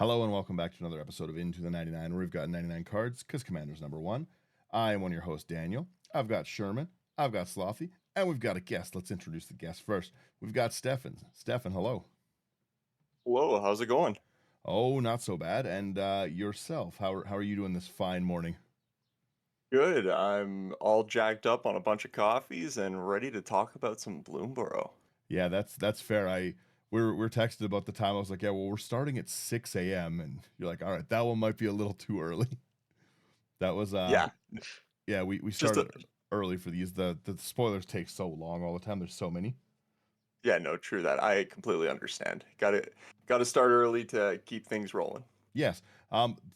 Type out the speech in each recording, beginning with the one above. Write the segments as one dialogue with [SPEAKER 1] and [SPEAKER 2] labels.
[SPEAKER 1] Hello and welcome back to another episode of Into the 99, where we've got 99 cards, because Commander's number one. I am one of your hosts, Daniel. I've got Sherman, I've got Slothy, and we've got a guest. Let's introduce the guest first. We've got Stefan. Stefan, hello.
[SPEAKER 2] Whoa, how's it going?
[SPEAKER 1] Oh, not so bad. And yourself, how are you doing this fine morning?
[SPEAKER 2] Good. I'm all jacked up on a bunch of coffees and ready to talk about some Bloomburrow.
[SPEAKER 1] Yeah, that's fair. We're texted about the time. I was like, yeah, well, we're starting at 6 a.m. And you're like, all right, that one might be a little too early. That was
[SPEAKER 2] Yeah,
[SPEAKER 1] yeah, we
[SPEAKER 2] just
[SPEAKER 1] started early for these. The spoilers take so long all the time. There's so many.
[SPEAKER 2] yeah, no, true that. I completely understand. Got to start early to keep things rolling.
[SPEAKER 1] Yes.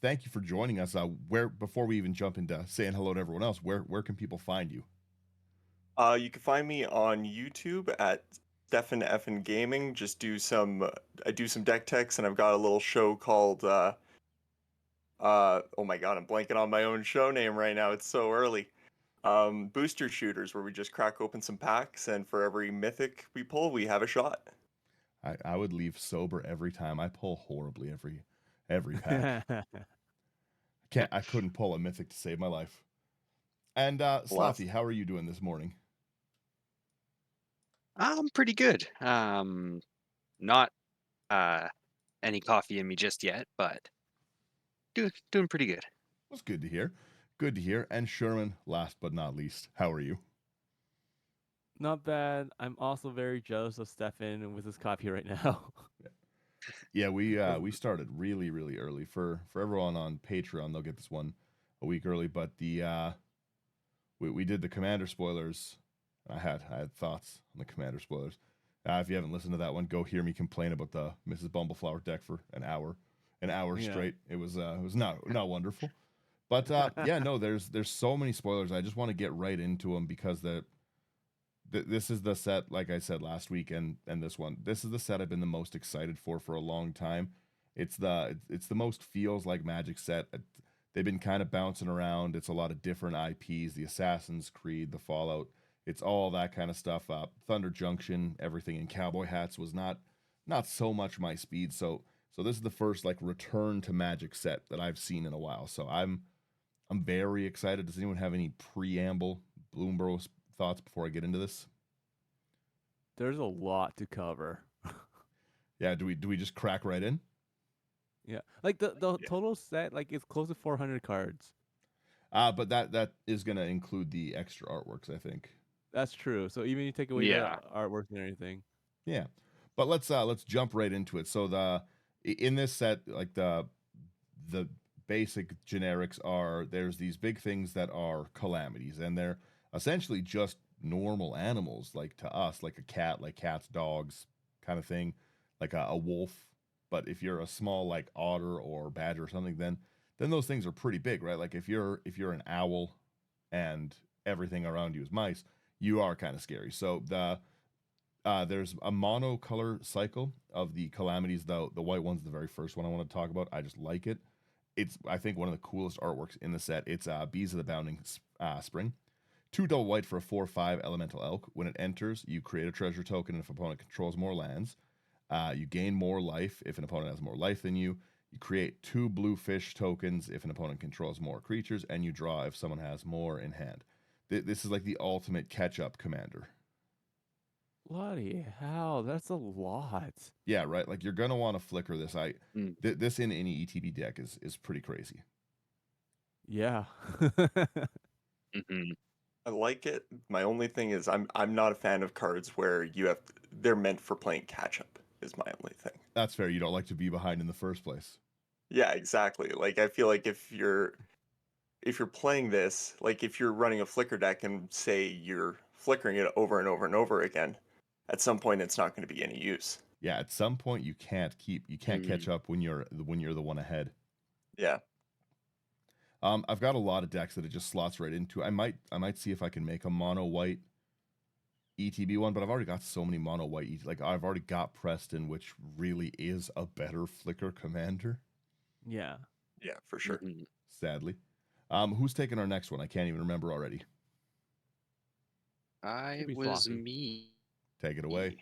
[SPEAKER 1] Thank you for joining us. Where before we even jump into saying hello to everyone else, where can people find you?
[SPEAKER 2] You can find me on YouTube at Stefan Effin Gaming. Just do some I do some deck techs and I've got a little show called oh my god, I'm blanking on my own show name right now. It's so early. Booster shooters where we just crack open some packs and for every mythic we pull, we have a shot.
[SPEAKER 1] I would leave sober every time. I pull horribly every pack. I couldn't pull a mythic to save my life. And
[SPEAKER 2] Last
[SPEAKER 1] Slothy, how are you doing this morning?
[SPEAKER 3] I'm pretty good. Not any coffee in me just yet, but doing pretty good.
[SPEAKER 1] That's good to hear. Good to hear. And Sherman, last but not least, how are you?
[SPEAKER 4] Not bad. I'm also very jealous of Stefan with his coffee right now.
[SPEAKER 1] Yeah, we started really early for everyone on Patreon. They'll get this one a week early, but we did the Commander spoilers. I had thoughts on the Commander spoilers. If you haven't listened to that one, go hear me complain about the Mrs. Bumbleflower deck for an hour
[SPEAKER 4] Yeah.
[SPEAKER 1] straight. It was not wonderful, but yeah, no, there's so many spoilers. I just want to get right into them because this is the set, like I said last week, and this one. This is the set I've been the most excited for a long time. It's the most feels like Magic set. They've been kind of bouncing around. It's a lot of different IPs: the Assassin's Creed, the Fallout. It's all that kind of stuff. Thunder Junction, everything in cowboy hats was not so much my speed. So this is the first like return to Magic set that I've seen in a while. So I'm very excited. Does anyone have any preamble Bloomburrow thoughts before I get into this?
[SPEAKER 4] There's a lot to cover.
[SPEAKER 1] Yeah, do we just crack right in?
[SPEAKER 4] Yeah. Like the
[SPEAKER 2] Yeah.
[SPEAKER 4] total set like is close to 400 cards.
[SPEAKER 1] But that is gonna include the extra artworks, I think.
[SPEAKER 4] That's true. So even you take away
[SPEAKER 3] Yeah.
[SPEAKER 4] the artwork and everything.
[SPEAKER 1] Yeah, but let's jump right into it. So in this set, like the basic generics are there's these big things that are calamities, and they're essentially just normal animals, like to us, like a cat, like cats, dogs, kind of thing, like a wolf. But if you're a small like otter or badger or something, then those things are pretty big, right? Like if you're an owl and everything around you is mice, you are kind of scary. So there's a monocolor cycle of the calamities. The white one's the very first one I want to talk about. I just like it. It's I think one of the coolest artworks in the set. It's Bees of the Bounding Spring. 2 double white for a 4/5 elemental elk. When it enters, you create a treasure token if opponent controls more lands. You gain more life if an opponent has more life than you. You create 2 blue fish tokens if an opponent controls more creatures, and you draw if someone has more in hand. This is like the ultimate catch-up commander.
[SPEAKER 4] Bloody hell, that's a lot.
[SPEAKER 1] Yeah, right. Like you're gonna want to flicker this.
[SPEAKER 3] Mm.
[SPEAKER 1] This in any ETB deck is pretty crazy.
[SPEAKER 4] Yeah.
[SPEAKER 3] hmm
[SPEAKER 2] I like it. My only thing is I'm not a fan of cards where they're meant for playing catch up is my only thing.
[SPEAKER 1] That's fair. You don't like to be behind in the first place.
[SPEAKER 2] Yeah, exactly. Like I feel like if you're playing this, like if you're running a flicker deck and say you're flickering it over and over and over again, at some point it's not going to be any use.
[SPEAKER 1] Yeah, at some point you can't catch up when you're the one ahead.
[SPEAKER 2] Yeah.
[SPEAKER 1] I've got a lot of decks that it just slots right into. I might see if I can make a mono white ETB one, but I've already got so many mono white like I've already got Preston, which really is a better flicker commander.
[SPEAKER 4] Yeah.
[SPEAKER 2] Yeah, for sure.
[SPEAKER 3] hmm
[SPEAKER 1] Sadly. Who's taking our next one? I can't even remember already.
[SPEAKER 3] I
[SPEAKER 4] be
[SPEAKER 3] was
[SPEAKER 4] Slothy.
[SPEAKER 3] me.
[SPEAKER 1] Take it away.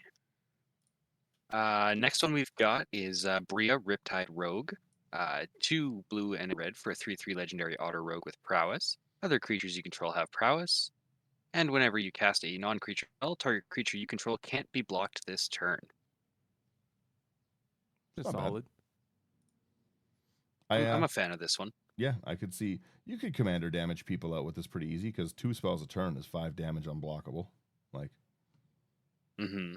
[SPEAKER 3] Next one we've got is Bria Riptide Rogue. 2 blue and a red for a 3/3 legendary otter rogue with prowess. Other creatures you control have prowess. And whenever you cast a non-creature spell, target creature you control can't be blocked this turn.
[SPEAKER 4] It's
[SPEAKER 1] Not bad.
[SPEAKER 4] solid.
[SPEAKER 3] I'm a fan of this one.
[SPEAKER 1] Yeah, I could see you could commander damage people out with this pretty easy because 2 spells a turn is 5 damage unblockable. Like,
[SPEAKER 3] Mm-hmm.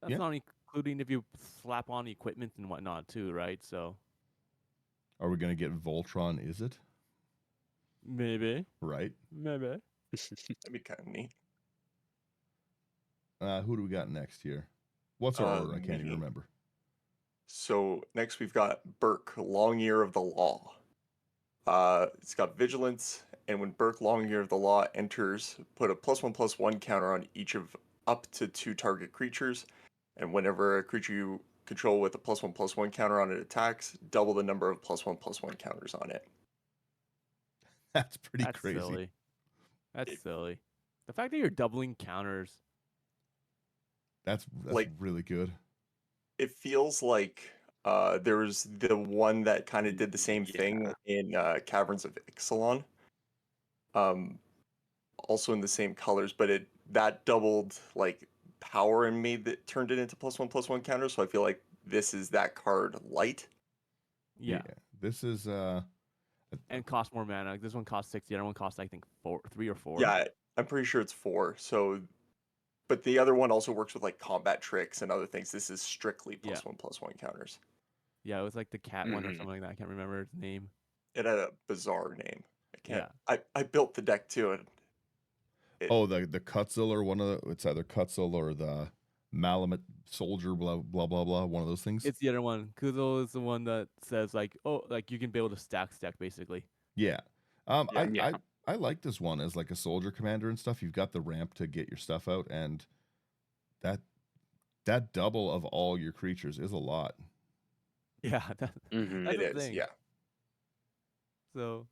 [SPEAKER 4] That's
[SPEAKER 1] Yeah.
[SPEAKER 4] not including if you slap on equipment and whatnot too, right? So
[SPEAKER 1] are we gonna get Voltron? Is it
[SPEAKER 4] maybe.
[SPEAKER 1] right?
[SPEAKER 4] Maybe.
[SPEAKER 2] That'd be kind of neat.
[SPEAKER 1] Who do we got next here? What's our order? I can't even
[SPEAKER 2] Me.
[SPEAKER 1] remember.
[SPEAKER 2] So next we've got Burke, Long Ear of the Law. It's got Vigilance, and when Burke, Long Ear of the Law enters, put a +1/+1 counter on each of up to 2 target creatures, and whenever a creature you control with a +1/+1 counter on it attacks, double the number of +1/+1 counters on it.
[SPEAKER 1] That's pretty
[SPEAKER 4] That's
[SPEAKER 1] crazy.
[SPEAKER 4] silly. That's
[SPEAKER 2] It-
[SPEAKER 4] silly. The fact that you're doubling counters.
[SPEAKER 1] That's
[SPEAKER 2] Like-
[SPEAKER 1] really good.
[SPEAKER 2] It feels like there was the one that kind of did the same thing in Caverns of Ixalan. Also in the same colors, but that doubled like power and turned it into +1/+1 counter. So I feel like this is that card light.
[SPEAKER 4] Yeah.
[SPEAKER 1] This is
[SPEAKER 4] And cost more mana. Like, this one costs 60. The other one costs, I think, 3 or 4.
[SPEAKER 2] Yeah, I'm pretty sure it's 4. So, but the other one also works with like combat tricks and other things. This is strictly
[SPEAKER 4] Yeah.
[SPEAKER 2] +1/+1 counters.
[SPEAKER 4] Yeah, it was like the cat one or
[SPEAKER 3] Mhm.
[SPEAKER 4] something like that. I can't remember its name.
[SPEAKER 2] It had a bizarre name. I can't.
[SPEAKER 4] Yeah.
[SPEAKER 2] I built the deck too, and
[SPEAKER 1] the Cutzel or one of the it's either Cutzel or the Malamute Soldier blah blah blah blah one of those things.
[SPEAKER 4] It's the other one. Kuzo is the one that says like, oh, like you can build a stack basically.
[SPEAKER 1] Yeah.
[SPEAKER 3] Yeah.
[SPEAKER 1] I like this one as like a soldier commander and stuff. You've got the ramp to get your stuff out, and that double of all your creatures is a lot.
[SPEAKER 4] Yeah,
[SPEAKER 3] Mhm.
[SPEAKER 4] that's
[SPEAKER 2] it
[SPEAKER 4] the
[SPEAKER 2] is.
[SPEAKER 4] thing.
[SPEAKER 2] Yeah.
[SPEAKER 4] So,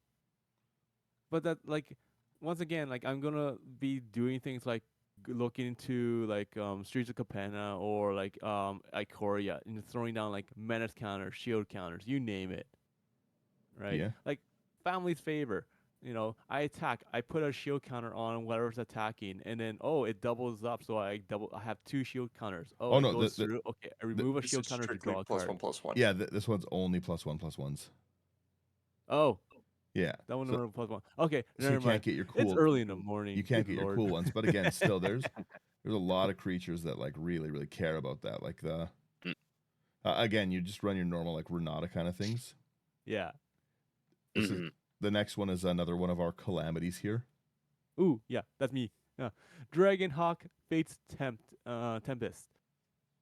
[SPEAKER 4] but that like, once again, like I'm gonna be doing things like looking into like Streets of Capenna or like Ikoria and throwing down like menace counters, shield counters, you name it. Right?
[SPEAKER 1] Yeah.
[SPEAKER 4] Like family's favor. You know, I attack, I put a shield counter on whatever's attacking, and then it doubles up, so I have 2 shield counters.
[SPEAKER 1] Oh,
[SPEAKER 4] It
[SPEAKER 1] no,
[SPEAKER 4] goes through. Okay, I remove a
[SPEAKER 2] This
[SPEAKER 4] shield
[SPEAKER 2] is
[SPEAKER 4] counter to
[SPEAKER 2] strictly
[SPEAKER 4] draw a card.
[SPEAKER 2] +1/+1.
[SPEAKER 1] Yeah, this one's only +1/+1s.
[SPEAKER 4] Oh,
[SPEAKER 1] Yeah.
[SPEAKER 4] that one
[SPEAKER 1] So,
[SPEAKER 4] number +1. Okay,
[SPEAKER 1] so
[SPEAKER 4] never
[SPEAKER 1] you can't
[SPEAKER 4] mind.
[SPEAKER 1] get your
[SPEAKER 4] It's
[SPEAKER 1] cool
[SPEAKER 4] early in the morning.
[SPEAKER 1] you can't
[SPEAKER 4] Good
[SPEAKER 1] get
[SPEAKER 4] Lord.
[SPEAKER 1] your cool ones, but again, still there's a lot of creatures that like really care about that. Like the
[SPEAKER 3] Mm.
[SPEAKER 1] again, you just run your normal like Renata kind of things.
[SPEAKER 4] Yeah.
[SPEAKER 1] This is
[SPEAKER 3] Mhm.
[SPEAKER 1] the next one is another one of our calamities here.
[SPEAKER 4] Ooh, yeah, that's me. Yeah. Dragonhawk Fate's Tempest.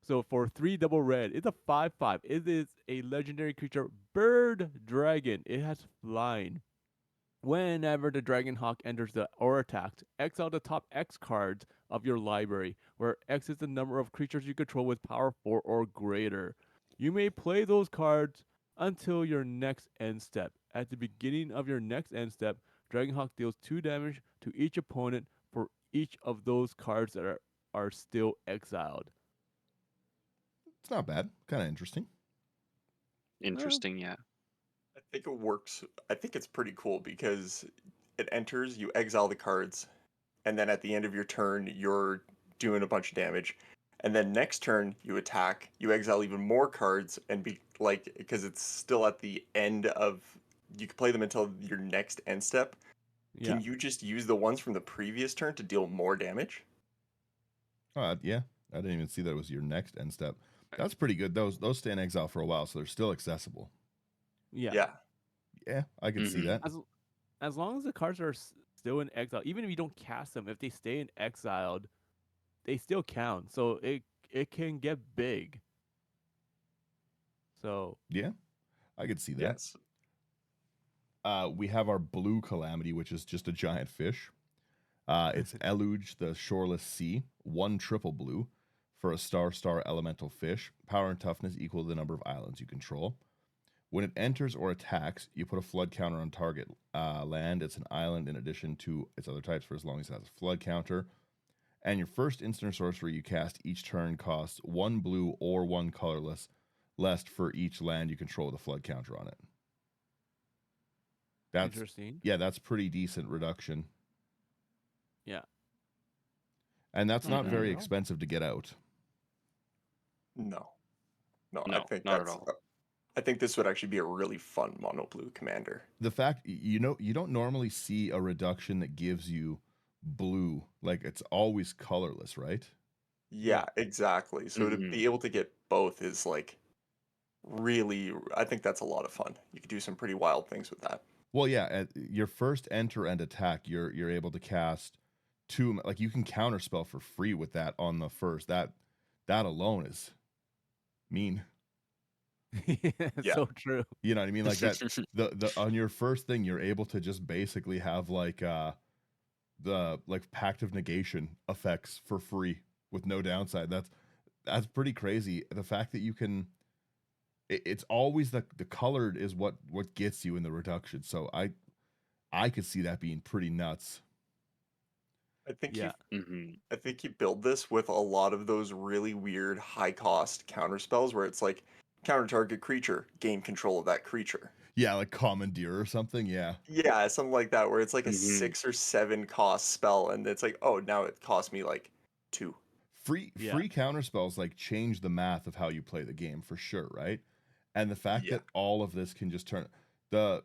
[SPEAKER 4] So for 3 double red, it's a 5/5. It is a legendary creature, bird dragon. It has flying. Whenever the Dragonhawk enters the or attacked, exile the top X cards of your library, where X is the number of creatures you control with power 4 or greater. You may play those cards until your next end step. At the beginning of your next end step, Dragonhawk deals 2 damage to each opponent for each of those cards that are still exiled.
[SPEAKER 1] It's not bad. Kind of interesting.
[SPEAKER 3] Interesting, yeah.
[SPEAKER 2] I think it works. I think it's pretty cool because it enters, you exile the cards, and then at the end of your turn, you're doing a bunch of damage. And then next turn, you attack, you exile even more cards, and be like, because it's still at the end of, you can play them until your next end step.
[SPEAKER 4] Yeah.
[SPEAKER 2] Can you just use the ones from the previous turn to deal more damage?
[SPEAKER 1] Yeah, I didn't even see that it was your next end step. That's pretty good. Those stay in exile for a while, so they're still accessible.
[SPEAKER 4] Yeah.
[SPEAKER 1] Yeah, I can see
[SPEAKER 3] Mhm.
[SPEAKER 1] that.
[SPEAKER 4] As long as the cards are still in exile, even if you don't cast them, if they stay in exiled, they still count. So it can get big. So
[SPEAKER 1] Yeah, I could see that.
[SPEAKER 2] Yes.
[SPEAKER 1] We have our blue calamity, which is just a giant fish. It's Eluge, the Shoreless Sea, 1 triple blue for a star elemental fish. Power and toughness equal to the number of islands you control. When it enters or attacks, you put a flood counter on target land. It's an island in addition to its other types for as long as it has a flood counter. And your first instant or sorcery you cast each turn costs 1 blue or 1 colorless less for each land you control with a flood counter on it. That's
[SPEAKER 4] Interesting.
[SPEAKER 1] yeah, that's pretty decent reduction.
[SPEAKER 4] Yeah.
[SPEAKER 1] And that's not very
[SPEAKER 3] Mhm.
[SPEAKER 1] expensive to get out.
[SPEAKER 2] No, no, I
[SPEAKER 3] No,
[SPEAKER 2] think
[SPEAKER 3] not at
[SPEAKER 2] that's.
[SPEAKER 3] all.
[SPEAKER 2] I think this would actually be a really fun mono blue commander.
[SPEAKER 1] The fact you don't normally see a reduction that gives you blue, like it's always colorless, right?
[SPEAKER 2] Yeah, exactly. So to
[SPEAKER 3] Mhm.
[SPEAKER 2] be able to get both is like really, I think that's a lot of fun. You could do some pretty wild things with that.
[SPEAKER 1] Well, yeah, at your first enter and attack, you're able to cast two, like you can counterspell for free with that on the first. That alone is mean.
[SPEAKER 2] Yeah.
[SPEAKER 4] So true.
[SPEAKER 1] You know what I mean? Like that the on your first thing, you're able to just basically have like the like pact of negation effects for free with no downside. That's pretty crazy. The fact that you can it's always the colored is what gets you in the reduction. So I could see that being pretty nuts.
[SPEAKER 2] I think
[SPEAKER 4] Yeah.
[SPEAKER 3] Mhm.
[SPEAKER 2] I think you build this with a lot of those really weird high cost counter spells where it's like counter target creature, gain control of that creature.
[SPEAKER 1] Yeah, like commandeer or something. Yeah.
[SPEAKER 2] Yeah, something like that where it's like a
[SPEAKER 3] Mhm.
[SPEAKER 2] 6 or 7 cost spell and it's like, oh, now it costs me like 2.
[SPEAKER 4] Yeah.
[SPEAKER 1] Free counter spells like change the math of how you play the game for sure, right? And the fact
[SPEAKER 2] Yeah.
[SPEAKER 1] that all of this can just turn the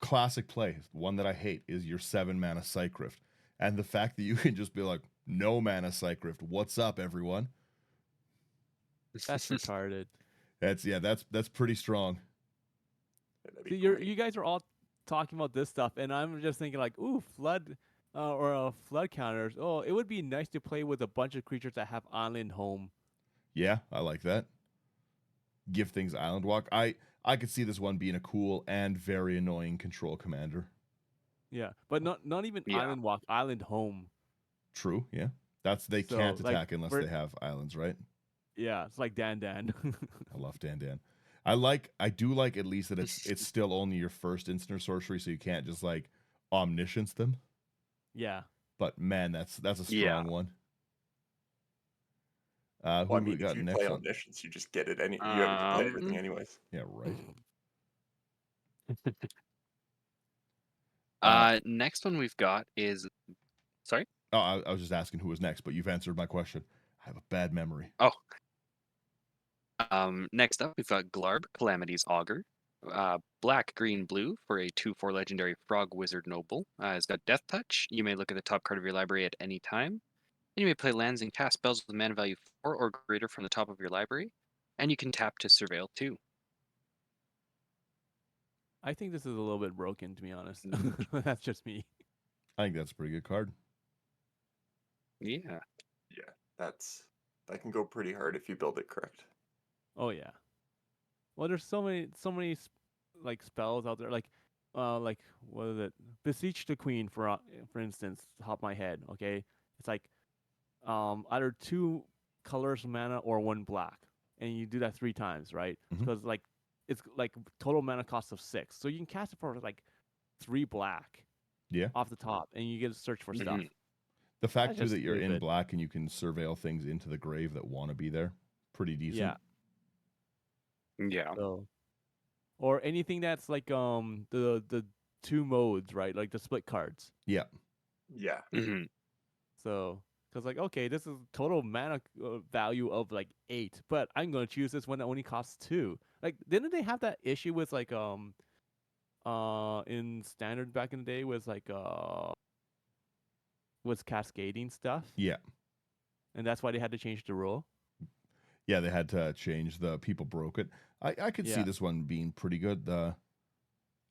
[SPEAKER 1] classic play, one that I hate, is your 7 mana Cycrift. And the fact that you can just be like, no mana Cycrift, what's up, everyone?
[SPEAKER 4] That's retarded.
[SPEAKER 1] That's pretty strong.
[SPEAKER 2] That'd be
[SPEAKER 4] See,
[SPEAKER 2] great.
[SPEAKER 4] you guys are all talking about this stuff, and I'm just thinking like, ooh, flood, or flood counters. Oh, it would be nice to play with a bunch of creatures that have island home.
[SPEAKER 1] Yeah, I like that. Give things island walk. I could see this one being a cool and very annoying control commander.
[SPEAKER 4] Yeah, but not even
[SPEAKER 3] Yeah.
[SPEAKER 4] island walk, island home.
[SPEAKER 1] True, yeah. They
[SPEAKER 4] So
[SPEAKER 1] can't
[SPEAKER 4] like,
[SPEAKER 1] attack unless
[SPEAKER 4] for
[SPEAKER 1] they have islands, right?
[SPEAKER 4] yeah, it's like Dan.
[SPEAKER 1] I love Dan. I do like at least that it's still only your first instant or sorcery, so you can't just like omniscience them.
[SPEAKER 4] Yeah.
[SPEAKER 1] But man, that's a
[SPEAKER 3] Yeah.
[SPEAKER 1] strong one. Who
[SPEAKER 2] Well, I
[SPEAKER 1] do we
[SPEAKER 2] mean, if
[SPEAKER 1] got
[SPEAKER 2] you
[SPEAKER 1] next
[SPEAKER 2] play
[SPEAKER 1] one?
[SPEAKER 2] omniscience, you just get it you can play everything anyways.
[SPEAKER 1] Yeah, right.
[SPEAKER 3] Next one we've got is sorry.
[SPEAKER 1] Oh, I was just asking who was next, but you've answered my question. I have a bad memory.
[SPEAKER 3] Oh. Next up we've got Glarb, Calamity's Augur. Black, green, blue for a 2/4 legendary frog wizard noble. It's got Death Touch. You may look at the top card of your library at any time. And you may play lands and cast spells with mana value 4 or greater from the top of your library. And you can tap to surveil too.
[SPEAKER 4] I think this is a little bit broken, to be honest. That's just me.
[SPEAKER 1] I think that's a pretty good card.
[SPEAKER 3] Yeah.
[SPEAKER 2] Yeah, that can go pretty hard if you build it correct.
[SPEAKER 4] Oh yeah. Well, there's so many like spells out there. Like what is it? Beseech the Queen, for instance, top of my head. Okay, it's like either 2 colors mana or 1 black, and you do that 3 times, right?
[SPEAKER 1] Mhm.
[SPEAKER 4] Because like it's like total mana cost of 6, so you can cast it for like 3 black
[SPEAKER 1] Yeah.
[SPEAKER 4] off the top, and you get to search for stuff.
[SPEAKER 3] Mhm.
[SPEAKER 1] The fact
[SPEAKER 4] That's
[SPEAKER 1] too
[SPEAKER 4] just
[SPEAKER 1] that you're in
[SPEAKER 4] stupid.
[SPEAKER 1] black and you can surveil things into the grave that want to be there, pretty decent.
[SPEAKER 3] Yeah.
[SPEAKER 4] So, or anything that's like the 2 modes, right? Like the split cards.
[SPEAKER 1] Yeah.
[SPEAKER 2] Yeah.
[SPEAKER 3] Mhm.
[SPEAKER 4] So, because like, okay, this is total mana value of like 8, but I'm gonna choose this one that only costs 2. Like, didn't they have that issue with like in standard back in the day with like was cascading stuff,
[SPEAKER 1] Yeah.
[SPEAKER 4] and that's why they had to change the rule.
[SPEAKER 1] Yeah, they had to change the people broke it. I could see
[SPEAKER 4] Yeah.
[SPEAKER 1] this one being pretty good.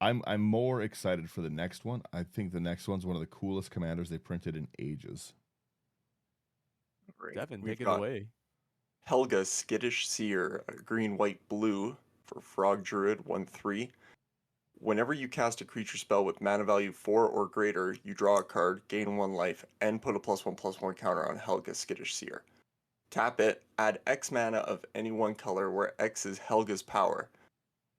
[SPEAKER 1] I'm more excited for the next one. I think the next one's one of the coolest commanders they printed in ages.
[SPEAKER 2] Right.
[SPEAKER 4] Devin,
[SPEAKER 2] We've
[SPEAKER 4] take it
[SPEAKER 2] got
[SPEAKER 4] away.
[SPEAKER 2] Helga, Skittish Seer, green, white, blue for Frog Druid 1/3. Whenever you cast a creature spell with mana value 4 or greater, you draw a card, gain 1 life, and put a +1/+1 counter on Helga, Skittish Seer. Tap it, add X mana of any one color where X is Helga's power.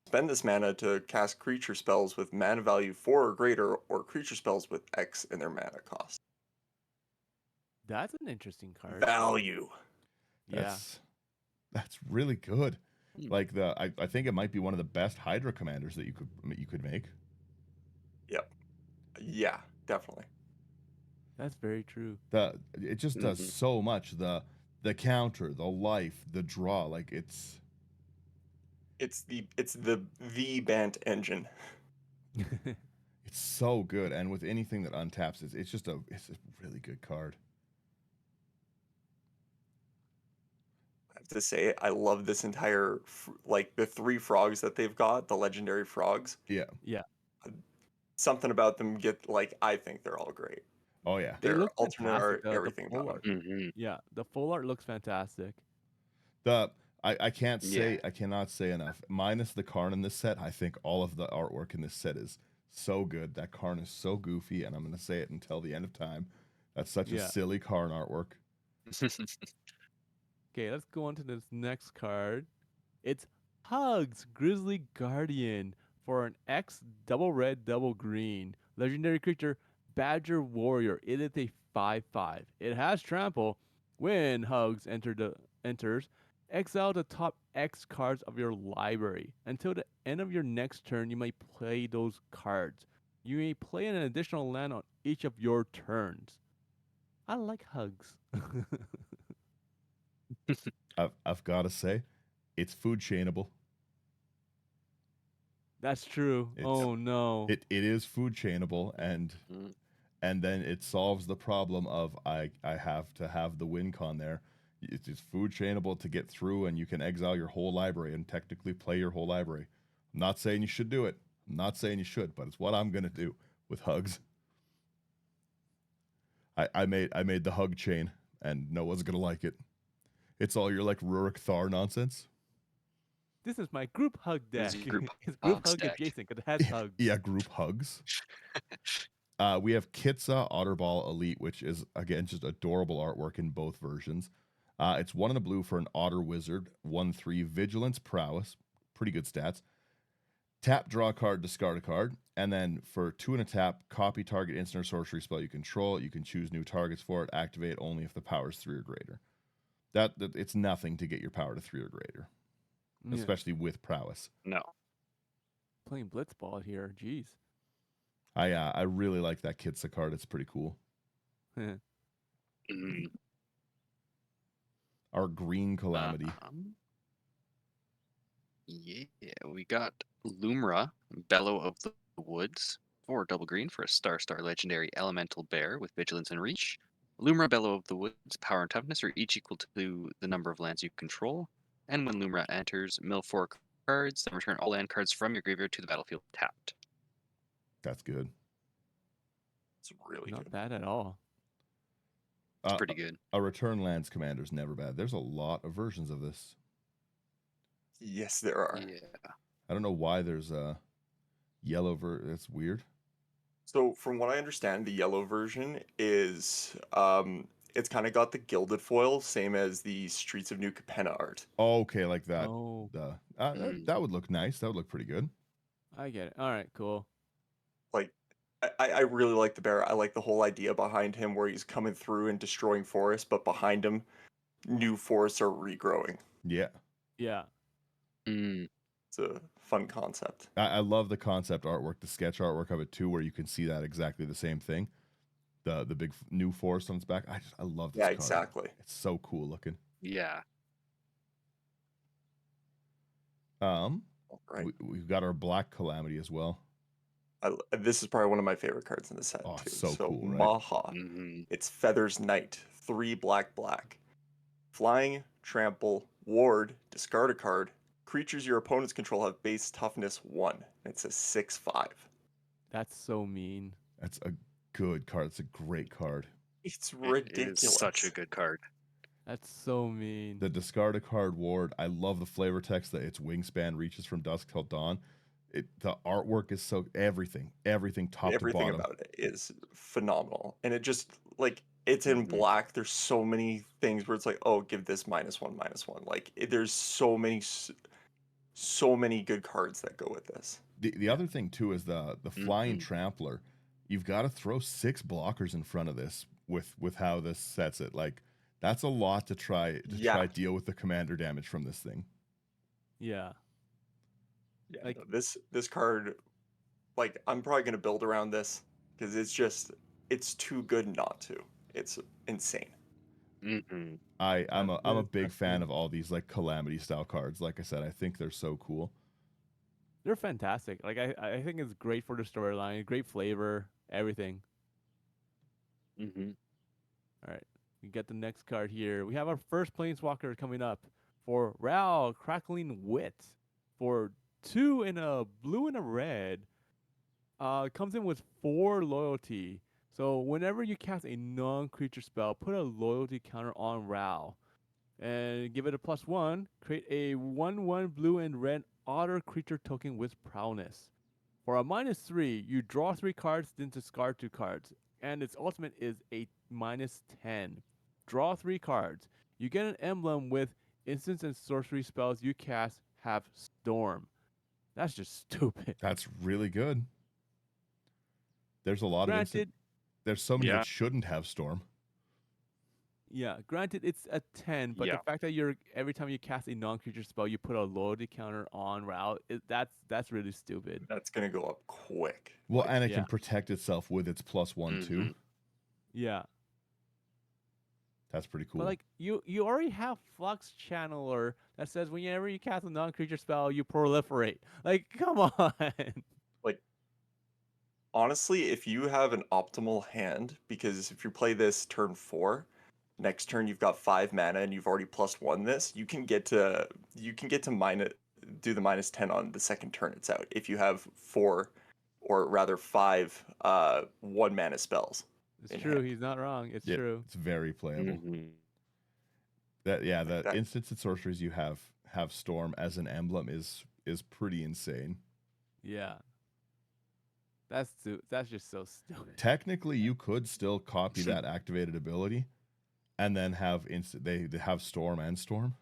[SPEAKER 2] Spend this mana to cast creature spells with mana value 4 or greater, or creature spells with X in their mana cost.
[SPEAKER 4] That's an interesting card.
[SPEAKER 2] Value.
[SPEAKER 4] Yeah.
[SPEAKER 1] That's really good. Like I think it might be one of the best Hydra commanders that you could make.
[SPEAKER 2] Yep. Yeah, definitely.
[SPEAKER 4] That's very true.
[SPEAKER 1] It just does so much. The counter, the life, the draw. Like it's
[SPEAKER 2] the Bant engine.
[SPEAKER 1] it's so good. And with anything that untaps, it's a really good card.
[SPEAKER 2] I have to say, I love this entire like the 3 frogs that they've got, the legendary frogs.
[SPEAKER 1] Yeah.
[SPEAKER 4] Yeah.
[SPEAKER 2] Something about them I think they're all great.
[SPEAKER 1] Oh yeah.
[SPEAKER 4] They
[SPEAKER 2] Their
[SPEAKER 4] look
[SPEAKER 2] alternate
[SPEAKER 4] fantastic.
[SPEAKER 2] art, everything
[SPEAKER 4] full
[SPEAKER 2] about
[SPEAKER 4] art.
[SPEAKER 2] them.
[SPEAKER 4] Yeah, the full art looks fantastic.
[SPEAKER 1] I can't say
[SPEAKER 3] Yeah.
[SPEAKER 1] I cannot say enough. Minus the Karn in this set, I think all of the artwork in this set is so good. That Karn is so goofy, and I'm gonna say it until the end of time. That's such a
[SPEAKER 4] Yeah.
[SPEAKER 1] silly Karn artwork.
[SPEAKER 4] Okay, let's go on to this next card. It's Hugs Grizzly Guardian for an X double red, double green. Legendary creature Badger Warrior. It is a 5/5. It has trample. When Hugs enters, exile the top X cards of your library. Until the end of your next turn, you may play those cards. You may play an additional land on each of your turns. I like Hugs.
[SPEAKER 1] I've got to say, it's food chainable.
[SPEAKER 4] That's true.
[SPEAKER 1] It's-
[SPEAKER 4] Oh no.
[SPEAKER 1] It is food chainable,
[SPEAKER 3] Mm.
[SPEAKER 1] and then it solves the problem of I have to have the win con there. It's food chainable to get through, and you can exile your whole library and technically play your whole library. I'm not saying you should do it. I'm not saying you should, but it's what I'm gonna do with Hugs. I made the Hug chain, and no one's gonna like it. It's all your like Rurik Thar nonsense.
[SPEAKER 4] This is my group hug
[SPEAKER 3] This
[SPEAKER 4] deck.
[SPEAKER 3] is group
[SPEAKER 4] It's group
[SPEAKER 3] hugs
[SPEAKER 4] hug
[SPEAKER 3] deck.
[SPEAKER 4] adjacent because it has hugs.
[SPEAKER 1] Yeah, group Hugs. We have Kitsa Otterball Elite, which is again just adorable artwork in both versions. It's 1 in a blue for an Otter Wizard, 1/3 Vigilance Prowess, pretty good stats. Tap, draw a card, discard a card, and then for 2 and a tap, copy target instant or sorcery spell you control. You can choose new targets for it. Activate only if the power is 3 or greater. That it's nothing to get your power to 3 or greater,
[SPEAKER 4] Yeah.
[SPEAKER 1] especially with prowess.
[SPEAKER 3] No.
[SPEAKER 4] Playing blitzball here. Jeez.
[SPEAKER 1] I really like that Kitsa card. It's pretty cool.
[SPEAKER 3] Mm.
[SPEAKER 1] Our green calamity.
[SPEAKER 3] Yeah, we got Lumra, Bellow of the Woods, 4 double green for a star legendary elemental bear with vigilance and reach. Lumra, Bellow of the Woods, power and toughness are each equal to the number of lands you control. And when Lumra enters, mill 4 cards, then return all land cards from your graveyard to the battlefield tapped.
[SPEAKER 1] That's good.
[SPEAKER 2] It's really
[SPEAKER 4] Not
[SPEAKER 2] good.
[SPEAKER 4] bad at all.
[SPEAKER 3] It's pretty good.
[SPEAKER 1] A return lands commander is never bad. There's a lot of versions of this.
[SPEAKER 2] Yes, there are.
[SPEAKER 3] Yeah.
[SPEAKER 1] I don't know why there's a yellow That's weird.
[SPEAKER 2] So from what I understand, the yellow version is it's kind of got the gilded foil, same as the Streets of New Capenna art.
[SPEAKER 1] Oh, okay, like that.
[SPEAKER 4] Oh,
[SPEAKER 1] That would look nice. That would look pretty good.
[SPEAKER 4] I get it. All right, cool.
[SPEAKER 2] Like I really like the bear. I like the whole idea behind him where he's coming through and destroying forests, but behind him, new forests are regrowing.
[SPEAKER 1] Yeah.
[SPEAKER 4] Yeah.
[SPEAKER 3] Mm.
[SPEAKER 2] It's a fun concept.
[SPEAKER 1] I love the concept artwork, the sketch artwork of it too, where you can see that exactly the same thing. The big new forest on its back. I love this
[SPEAKER 2] Yeah,
[SPEAKER 1] card.
[SPEAKER 2] exactly.
[SPEAKER 1] It's so cool looking.
[SPEAKER 3] Yeah.
[SPEAKER 2] Right.
[SPEAKER 1] We've got our black calamity as well.
[SPEAKER 2] This is probably one of my favorite cards in the set
[SPEAKER 1] Oh,
[SPEAKER 2] too.
[SPEAKER 1] so cool, right?
[SPEAKER 2] Maha.
[SPEAKER 3] Mm-hmm.
[SPEAKER 2] It's Feathers Knight, 3 black. Flying, trample, ward, discard a card. Creatures your opponents control have base toughness 1. It's a 6/5.
[SPEAKER 4] That's so mean.
[SPEAKER 1] That's a good card. It's a great card.
[SPEAKER 2] It's
[SPEAKER 3] It
[SPEAKER 2] ridiculous.
[SPEAKER 3] is such a good card.
[SPEAKER 4] That's so mean.
[SPEAKER 1] The discard a card ward. I love the flavor text that its wingspan reaches from dusk till dawn. The artwork is so everything top to
[SPEAKER 2] Everything
[SPEAKER 1] bottom.
[SPEAKER 2] about it is phenomenal. And it just like it's in black. There's so many things where it's like, oh, give this -1/-1. Like there's so many good cards that go with this.
[SPEAKER 1] The other thing too is the flying trampler. You've got to throw 6 blockers in front of this with how this sets it. Like that's a lot to try deal with the commander damage from this thing.
[SPEAKER 4] Yeah.
[SPEAKER 2] Yeah,
[SPEAKER 4] Like-
[SPEAKER 2] no, this card, like I'm probably gonna build around this because it's too good not to. It's insane.
[SPEAKER 3] Mm-hmm.
[SPEAKER 1] I'm a
[SPEAKER 4] This
[SPEAKER 1] big fan
[SPEAKER 4] actually-
[SPEAKER 1] of all these like calamity style cards. Like I said, I think they're so cool.
[SPEAKER 4] They're fantastic. Like I think it's great for the storyline, great flavor, everything.
[SPEAKER 3] Mm-hmm.
[SPEAKER 4] All right, we get the next card here. We have our first Planeswalker coming up for Ral Crackling Wit for 2 and a blue and a red. Comes in with 4 loyalty. So whenever you cast a non-creature spell, put a loyalty counter on Ral, and give it a +1. Create a 1/1 blue and red otter creature token with prowess. For a -3, you draw 3 cards, then discard 2 cards. And its ultimate is a -10. Draw 3 cards. You get an emblem with instants and sorcery spells you cast have Storm. That's just stupid.
[SPEAKER 1] That's really good. There's a lot of
[SPEAKER 4] Granted,
[SPEAKER 1] there's so many
[SPEAKER 3] Yeah.
[SPEAKER 1] that shouldn't have Storm.
[SPEAKER 4] yeah, granted it's a 10, but
[SPEAKER 3] Yeah.
[SPEAKER 4] the fact that every time you cast a non-creature spell, you put a loyalty counter on Ral, that's really stupid.
[SPEAKER 2] That's gonna go up quick.
[SPEAKER 1] Well,
[SPEAKER 2] Like,
[SPEAKER 1] and it
[SPEAKER 4] yeah.
[SPEAKER 1] can protect itself with its +1 too.
[SPEAKER 3] Mhm.
[SPEAKER 4] Yeah.
[SPEAKER 1] That's pretty cool.
[SPEAKER 4] But like you already have Flux Channeler that says whenever you cast a non-creature spell, you proliferate. Like, come on.
[SPEAKER 2] like honestly, if you have an optimal hand, because if you play this turn 4, next turn you've got 5 mana and you've already +1 this, you can get to do the -10 on the second turn it's out if you have 4 or rather 5 1 mana spells.
[SPEAKER 4] It's
[SPEAKER 2] in
[SPEAKER 4] true.
[SPEAKER 2] hand.
[SPEAKER 4] He's not wrong. It's
[SPEAKER 1] Yeah,
[SPEAKER 4] true.
[SPEAKER 1] it's very playable.
[SPEAKER 3] Mhm.
[SPEAKER 1] The
[SPEAKER 2] that-
[SPEAKER 1] instants and sorceries you have Storm as an emblem is pretty insane.
[SPEAKER 4] Yeah. That's just so stupid.
[SPEAKER 1] Technically, you could still copy that activated ability, and then have they have Storm and Storm.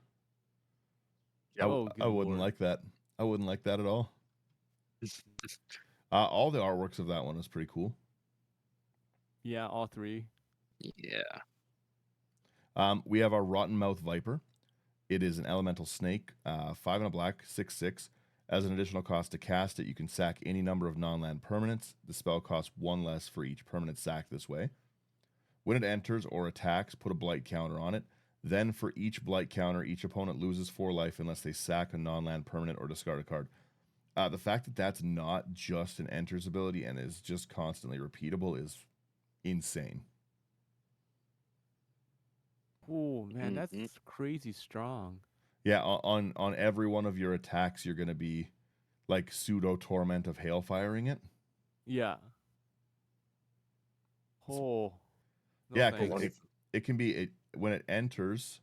[SPEAKER 2] Yep.
[SPEAKER 4] Oh, good
[SPEAKER 1] I wouldn't
[SPEAKER 4] lord.
[SPEAKER 1] like that. I wouldn't like that at all. All the artworks of that one is pretty cool.
[SPEAKER 4] Yeah, all 3.
[SPEAKER 3] Yeah.
[SPEAKER 1] We have our Rotten Mouth Viper. It is an elemental snake, 5 and a black, 6/6. As an additional cost to cast it, you can sack any number of non-land permanents. The spell costs 1 less for each permanent sacked this way. When it enters or attacks, put a blight counter on it. Then for each blight counter, each opponent loses 4 life unless they sack a non-land permanent or discard a card. The fact that that's not just an enters ability and is just constantly repeatable is insane.
[SPEAKER 4] Oh man, that's
[SPEAKER 3] Mhm.
[SPEAKER 4] crazy strong.
[SPEAKER 1] Yeah, on every one of your attacks, you're going to be like pseudo torment of hail firing it.
[SPEAKER 4] Yeah. Oh. No
[SPEAKER 1] Yeah,
[SPEAKER 4] thanks.
[SPEAKER 1] because it can be when it enters,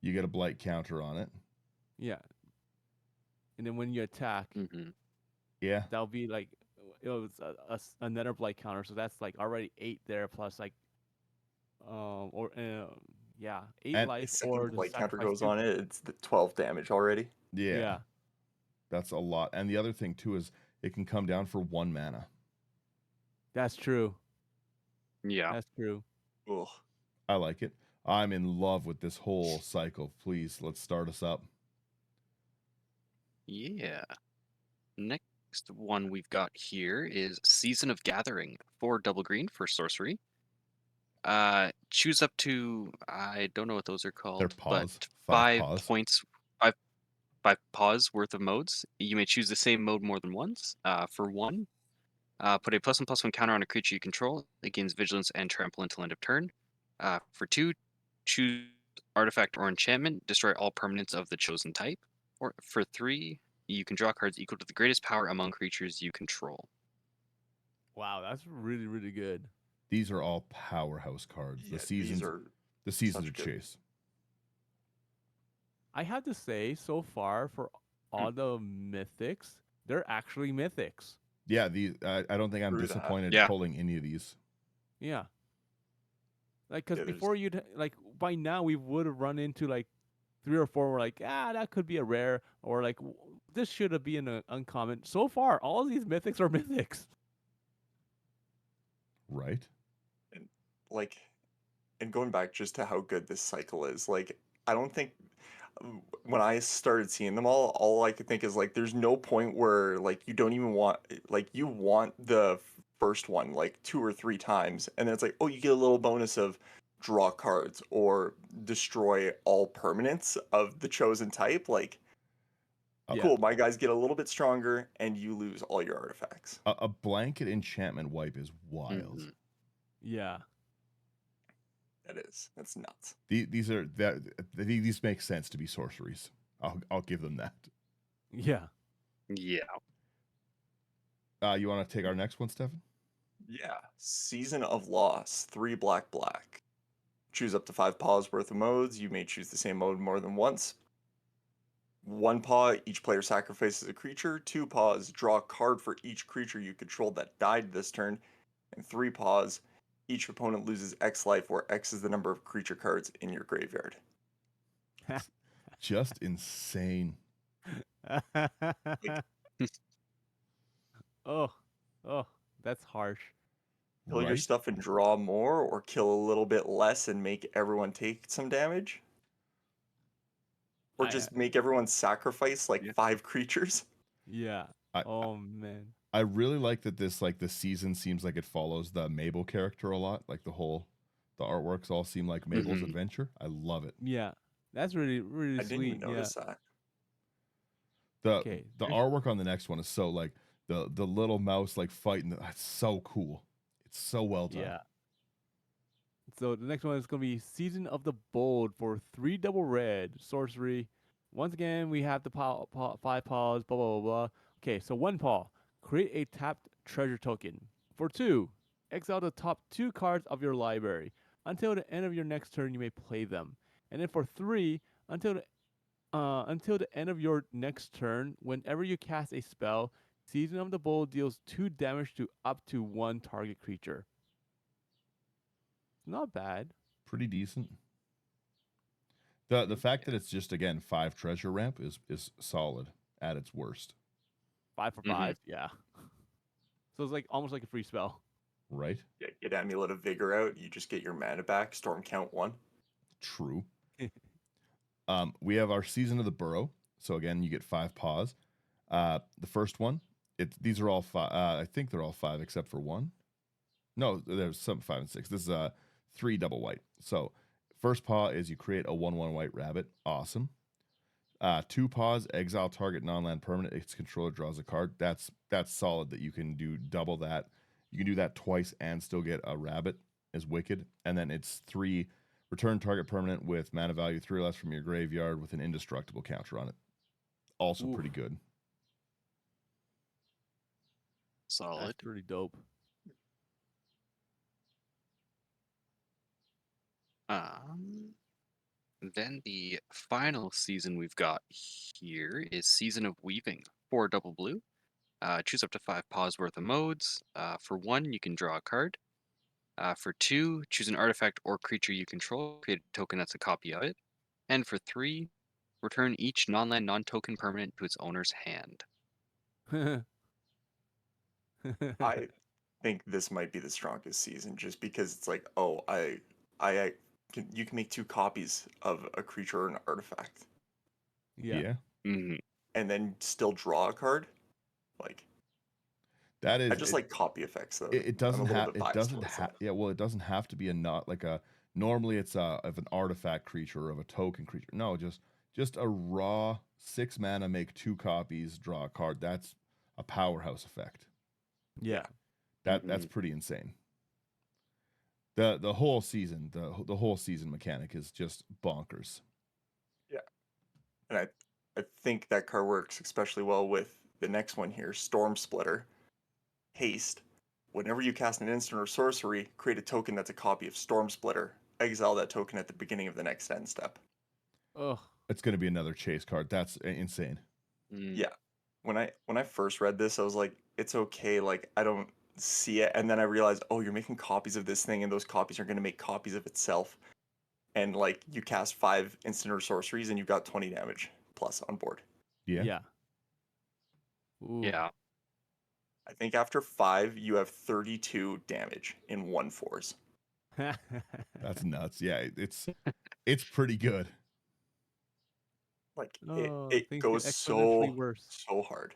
[SPEAKER 1] you get a blight counter on it.
[SPEAKER 4] Yeah. And then when you attack,
[SPEAKER 3] Mhm.
[SPEAKER 1] Yeah,
[SPEAKER 4] that'll be like it was another blight counter, so that's like already 8 there plus like or yeah, 8
[SPEAKER 1] And-
[SPEAKER 4] life
[SPEAKER 2] Second
[SPEAKER 4] or the
[SPEAKER 2] light counter
[SPEAKER 4] sacrifice
[SPEAKER 2] goes
[SPEAKER 4] 2.
[SPEAKER 2] on it, it's the 12 damage already.
[SPEAKER 1] yeah,
[SPEAKER 4] Yeah.
[SPEAKER 1] that's a lot. And the other thing too is it can come down for 1 mana.
[SPEAKER 4] That's true.
[SPEAKER 3] Yeah.
[SPEAKER 4] That's true.
[SPEAKER 2] Ugh.
[SPEAKER 1] I like it. I'm in love with this whole cycle. Please, let's start us up.
[SPEAKER 3] Yeah. Next one we've got here is Season of Gathering, 4 double green for sorcery. Choose up to I don't know what those are called,
[SPEAKER 1] pause.
[SPEAKER 3] but
[SPEAKER 1] 5
[SPEAKER 3] 5
[SPEAKER 1] pause.
[SPEAKER 3] points, 5 pause worth of modes. You may choose the same mode more than once. For 1, put a +1/+1 counter on a creature you control. It gains vigilance and trample until end of turn. For 2, choose artifact or enchantment. Destroy all permanents of the chosen type. Or for 3, you can draw cards equal to the greatest power among creatures you control.
[SPEAKER 4] Wow, that's really really good.
[SPEAKER 1] These are all powerhouse cards.
[SPEAKER 2] Yeah,
[SPEAKER 1] The seasons
[SPEAKER 2] such
[SPEAKER 1] are
[SPEAKER 2] good-
[SPEAKER 1] chase.
[SPEAKER 4] I have to say, so far for all the mythics, they're actually mythics.
[SPEAKER 1] Yeah, these I don't think I'm
[SPEAKER 2] True that.
[SPEAKER 1] disappointed
[SPEAKER 3] Yeah.
[SPEAKER 1] pulling any of these.
[SPEAKER 4] Yeah. Like, cause
[SPEAKER 2] Yeah, there's-
[SPEAKER 4] before like by now we would have run into like 3 or 4 were like, that could be a rare, or like this should have been an uncommon. So far, all of these mythics are mythics.
[SPEAKER 1] Right?
[SPEAKER 2] like and going back just to how good this cycle is, like I don't think when I started seeing them all I could think is like, there's no point where like you don't even want like you want the first one like 2 or 3 times, and then it's like, oh, you get a little bonus of draw cards or destroy all permanents of the chosen type. Like,
[SPEAKER 4] Yeah.
[SPEAKER 2] cool, my guys get a little bit stronger, and you lose all your artifacts.
[SPEAKER 1] A blanket enchantment wipe is wild.
[SPEAKER 3] Mhm.
[SPEAKER 4] Yeah.
[SPEAKER 2] That's nuts.
[SPEAKER 1] These make sense to be sorceries. I'll give them that.
[SPEAKER 4] Yeah.
[SPEAKER 3] Yeah.
[SPEAKER 1] You want to take our next one, Stefan?
[SPEAKER 2] Yeah. Season of Loss, 3 black black. Choose up to 5 paws worth of modes. You may choose the same mode more than once. 1 paw, each player sacrifices a creature. 2 paws, draw a card for each creature you control that died this turn. And 3 paws, each opponent loses X life, where X is the number of creature cards in your graveyard.
[SPEAKER 1] Just insane.
[SPEAKER 4] Oh, that's harsh.
[SPEAKER 2] Kill your
[SPEAKER 1] Right?
[SPEAKER 2] stuff and draw more, or kill a little bit less and make everyone take some damage? Or just make everyone sacrifice like
[SPEAKER 3] Yeah.
[SPEAKER 2] 5 creatures?
[SPEAKER 4] Yeah.
[SPEAKER 1] I-
[SPEAKER 4] Oh man.
[SPEAKER 1] I really like that this the season seems like it follows the Mabel character a lot. Like the artworks all seem like Mabel's
[SPEAKER 3] Mhm.
[SPEAKER 1] adventure. I love it.
[SPEAKER 4] Yeah. That's really
[SPEAKER 2] I didn't
[SPEAKER 4] sweet.
[SPEAKER 2] even notice that.
[SPEAKER 1] The
[SPEAKER 4] Okay.
[SPEAKER 1] the artwork on the next one is so like the little mouse like fighting. That's so cool. It's so well done.
[SPEAKER 4] Yeah. So the next one is going to be Season of the Bold for 3 double red sorcery. Once again, we have the 5 paws, blah, blah, blah, blah. Okay, so 1 paw. Create a tapped treasure token. For 2, exile the top 2 cards of your library. Until the end of your next turn, you may play them. And then for 3, until the end of your next turn, whenever you cast a spell, Season of the Bold deals 2 damage to up to 1 target creature. Not bad.
[SPEAKER 1] Pretty decent. The fact that it's just again 5 treasure ramp is solid at its worst.
[SPEAKER 4] 5 for 5, yeah. So it's like almost like a free spell.
[SPEAKER 1] Right?
[SPEAKER 2] Yeah, get Amulet of Vigor out, you just get your mana back, Storm count 1.
[SPEAKER 1] True. We have our Season of the Burrow. So again, you get 5 paws. The first one, these are all 5. I think they're all 5 except for 1. No, there's some 5 and 6. This is 3 double white. So first paw is you create a 1/1 white rabbit. Awesome. 2 paws, exile target non-land permanent. Its controller draws a card. That's solid that you can do double that. You can do that twice and still get a rabbit is wicked. And then it's 3, return target permanent with mana value 3 or less from your graveyard with an indestructible counter on it. Also
[SPEAKER 4] Oof.
[SPEAKER 1] pretty good.
[SPEAKER 3] Solid.
[SPEAKER 4] That's pretty dope.
[SPEAKER 3] Then the final season we've got here is Season of Weaving. 4 double blue. Choose up to 5 paws worth of modes. For 1, you can draw a card. For 2, choose an artifact or creature you control. Create a token that's a copy of it. And for 3, return each non-land non-token permanent to its owner's hand.
[SPEAKER 2] I think this might be the strongest season, just because it's like, oh, you can make 2 copies of a creature or an artifact,
[SPEAKER 4] yeah.
[SPEAKER 3] Mhm.
[SPEAKER 2] and then still draw a card. Like,
[SPEAKER 1] That is
[SPEAKER 2] I just like copy effects though.
[SPEAKER 1] it
[SPEAKER 2] I'm a
[SPEAKER 1] doesn't
[SPEAKER 2] little
[SPEAKER 1] have
[SPEAKER 2] bit biased towards that.
[SPEAKER 1] yeah, well, it doesn't have to be a not like a normally it's of an artifact creature or of a token creature. No, just a raw 6 mana, make 2 copies, draw a card. That's a powerhouse effect.
[SPEAKER 4] Yeah.
[SPEAKER 1] That's pretty insane. The whole season, the whole season mechanic is just bonkers.
[SPEAKER 2] Yeah, and I think that card works especially well with the next one here, Storm Splitter. Haste. Whenever you cast an instant or sorcery, create a token that's a copy of Storm Splitter. Exile that token at the beginning of the next end step.
[SPEAKER 4] Ugh.
[SPEAKER 1] It's going to be another chase card. That's insane.
[SPEAKER 3] Mm.
[SPEAKER 2] Yeah. When I first read this, I was like, it's okay, like I don't see it. And then I realized, oh, you're making copies of this thing, and those copies are gonna make copies of itself. And like you cast 5 instant or sorceries and you've got 20 damage plus on board.
[SPEAKER 1] Yeah.
[SPEAKER 4] Yeah. Ooh.
[SPEAKER 3] Yeah.
[SPEAKER 2] I think after 5, you have 32 damage in 1/4s.
[SPEAKER 1] That's nuts. Yeah, it's pretty good.
[SPEAKER 2] Like
[SPEAKER 4] Oh,
[SPEAKER 2] it
[SPEAKER 4] things get
[SPEAKER 2] goes
[SPEAKER 4] exponentially
[SPEAKER 2] so
[SPEAKER 4] worse.
[SPEAKER 2] hard.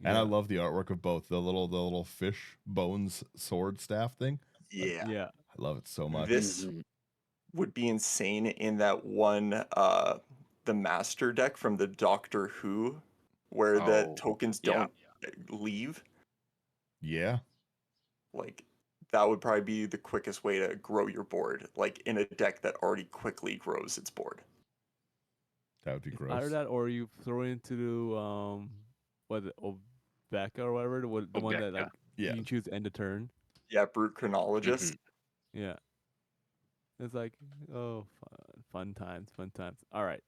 [SPEAKER 1] And I
[SPEAKER 4] Yeah.
[SPEAKER 1] love the artwork of both the little fish bones sword staff thing.
[SPEAKER 2] Yeah.
[SPEAKER 4] Yeah.
[SPEAKER 1] I love it so much.
[SPEAKER 2] This
[SPEAKER 3] Mhm.
[SPEAKER 2] would be insane in that one the master deck from the Doctor Who where the
[SPEAKER 3] Oh,
[SPEAKER 2] tokens
[SPEAKER 3] yeah.
[SPEAKER 2] don't leave.
[SPEAKER 1] Yeah,
[SPEAKER 2] Like that would probably be the quickest way to grow your board, like in a deck that already quickly grows its board.
[SPEAKER 1] that would be
[SPEAKER 4] It's either
[SPEAKER 1] gross.
[SPEAKER 4] that or you throw it into what is it, Obeka or whatever, the one that
[SPEAKER 3] Obeka.
[SPEAKER 4] like
[SPEAKER 1] Yeah,
[SPEAKER 4] you can choose end of turn.
[SPEAKER 2] Yeah, Brute Chronologist.
[SPEAKER 3] Mhm.
[SPEAKER 4] Yeah. It's like, oh, fun times, fun times. All right.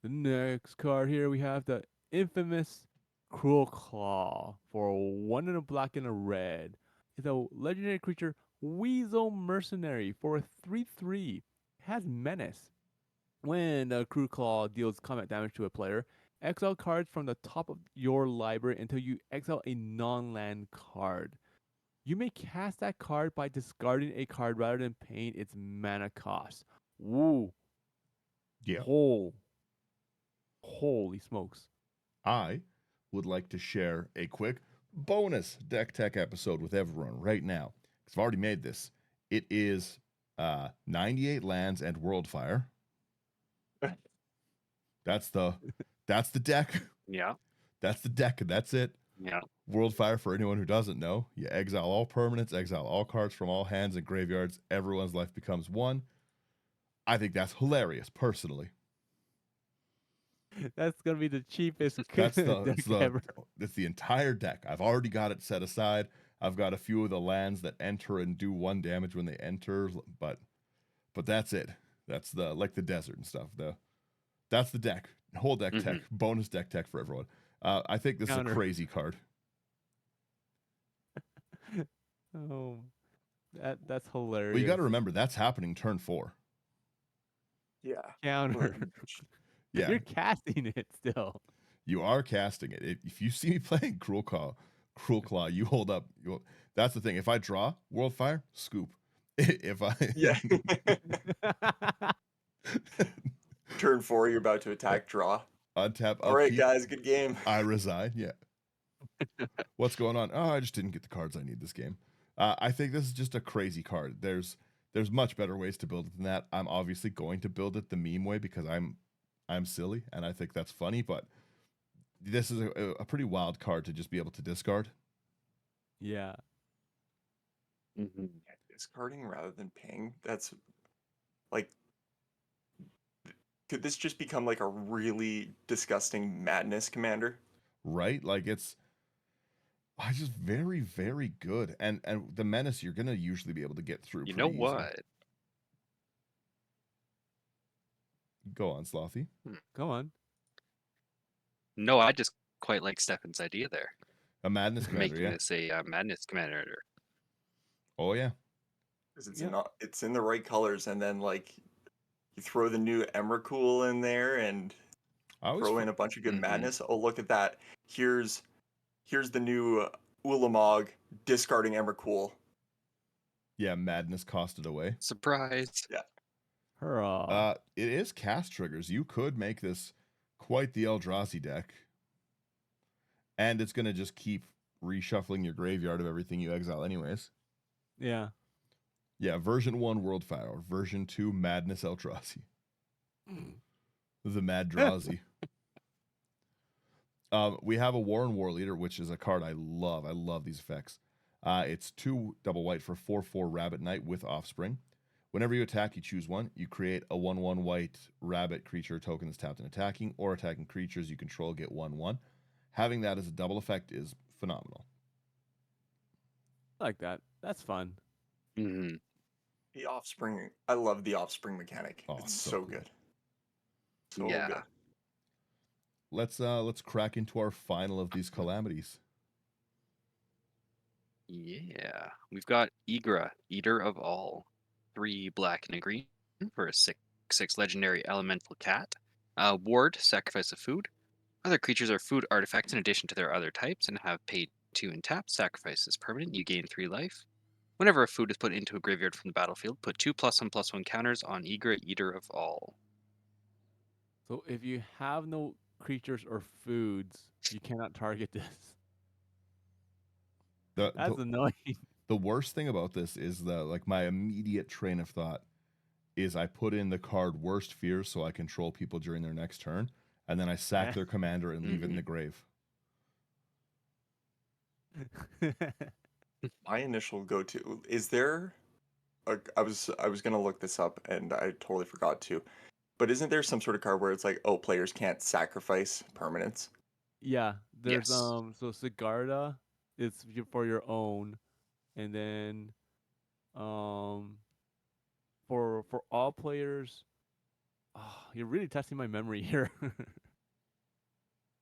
[SPEAKER 4] The next card here we have the infamous Cruel Claw for 1 and a black and a red. It's a legendary creature, Weasel Mercenary for a 3/3. Has menace. When a Cruel Claw deals combat damage to a player, exile cards from the top of your library until you exile a non-land card. You may cast that card by discarding a card rather than paying its mana cost. Woo.
[SPEAKER 1] yeah.
[SPEAKER 4] Oh, holy smokes.
[SPEAKER 1] I would like to share a quick bonus deck tech episode with everyone right now. Because I've already made this. It is 98 lands and Worldfire. That's the deck.
[SPEAKER 3] Yeah.
[SPEAKER 1] That's the deck, and that's it.
[SPEAKER 3] Yeah.
[SPEAKER 1] Worldfire, for anyone who doesn't know, you exile all permanents, exile all cards from all hands and graveyards. Everyone's life becomes one. I think that's hilarious, personally.
[SPEAKER 4] That's gonna be the cheapest
[SPEAKER 1] That's
[SPEAKER 4] deck ever.
[SPEAKER 1] that's the entire deck. I've already got it set aside. I've got a few of the lands that enter and do 1 damage when they enter, but that's it. That's the like the desert and stuff. That's the deck. Whole deck tech,
[SPEAKER 3] Mhm.
[SPEAKER 1] bonus deck tech for everyone. I think this
[SPEAKER 4] Counter.
[SPEAKER 1] is a crazy card.
[SPEAKER 4] Oh, that's
[SPEAKER 1] Well, you
[SPEAKER 4] hilarious.
[SPEAKER 1] got to remember that's happening turn 4.
[SPEAKER 2] Yeah.
[SPEAKER 4] Counter.
[SPEAKER 1] Yeah,
[SPEAKER 4] You're casting it still.
[SPEAKER 1] you are casting it. If you see me playing Cruel Claw, you hold up. That's the thing. If I draw Worldfire, scoop. If I
[SPEAKER 2] Yeah. Turn 4, you're about to attack, draw.
[SPEAKER 1] untap,
[SPEAKER 2] All right,
[SPEAKER 1] upkeep,
[SPEAKER 2] guys, good game.
[SPEAKER 1] I resign. Yeah. What's going on? Oh, I just didn't get the cards I need this game. I think this is just a crazy card. There's much better ways to build it than that. I'm obviously going to build it the meme way because I'm silly and I think that's funny. But this is a pretty wild card to just be able to discard.
[SPEAKER 4] Yeah.
[SPEAKER 3] Mhm.
[SPEAKER 2] Discarding rather than paying. That's like, could this just become like a really disgusting madness commander?
[SPEAKER 1] Right? Like it's just very, very good. And the menace you're gonna usually be able to get through
[SPEAKER 3] You know
[SPEAKER 1] pretty easy.
[SPEAKER 3] what?
[SPEAKER 1] Go on, Slothy.
[SPEAKER 4] Come on.
[SPEAKER 3] No, I just quite like Stefan's idea there,
[SPEAKER 1] A madness commander,
[SPEAKER 3] making
[SPEAKER 1] yeah.
[SPEAKER 3] this a madness commander.
[SPEAKER 1] Oh yeah.
[SPEAKER 2] Because it's
[SPEAKER 4] Yep.
[SPEAKER 2] not, it's in the right colors, and then like you throw the new Emrakul in there and
[SPEAKER 1] I always
[SPEAKER 2] throw in a bunch of good
[SPEAKER 3] Mhm.
[SPEAKER 2] madness. Oh, look at that! Here's the new Ulamog discarding Emrakul.
[SPEAKER 1] yeah, madness costed away.
[SPEAKER 3] Surprise.
[SPEAKER 2] Yeah,
[SPEAKER 4] Hurrah.
[SPEAKER 1] It is cast triggers. You could make this quite the Eldrazi deck. And it's gonna just keep reshuffling your graveyard of everything you exile anyways.
[SPEAKER 4] Yeah.
[SPEAKER 1] Yeah, version 1 Worldfire, version 2 Madness Eldrazi. The Mad Drazi. We have a Warren War Leader, which is a card I love. I love these effects. It's 2 double white for 4/4 Rabbit Knight with Offspring. Whenever you attack, you choose one. You create a 1/1 white rabbit creature token that's tapped and attacking, or attacking creatures you control get 1/1. Having that as a double effect is phenomenal.
[SPEAKER 4] I like that. That's fun.
[SPEAKER 3] Hmm.
[SPEAKER 2] the Offspring. I love the Offspring mechanic.
[SPEAKER 1] Oh,
[SPEAKER 2] It's
[SPEAKER 1] so
[SPEAKER 2] so
[SPEAKER 1] cool.
[SPEAKER 2] good. So
[SPEAKER 3] Yeah.
[SPEAKER 2] good.
[SPEAKER 1] Let's crack into our final of these calamities.
[SPEAKER 3] Yeah. We've got Igra, Eater of All. 3 black and a green for a 6/6 legendary elemental cat. Ward, sacrifice of food. Other creatures are food artifacts in addition to their other types and have paid 2 and tap. Sacrifice is permanent. You gain 3 life. Whenever a food is put into a graveyard from the battlefield, put 2 +1/+1 counters on Igra, Eater of All.
[SPEAKER 4] So if you have no creatures or foods, you cannot target this.
[SPEAKER 1] The,
[SPEAKER 4] That's
[SPEAKER 1] the
[SPEAKER 4] annoying.
[SPEAKER 1] the worst thing about this is my immediate train of thought is I put in the card Worst Fears so I control people during their next turn, and then I sack their commander and leave it in the grave.
[SPEAKER 2] My initial go-to is there. I was gonna look this up and I totally forgot to. But isn't there some sort of card where it's like, oh, players can't sacrifice permanents?
[SPEAKER 4] Yeah, there's
[SPEAKER 3] Yes.
[SPEAKER 4] so Sigarda is for your own, and then for all players. Oh, you're really testing my memory here.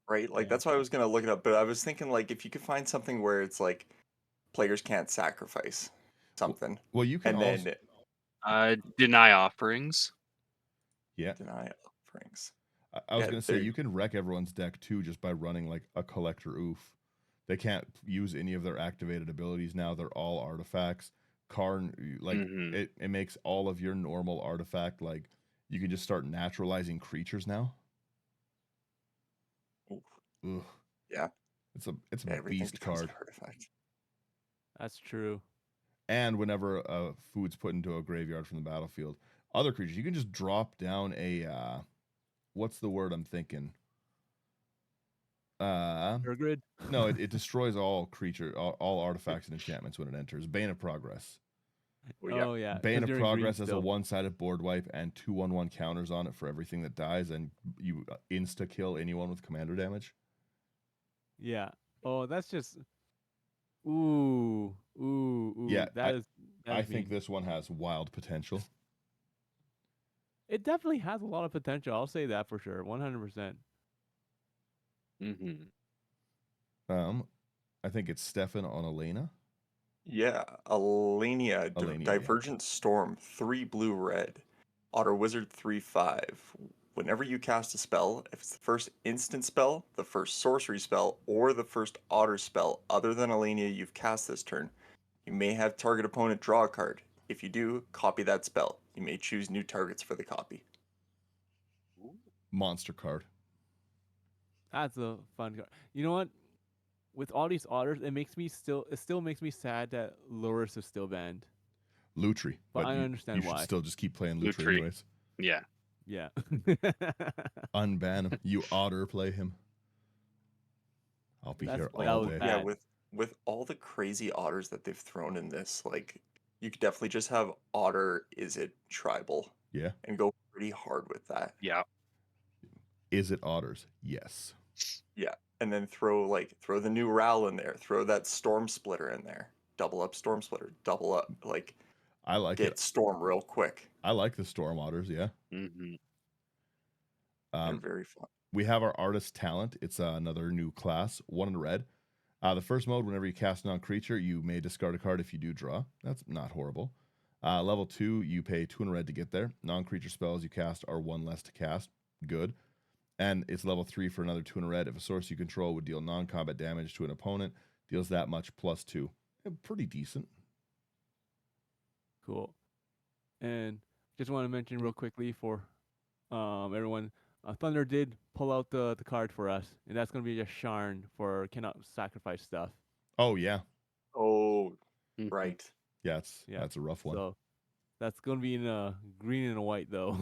[SPEAKER 2] Right? Like
[SPEAKER 1] Yeah.
[SPEAKER 2] that's why I was gonna look it up. But I was thinking like if you could find something where it's like players can't sacrifice something,
[SPEAKER 1] Well, you can
[SPEAKER 2] and
[SPEAKER 1] also
[SPEAKER 2] then
[SPEAKER 3] Deny offerings.
[SPEAKER 1] yeah.
[SPEAKER 2] deny offerings.
[SPEAKER 1] I was
[SPEAKER 2] Yeah,
[SPEAKER 1] gonna say
[SPEAKER 2] there.
[SPEAKER 1] you can wreck everyone's deck too just by running like a collector oof. They can't use any of their activated abilities now. They're all artifacts. Karn like
[SPEAKER 3] Mm-hmm.
[SPEAKER 1] it makes all of your normal artifact like you can just start naturalizing creatures now.
[SPEAKER 2] Oof.
[SPEAKER 1] Ugh.
[SPEAKER 2] Yeah,
[SPEAKER 1] It's a
[SPEAKER 2] everything
[SPEAKER 1] beast
[SPEAKER 2] becomes an
[SPEAKER 1] card.
[SPEAKER 2] artifact.
[SPEAKER 4] That's true.
[SPEAKER 1] And whenever food's put into a graveyard from the battlefield, other creatures you can just drop down a what's the word I'm thinking?
[SPEAKER 4] Grid.
[SPEAKER 1] No, it destroys all artifacts and enchantments when it enters. Bane of Progress.
[SPEAKER 2] Well, yeah,
[SPEAKER 4] Oh yeah,
[SPEAKER 1] Bane
[SPEAKER 4] because
[SPEAKER 1] of
[SPEAKER 4] you're in green
[SPEAKER 1] Progress has a
[SPEAKER 4] still.
[SPEAKER 1] one-sided board wipe and 2/1/1 counters on it for everything that dies, and you insta kill anyone with commander damage.
[SPEAKER 4] Yeah. Oh, that's just ooh, ooh,
[SPEAKER 1] Yeah,
[SPEAKER 4] ooh.
[SPEAKER 1] I
[SPEAKER 4] That
[SPEAKER 1] I
[SPEAKER 4] is
[SPEAKER 1] think
[SPEAKER 4] mean.
[SPEAKER 1] this one has wild potential.
[SPEAKER 4] It definitely has a lot of potential. I'll say that for sure. 100%.
[SPEAKER 3] Mm-hmm.
[SPEAKER 1] I think it's Stefan on Elena.
[SPEAKER 2] yeah. Alenia,
[SPEAKER 1] Elenia, yeah.
[SPEAKER 2] Divergent Storm, 3 blue-red, Otter Wizard 3/5. Whenever you cast a spell, if it's the first instant spell, the first sorcery spell, or the first otter spell other than Alenia you've cast this turn, you may have target opponent draw a card. If you do, copy that spell. You may choose new targets for the copy.
[SPEAKER 1] Monster card.
[SPEAKER 4] That's a fun card. You know what? With all these otters, it still makes me sad that Loris is still banned.
[SPEAKER 1] Lutri,
[SPEAKER 4] But
[SPEAKER 1] but
[SPEAKER 4] I
[SPEAKER 1] you
[SPEAKER 4] understand
[SPEAKER 1] should
[SPEAKER 4] why.
[SPEAKER 1] still just keep playing
[SPEAKER 3] Blue
[SPEAKER 1] Lutri
[SPEAKER 3] tree.
[SPEAKER 1] anyways.
[SPEAKER 3] Yeah.
[SPEAKER 4] Yeah.
[SPEAKER 1] Unban him. You otter play him. I'll be
[SPEAKER 4] That's
[SPEAKER 1] here
[SPEAKER 2] Like,
[SPEAKER 4] that
[SPEAKER 1] all
[SPEAKER 4] was
[SPEAKER 1] day.
[SPEAKER 2] yeah,
[SPEAKER 4] bad.
[SPEAKER 2] with all the crazy otters that they've thrown in this, like you could definitely just have otter is it tribal
[SPEAKER 1] Yeah.
[SPEAKER 2] and go pretty hard with that.
[SPEAKER 3] Yeah.
[SPEAKER 1] Is it otters? Yes.
[SPEAKER 2] Yeah. And then throw the new Ral in there, throw that storm splitter in there. Double up storm splitter, double up like
[SPEAKER 1] I like it.
[SPEAKER 2] get storm real quick.
[SPEAKER 1] I like the storm otters, yeah.
[SPEAKER 3] Mm-hmm.
[SPEAKER 2] They're
[SPEAKER 1] Um,
[SPEAKER 2] very fun.
[SPEAKER 1] we have our artist talent. It's another new class, 1 in red. The first mode, whenever you cast a non-creature, you may discard a card if you do draw. That's not horrible. Level 2, you pay 2 in red to get there. Non-creature spells you cast are 1 less to cast. Good. And it's level 3 for another 2 in red. If a source you control would deal non-combat damage to an opponent, deals that much plus 2. Pretty decent.
[SPEAKER 4] Cool. And just want to mention real quickly for everyone, Thunder did pull out the card for us, and that's gonna be a Sharn for cannot sacrifice stuff.
[SPEAKER 1] Oh, yeah.
[SPEAKER 2] Oh,
[SPEAKER 3] Mm-hmm.
[SPEAKER 2] right.
[SPEAKER 1] Yeah,
[SPEAKER 4] Yeah.
[SPEAKER 1] that's a rough one.
[SPEAKER 4] So that's gonna be in a green and a white though.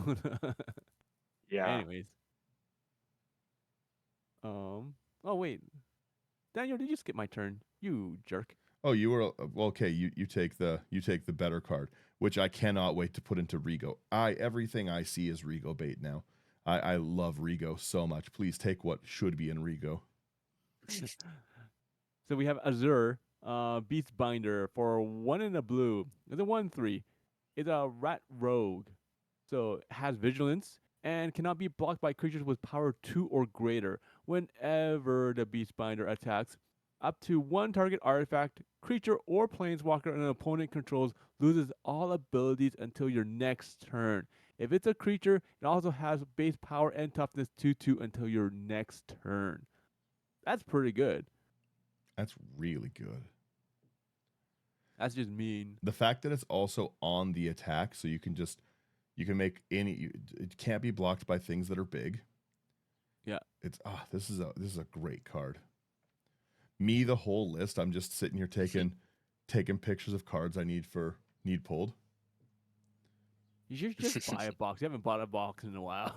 [SPEAKER 2] Yeah.
[SPEAKER 4] Anyways. Oh wait, Daniel, did you skip my turn? You jerk.
[SPEAKER 1] Oh, you were well, okay. You take the better card, which I cannot wait to put into Rigo. Everything I see is Rigo bait now. I love Rigo so much. Please take what should be in Rigo.
[SPEAKER 4] So we have Azure, Beast Binder for 1 in a blue. It's a 1/3. It's a rat rogue. So it has vigilance and cannot be blocked by creatures with power 2 or greater. Whenever the Beast Binder attacks, up to 1 target artifact, creature, or planeswalker an opponent controls loses all abilities until your next turn. If it's a creature, it also has base power and toughness 2/2 until your next turn. That's pretty good.
[SPEAKER 1] That's really good.
[SPEAKER 4] That's just mean.
[SPEAKER 1] The fact that it's also on the attack, so you can make it can't be blocked by things that are big. It's this is a great card. Me, the whole list. I'm just sitting here taking pictures of cards I need pulled.
[SPEAKER 4] You should just buy a box. You haven't bought a box in a while.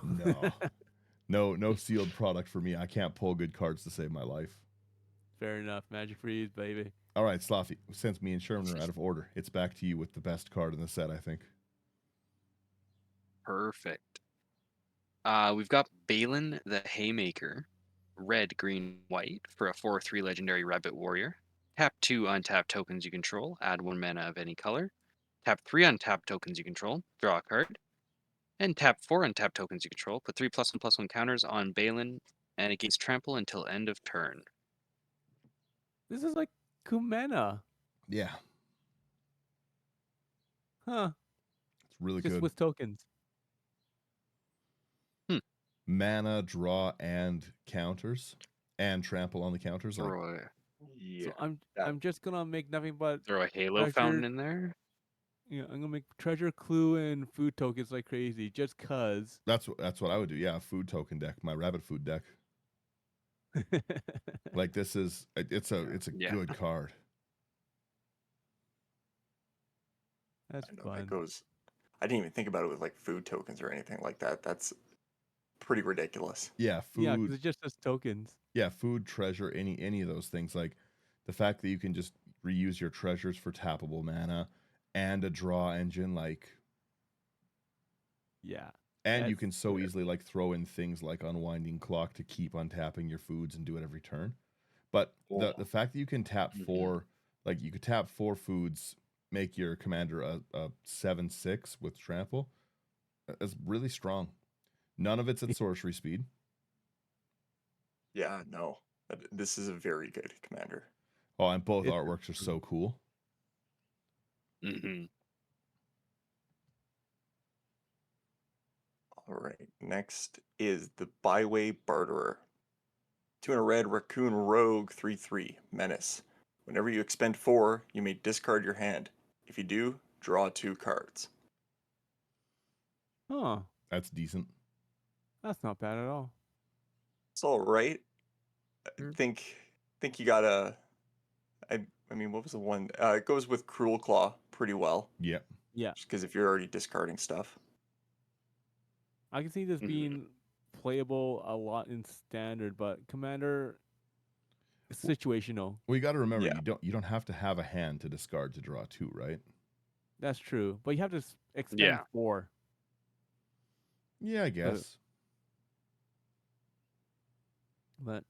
[SPEAKER 1] No sealed product for me. I can't pull good cards to save my life.
[SPEAKER 4] Fair enough. Magic Freeze, baby.
[SPEAKER 1] All right, Slothy. Since me and Sherman are out of order, it's back to you with the best card in the set, I think.
[SPEAKER 3] Perfect. We've got Balin the Haymaker, red, green, white for a 4/3 legendary rabbit warrior. Tap 2 untap tokens you control, add 1 mana of any color. Tap 3 untap tokens you control, draw a card. And tap 4 untap tokens you control, put 3+1/+1 counters on Balin, and it gains trample until end of turn.
[SPEAKER 4] This is like Kumena.
[SPEAKER 1] Yeah,
[SPEAKER 4] Huh.
[SPEAKER 1] it's really
[SPEAKER 4] Just
[SPEAKER 1] good.
[SPEAKER 4] with tokens.
[SPEAKER 1] Mana, draw, and counters, and trample on the counters. Like,
[SPEAKER 2] Yeah.
[SPEAKER 4] So I'm
[SPEAKER 2] that-
[SPEAKER 4] just gonna make nothing but
[SPEAKER 3] throw a Halo
[SPEAKER 4] treasure.
[SPEAKER 3] fountain in there.
[SPEAKER 4] Yeah, I'm gonna make treasure, clue, and food tokens like crazy, just cause.
[SPEAKER 1] that's what I would do. Yeah, food token deck, my rabbit food deck. Like, it's a
[SPEAKER 3] Yeah.
[SPEAKER 1] good card.
[SPEAKER 4] That's
[SPEAKER 2] I know
[SPEAKER 4] fun.
[SPEAKER 2] that goes. I didn't even think about it with like food tokens or anything like that. That's pretty ridiculous.
[SPEAKER 1] Yeah,
[SPEAKER 4] Yeah,
[SPEAKER 1] food.
[SPEAKER 4] because it just says tokens.
[SPEAKER 1] Yeah, food, treasure, any of those things. Like the fact that you can just reuse your treasures for tappable mana and a draw engine, like,
[SPEAKER 4] Yeah.
[SPEAKER 1] and you
[SPEAKER 4] That's
[SPEAKER 1] can so
[SPEAKER 4] weird.
[SPEAKER 1] easily like throw in things like unwinding clock to keep untapping your foods and do it every turn. But the fact that you can tap
[SPEAKER 3] Mhm.
[SPEAKER 1] 4, like you could tap 4 foods, make your commander a 7/6 with trample, is really strong. None of it's at sorcery speed.
[SPEAKER 2] Yeah, no. This is a very good commander.
[SPEAKER 1] Oh, and both
[SPEAKER 4] It's
[SPEAKER 1] artworks are so cool.
[SPEAKER 3] Mm-hmm.
[SPEAKER 2] All right. Next is the Byway Barterer. 2 and a red raccoon rogue 3/3 menace. Whenever you expend 4, you may discard your hand. If you do, draw 2 cards.
[SPEAKER 4] Huh.
[SPEAKER 1] That's decent.
[SPEAKER 4] That's not bad at all.
[SPEAKER 2] It's all right. I
[SPEAKER 3] Mm.
[SPEAKER 2] think you got a. I mean, what was the one? It goes with Cruel Claw pretty well,
[SPEAKER 1] Yeah.
[SPEAKER 4] Yeah.
[SPEAKER 2] just because if you're already discarding stuff.
[SPEAKER 4] I can see this
[SPEAKER 3] Mhm.
[SPEAKER 4] being playable a lot in standard, but commander situational.
[SPEAKER 1] Well, you got to remember,
[SPEAKER 2] Yeah.
[SPEAKER 1] you don't have to have a hand to discard to draw 2, right?
[SPEAKER 4] That's true. But you have to expend
[SPEAKER 3] Yeah.
[SPEAKER 4] 4.
[SPEAKER 1] Yeah, I guess.
[SPEAKER 4] But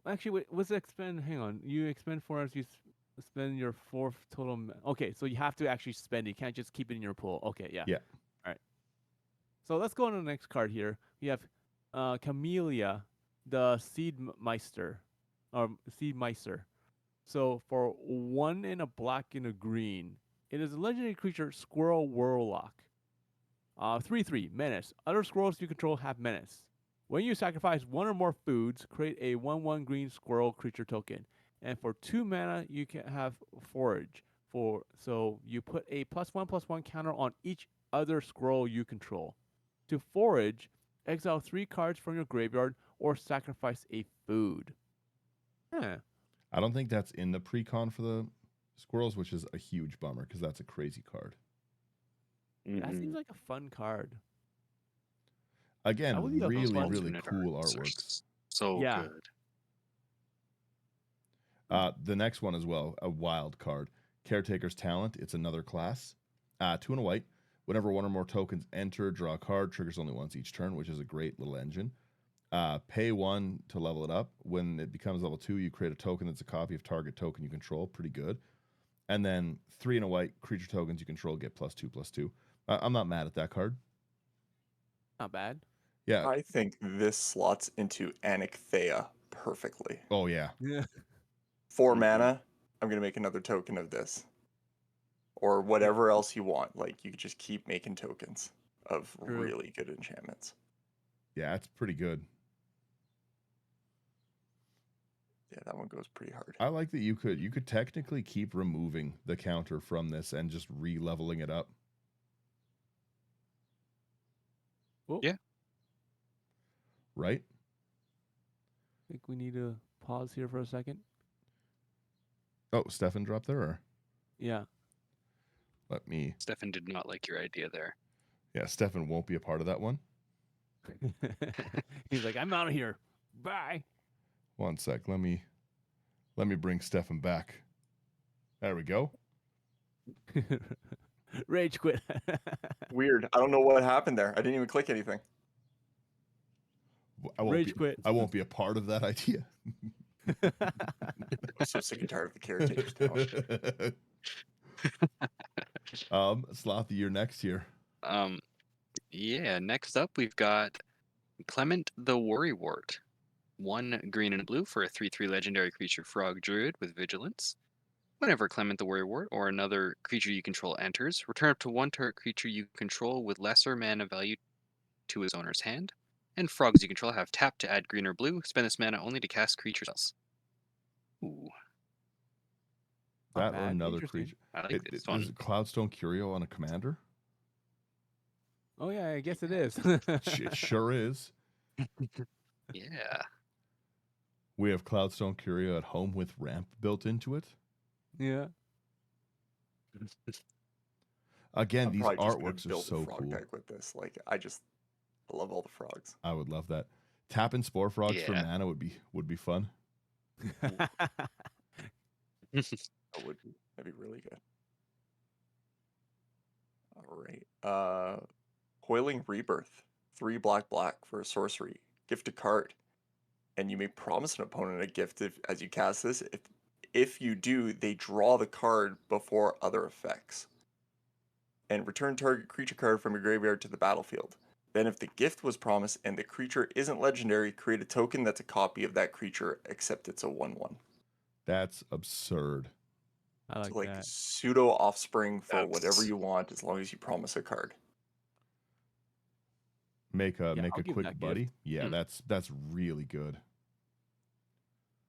[SPEAKER 4] actually, wait, what's the expend? Hang on, you expend 4 as you spend your 4th total. Okay, so you have to actually spend it. You can't just keep it in your pool. Okay, yeah.
[SPEAKER 1] Yeah.
[SPEAKER 4] All right. So let's go on to the next card here. We have Camellia, the Seedmeister, or Seedmeister. So for 1 and a black and a green, it is a legendary creature, Squirrel Warlock. 3/3 menace. Other squirrels you control have menace. When you sacrifice 1 or more foods, create a 1/1 green squirrel creature token. And for 2 mana, you can have forage. So you put a +1/+1 counter on each other squirrel you control. To forage, exile 3 cards from your graveyard or sacrifice a food. Huh.
[SPEAKER 1] I don't think that's in the pre-con for the squirrels, which is a huge bummer because that's a crazy card.
[SPEAKER 4] That seems
[SPEAKER 3] Mhm.
[SPEAKER 4] like a fun card.
[SPEAKER 1] Again,
[SPEAKER 4] would be a
[SPEAKER 1] really,
[SPEAKER 4] fun-
[SPEAKER 1] really
[SPEAKER 3] Alternate
[SPEAKER 1] cool
[SPEAKER 3] arts are
[SPEAKER 1] artworks.
[SPEAKER 3] so
[SPEAKER 4] Yeah.
[SPEAKER 3] good.
[SPEAKER 1] The next one as well, a wild card. Caretaker's Talent. It's another class. 2 and a white. Whenever 1 or more tokens enter, draw a card. Triggers only once each turn, which is a great little engine. Pay 1 to level it up. When it becomes level 2, you create a token that's a copy of target token you control. Pretty good. And then 3 and a white, creature tokens you control get +2/+2. I'm not mad at that card.
[SPEAKER 4] Not bad.
[SPEAKER 1] Yeah.
[SPEAKER 2] I think this slots into Annick perfectly.
[SPEAKER 1] Oh, yeah.
[SPEAKER 4] Yeah.
[SPEAKER 2] 4
[SPEAKER 3] Mhm.
[SPEAKER 2] mana, I'm going to make another token of this. Or whatever else you want. Like, you could just keep making tokens of
[SPEAKER 4] True.
[SPEAKER 2] really good enchantments.
[SPEAKER 1] Yeah, it's pretty good.
[SPEAKER 2] Yeah, that one goes pretty hard.
[SPEAKER 1] I like that you could technically keep removing the counter from this and just re-leveling it up.
[SPEAKER 4] Oh.
[SPEAKER 3] Yeah.
[SPEAKER 1] Right?
[SPEAKER 4] think we need to pause here for a second.
[SPEAKER 1] Oh, Stefan dropped there? Or
[SPEAKER 4] Yeah.
[SPEAKER 1] let me...
[SPEAKER 3] Stefan did not like your idea there.
[SPEAKER 1] Yeah, Stefan won't be a part of that one.
[SPEAKER 4] He's like, I'm out of here. Bye.
[SPEAKER 1] One sec. Let me bring Stefan back. There we go.
[SPEAKER 4] Rage quit.
[SPEAKER 2] Weird. I don't know what happened there. I didn't even click anything.
[SPEAKER 4] Rage quit.
[SPEAKER 1] I won't be a part of that idea.
[SPEAKER 2] I'm so sick and tired of the caretakers now.
[SPEAKER 1] Slothy, you're next here.
[SPEAKER 3] Yeah, next up we've got Clement the Worrywart. 1 green and blue for a 3/3 legendary creature frog druid with vigilance. Whenever Clement the Worrywart or another creature you control enters, return up to 1 target creature you control with lesser mana value to its owner's hand. And frogs you control have tap to add green or blue. Spend this mana only to cast creature spells. Ooh,
[SPEAKER 4] Not
[SPEAKER 1] That or
[SPEAKER 4] bad.
[SPEAKER 1] another
[SPEAKER 4] Interesting.
[SPEAKER 1] creature.
[SPEAKER 3] I like this one.
[SPEAKER 1] Is Cloudstone Curio on a commander?
[SPEAKER 4] Oh yeah, I guess it is.
[SPEAKER 1] It sure is.
[SPEAKER 3] Yeah.
[SPEAKER 1] We have Cloudstone Curio at home with ramp built into it.
[SPEAKER 4] Yeah.
[SPEAKER 1] Again,
[SPEAKER 2] I'm
[SPEAKER 1] these
[SPEAKER 2] probably just gonna
[SPEAKER 1] artworks are
[SPEAKER 2] build a
[SPEAKER 1] so
[SPEAKER 2] frog
[SPEAKER 1] cool.
[SPEAKER 2] deck with this. Like, I love all the frogs.
[SPEAKER 1] I would love that. Tapping Spore Frogs for
[SPEAKER 3] Yeah.
[SPEAKER 1] mana would be fun.
[SPEAKER 2] That would be. That'd be really good. All right. Coiling Rebirth. 3 black for a sorcery. Gift a card. And you may promise an opponent a gift as you cast this. If you do, they draw the card before other effects. And return target creature card from your graveyard to the battlefield. Then if the gift was promised and the creature isn't legendary, create a token that's a copy of that creature, except it's a 1/1.
[SPEAKER 1] That's absurd.
[SPEAKER 4] I like
[SPEAKER 2] So like
[SPEAKER 4] that.
[SPEAKER 2] pseudo offspring for whatever
[SPEAKER 3] That's-
[SPEAKER 2] you want as long as you promise a card.
[SPEAKER 1] Make a
[SPEAKER 4] Yeah, I'll give
[SPEAKER 1] quick
[SPEAKER 4] that gift.
[SPEAKER 1] buddy. Yeah,
[SPEAKER 3] Hmm.
[SPEAKER 1] that's really good.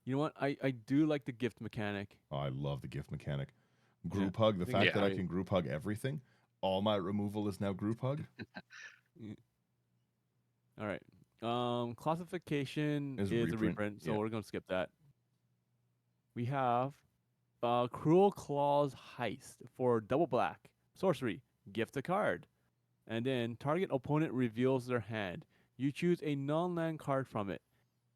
[SPEAKER 4] You know what? I do like the gift mechanic.
[SPEAKER 1] Oh, I love the gift mechanic.
[SPEAKER 4] Yeah,
[SPEAKER 1] Group hug, the
[SPEAKER 4] I think
[SPEAKER 1] fact
[SPEAKER 3] it's
[SPEAKER 1] that I
[SPEAKER 4] great.
[SPEAKER 1] can group hug everything. All my removal is now group hug.
[SPEAKER 4] All right. Classification
[SPEAKER 1] Is
[SPEAKER 4] is a
[SPEAKER 1] reprint,
[SPEAKER 4] reprint, so
[SPEAKER 1] yeah.
[SPEAKER 4] we're gonna skip that. We have Cruel Claws Heist for double black sorcery. Gift a card, and then target opponent reveals their hand. You choose a non-land card from it.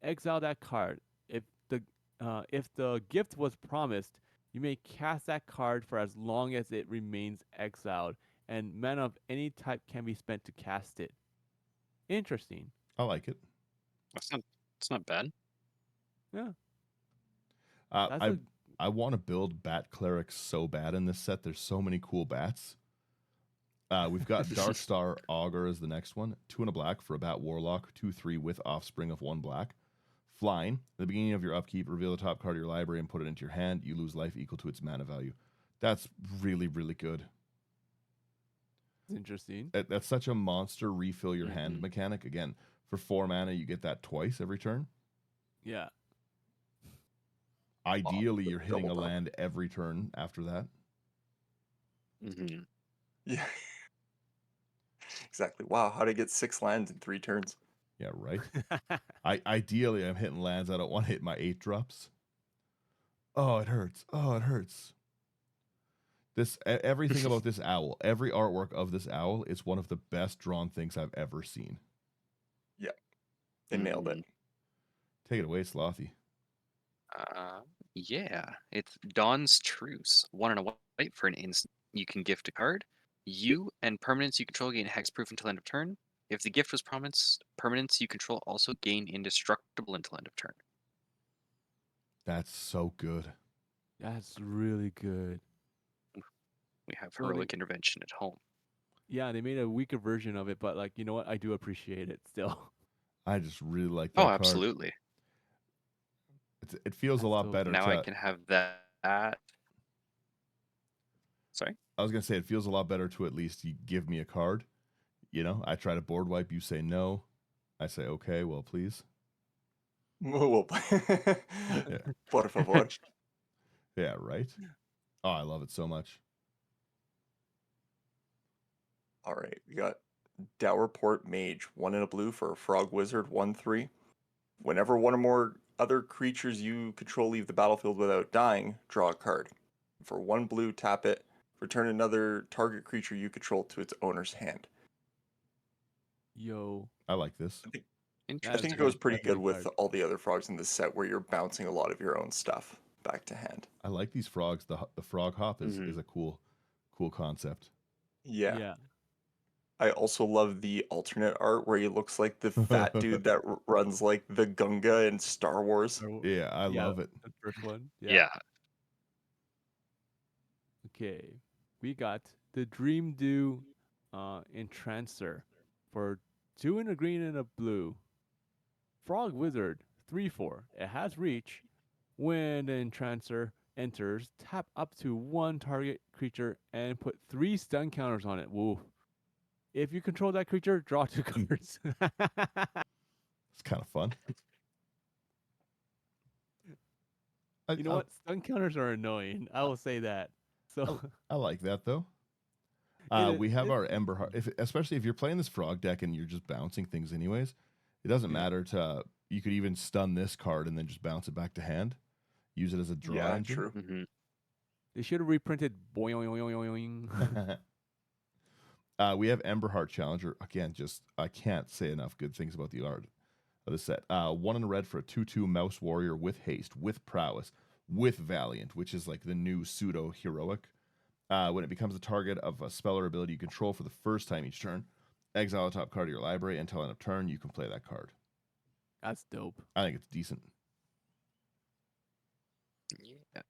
[SPEAKER 4] Exile that card. If the gift was promised, you may cast that card for as long as it remains exiled, and mana of any type can be spent to cast it. Interesting.
[SPEAKER 1] I like it.
[SPEAKER 3] It's not bad.
[SPEAKER 4] Yeah. That's
[SPEAKER 1] I
[SPEAKER 4] a
[SPEAKER 1] I want to build bat clerics so bad in this set. There's so many cool bats. We've got Darkstar Augur as the next one. 2 and a black for a bat warlock. 2/3 with offspring of 1 black. Flying. At the beginning of your upkeep, reveal the top card of your library and put it into your hand. You lose life equal to its mana value. That's really, really good.
[SPEAKER 4] interesting.
[SPEAKER 1] That's such a monster refill your hand
[SPEAKER 3] Mhm.
[SPEAKER 1] mechanic. Again, for 4 mana, you get that twice every turn.
[SPEAKER 4] Yeah.
[SPEAKER 1] Ideally,
[SPEAKER 2] the
[SPEAKER 1] you're hitting a
[SPEAKER 2] double
[SPEAKER 1] land every turn after that.
[SPEAKER 3] Hmm.
[SPEAKER 2] Yeah. Exactly. Wow, how to get 6 lands in 3 turns.
[SPEAKER 1] Yeah, right. Ideally, I'm hitting lands. I don't want to hit my 8 drops. Oh, it hurts. Oh, it hurts. Everything about this owl, every artwork of this owl is one of the best drawn things I've ever seen.
[SPEAKER 2] They nailed it.
[SPEAKER 1] Take it away, Slothy.
[SPEAKER 3] Yeah, it's Dawn's Truce. 1 and a white for an instant. You can gift a card. You and permanents you control gain hexproof until end of turn. If the gift was promised, permanents you control also gain indestructible until end of turn.
[SPEAKER 1] That's so good.
[SPEAKER 4] That's really good.
[SPEAKER 3] We have
[SPEAKER 4] Well,
[SPEAKER 3] heroic intervention at home.
[SPEAKER 4] Yeah, they made a weaker version of it, but like, you know what? I do appreciate it still.
[SPEAKER 1] I just really like that
[SPEAKER 3] Oh,
[SPEAKER 1] card.
[SPEAKER 3] absolutely.
[SPEAKER 1] It feels a
[SPEAKER 4] That's
[SPEAKER 1] lot
[SPEAKER 4] so
[SPEAKER 1] better.
[SPEAKER 3] Now I can have that. Sorry?
[SPEAKER 1] I was gonna say it feels a lot better to at least you give me a card. You know, I try to board wipe. You say no. I say okay. Well, please.
[SPEAKER 2] Por favor.
[SPEAKER 1] Yeah, right. Oh, I love it so much.
[SPEAKER 2] All right, we got Dowerport Mage, 1 and a blue for a frog wizard, 1/3. Whenever one or more other creatures you control leave the battlefield without dying, draw a card. For 1 blue, tap it. Return another target creature you control to its owner's hand.
[SPEAKER 4] Yo,
[SPEAKER 1] I like this.
[SPEAKER 2] I think it
[SPEAKER 3] Interesting.
[SPEAKER 2] goes pretty
[SPEAKER 4] That's a
[SPEAKER 2] good
[SPEAKER 4] good
[SPEAKER 2] with
[SPEAKER 4] card.
[SPEAKER 2] all the other frogs in this set where you're bouncing a lot of your own stuff back to hand.
[SPEAKER 1] I like these frogs. The frog hop is
[SPEAKER 3] Mhm.
[SPEAKER 1] a cool concept.
[SPEAKER 2] Yeah.
[SPEAKER 4] Yeah.
[SPEAKER 2] I also love the alternate art where he looks like the fat dude that runs like the Gunga in Star Wars.
[SPEAKER 1] Yeah, I
[SPEAKER 4] Yeah,
[SPEAKER 1] love it.
[SPEAKER 4] the first one.
[SPEAKER 3] Yeah.
[SPEAKER 4] Okay. We got the Dream Dew Entrancer for 2 and a green and a blue. Frog Wizard, 3/4. It has reach. When the Entrancer enters, tap up to 1 target creature and put 3 stun counters on it. Woo. If you control that creature, draw 2 cards.
[SPEAKER 1] It's kind of fun.
[SPEAKER 4] You know what? Stun counters are annoying. I will say that. So
[SPEAKER 1] I like that though.
[SPEAKER 4] It
[SPEAKER 1] We have
[SPEAKER 4] is-
[SPEAKER 1] our Ember Heart. Especially if you're playing this frog deck and you're just bouncing things anyways, it doesn't
[SPEAKER 4] Yeah.
[SPEAKER 1] matter to. You could even stun this card and then just bounce it back to hand. Use it as a draw
[SPEAKER 2] Yeah,
[SPEAKER 1] engine.
[SPEAKER 2] true.
[SPEAKER 3] hmm
[SPEAKER 4] they should have reprinted boing.
[SPEAKER 1] We have Ember Heart Challenger again. Just I can't say enough good things about the art of the set. 1 in a red for a 2/2 Mouse Warrior with haste, with prowess, with Valiant, which is like the new pseudo heroic. When it becomes the target of a spell or ability you control for the first time each turn, exile a top card of your library until end of turn. You can play that card.
[SPEAKER 4] That's dope.
[SPEAKER 1] I think it's decent.
[SPEAKER 3] Yeah.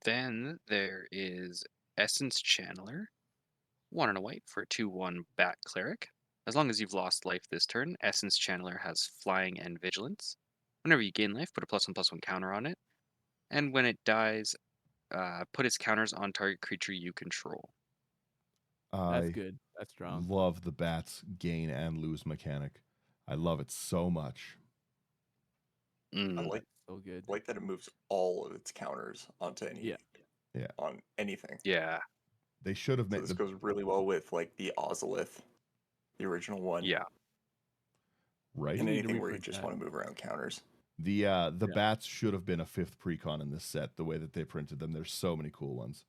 [SPEAKER 3] Then there is Essence Channeler, 1 and a white for a 2/1 Bat Cleric. As long as you've lost life this turn, Essence Channeler has Flying and Vigilance. Whenever you gain life, put a +1/+1 counter on it. And when it dies, put its counters on target creature you control.
[SPEAKER 4] That's
[SPEAKER 1] I
[SPEAKER 4] good. That's strong.
[SPEAKER 1] love the bats gain and lose mechanic. I love it so much.
[SPEAKER 2] I
[SPEAKER 3] Mm.
[SPEAKER 2] like
[SPEAKER 4] So good.
[SPEAKER 2] that it moves all of its counters onto
[SPEAKER 4] Yeah.
[SPEAKER 2] on anything.
[SPEAKER 3] Yeah.
[SPEAKER 1] They should have
[SPEAKER 2] So
[SPEAKER 1] made
[SPEAKER 2] this goes really well with like the Ozolith, the original one,
[SPEAKER 3] Yeah.
[SPEAKER 1] right.
[SPEAKER 2] and
[SPEAKER 4] They need to
[SPEAKER 2] anything where you
[SPEAKER 4] reprint
[SPEAKER 2] just
[SPEAKER 4] that.
[SPEAKER 2] want to move around counters.
[SPEAKER 1] The
[SPEAKER 4] Yeah.
[SPEAKER 1] bats should have been a 5th precon in this set. The way that they printed them, there's so many cool ones.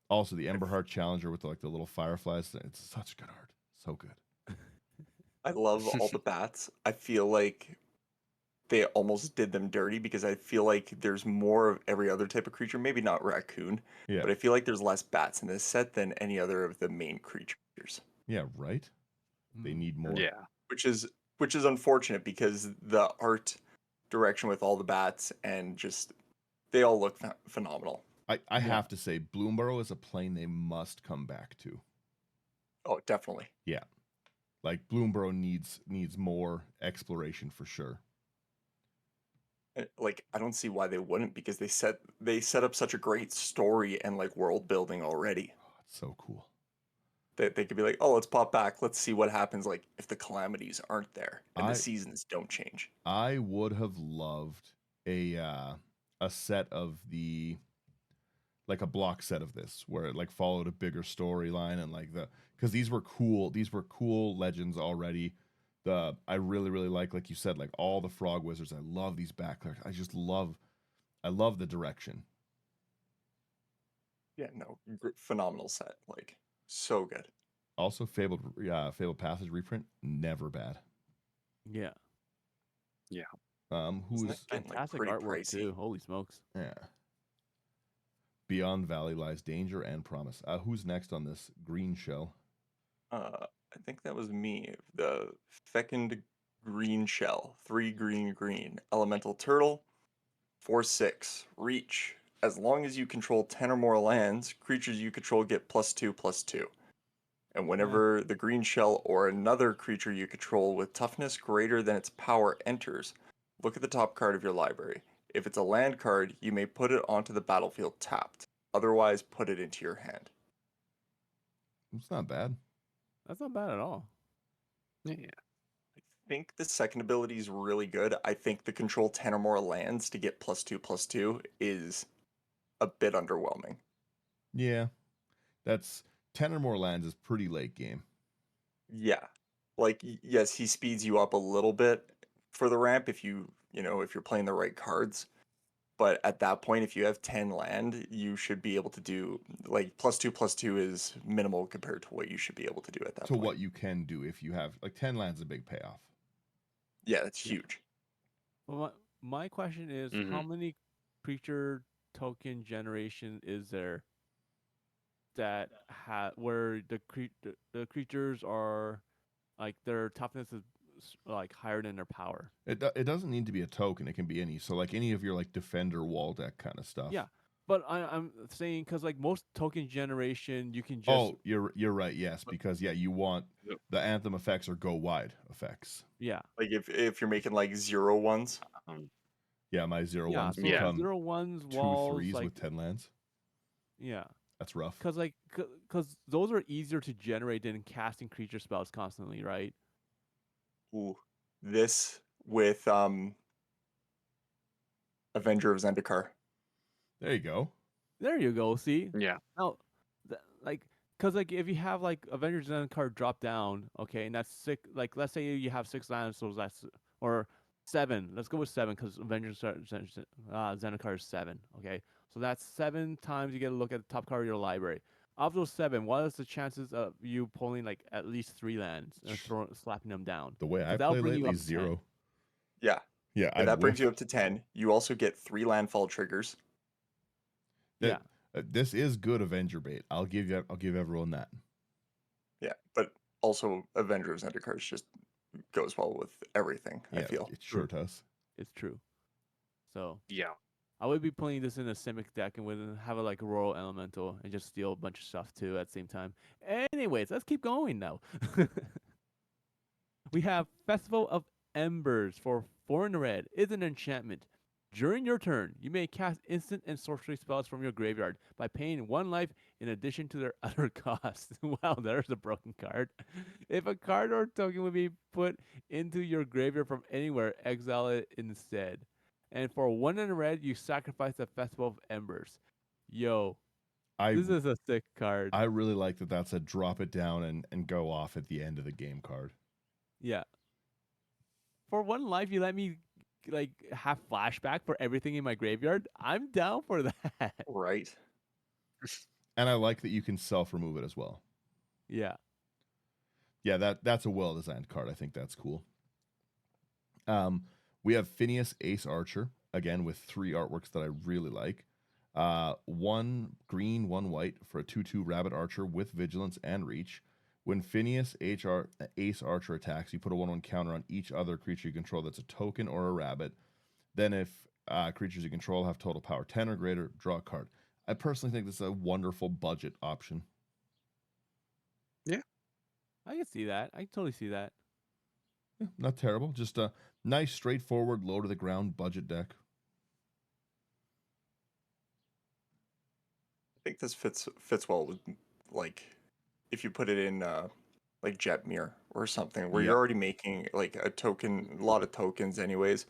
[SPEAKER 1] Also, the Ember Heart Challenger with like the little fireflies. It's such good art. So good.
[SPEAKER 2] I love all the bats. I feel like they almost did them dirty because I feel like there's more of every other type of creature. Maybe not raccoon,
[SPEAKER 1] Yeah.
[SPEAKER 2] but I feel like there's less bats in this set than any other of the main creatures,
[SPEAKER 1] Yeah. Right. They
[SPEAKER 4] Mm.
[SPEAKER 1] need more.
[SPEAKER 3] Yeah.
[SPEAKER 2] which is unfortunate because the art direction with all the bats and just they all look phenomenal.
[SPEAKER 1] I
[SPEAKER 4] Yeah.
[SPEAKER 1] have to say, Bloomburrow is a plane they must come back to.
[SPEAKER 2] Oh, definitely.
[SPEAKER 1] Yeah. Like Bloomburrow needs more exploration for sure.
[SPEAKER 2] Like I don't see why they wouldn't because they set up such a great story and like world building already
[SPEAKER 1] Oh, it's so cool.
[SPEAKER 2] that they could be like, oh, let's pop back, let's see what happens like if the calamities aren't there and the
[SPEAKER 1] I
[SPEAKER 2] seasons don't change.
[SPEAKER 1] I would have loved a set of the like a block set of this where it like followed a bigger storyline and like because these were cool legends already. I really like you said, like all the frog wizards. I love these backlines. I love the direction.
[SPEAKER 2] Yeah, no, phenomenal set, like so good.
[SPEAKER 1] Also, fabled passage reprint, never bad.
[SPEAKER 4] Yeah.
[SPEAKER 2] Isn't
[SPEAKER 1] Who's
[SPEAKER 2] that getting like
[SPEAKER 4] Fantastic
[SPEAKER 2] pretty
[SPEAKER 4] artwork
[SPEAKER 2] pricey?
[SPEAKER 4] too. Holy smokes.
[SPEAKER 1] yeah. Beyond Valley lies danger and promise. Who's next on this green shell?
[SPEAKER 2] I think that was me. The Fecund Green Shell, 3 green, elemental turtle, 4/6, reach. As long as you control 10 or more lands, creatures you control get +2/+2. And whenever the green shell or another creature you control with toughness greater than its power enters, look at the top card of your library. If it's a land card, you may put it onto the battlefield tapped. Otherwise, put it into your hand.
[SPEAKER 1] It's not bad.
[SPEAKER 4] That's not bad at all.
[SPEAKER 3] Yeah.
[SPEAKER 2] I think the second ability is really good. I think the control 10 or more lands to get +2/+2 is a bit underwhelming.
[SPEAKER 1] Yeah, that's 10 or more lands is pretty late game.
[SPEAKER 2] Yeah. like yes, he speeds you up a little bit for the ramp if if you're playing the right cards. But at that point, if you have 10 land, you should be able to do like +2/+2 is minimal compared to what you should be able to do at that
[SPEAKER 1] To
[SPEAKER 2] point.
[SPEAKER 1] what you can do if you have like 10 lands, a big payoff.
[SPEAKER 2] Yeah, that's
[SPEAKER 4] Yeah.
[SPEAKER 2] huge.
[SPEAKER 4] Well, my question is, how many creature token generation is there that where the creatures are like their toughness is like higher than their power?
[SPEAKER 1] It doesn't need to be a token. It can be any. So like any of your like defender wall deck kind of stuff.
[SPEAKER 4] Yeah, but I'm saying because like most token generation, you can just
[SPEAKER 1] Oh, you're right. Yes, because you want
[SPEAKER 3] Yep.
[SPEAKER 1] the anthem effects or go wide effects.
[SPEAKER 4] yeah.
[SPEAKER 2] Like if you're making like 0/1s,
[SPEAKER 1] Yeah, my 0/1s
[SPEAKER 4] So
[SPEAKER 1] become
[SPEAKER 4] 0/1s
[SPEAKER 1] 2
[SPEAKER 4] walls
[SPEAKER 1] 3s
[SPEAKER 4] like
[SPEAKER 1] with 10 lands.
[SPEAKER 4] yeah,
[SPEAKER 1] That's rough.
[SPEAKER 4] because those are easier to generate than casting creature spells constantly, right?
[SPEAKER 2] ooh, this with Avenger of Zendikar.
[SPEAKER 1] There you go.
[SPEAKER 4] There you go. See
[SPEAKER 3] Yeah.
[SPEAKER 4] now, like because like if you have like Avengers Zendikar drop down, okay, and that's six. Like let's say you have 6 lands, so that's or 7. Let's go with 7 because Avengers Zendikar is 7. Okay, so that's 7 times you get a look at the top card of your library. Of those 7, what is the chances of you pulling like at least 3 lands and slapping them down?
[SPEAKER 1] The way I
[SPEAKER 4] 'Cause that'll
[SPEAKER 1] play
[SPEAKER 4] bring you
[SPEAKER 1] lately,
[SPEAKER 4] up to 10.
[SPEAKER 1] 0.
[SPEAKER 2] Yeah,
[SPEAKER 1] Yeah,
[SPEAKER 2] and
[SPEAKER 1] I'd
[SPEAKER 2] that brings you
[SPEAKER 1] woof.
[SPEAKER 2] up to 10. You also get 3 landfall triggers.
[SPEAKER 1] That, this is good Avenger bait. I'll give everyone that.
[SPEAKER 2] Yeah, but also Avenger of Zendikar just goes well with everything, I
[SPEAKER 1] Yeah,
[SPEAKER 2] feel.
[SPEAKER 1] it sure does.
[SPEAKER 4] It's true. So
[SPEAKER 3] Yeah.
[SPEAKER 4] I would be playing this in a Simic deck and would have a like Royal Elemental and just steal a bunch of stuff too at the same time. Anyways, let's keep going now. We have Festival of Embers for 4 and red. Is an enchantment. During your turn, you may cast instant and sorcery spells from your graveyard by paying 1 life in addition to their other costs. Wow, there's a broken card. If a card or token would be put into your graveyard from anywhere, exile it instead. And for 1 and red, you sacrifice the Festival of Embers. Yo,
[SPEAKER 1] I
[SPEAKER 4] this is a sick card.
[SPEAKER 1] I really like that. That's a drop it down and go off at the end of the game card.
[SPEAKER 4] Yeah. For 1 life, you let me like have flashback for everything in my graveyard. I'm down for that.
[SPEAKER 2] Right.
[SPEAKER 1] And I like that you can self remove it as well.
[SPEAKER 4] Yeah.
[SPEAKER 1] Yeah, that's a well designed card. I think that's cool. We have Phineas Ace Archer again with 3 artworks that I really like. 1 green, 1 white for a 2/2 rabbit archer with vigilance and reach. When Phineas Ace Archer attacks, you put a 1/1 counter on each other creature you control that's a token or a rabbit. Then if creatures you control have total power 10 or greater, draw a card. I personally think this is a wonderful budget option.
[SPEAKER 3] Yeah.
[SPEAKER 4] I can see that. I can totally see that.
[SPEAKER 1] Yeah, not terrible. Just a nice, straightforward, low to the ground budget deck.
[SPEAKER 2] I think this fits well with like if you put it in like Jetmir or something where
[SPEAKER 1] Yeah.
[SPEAKER 2] you're already making like a lot of tokens anyways.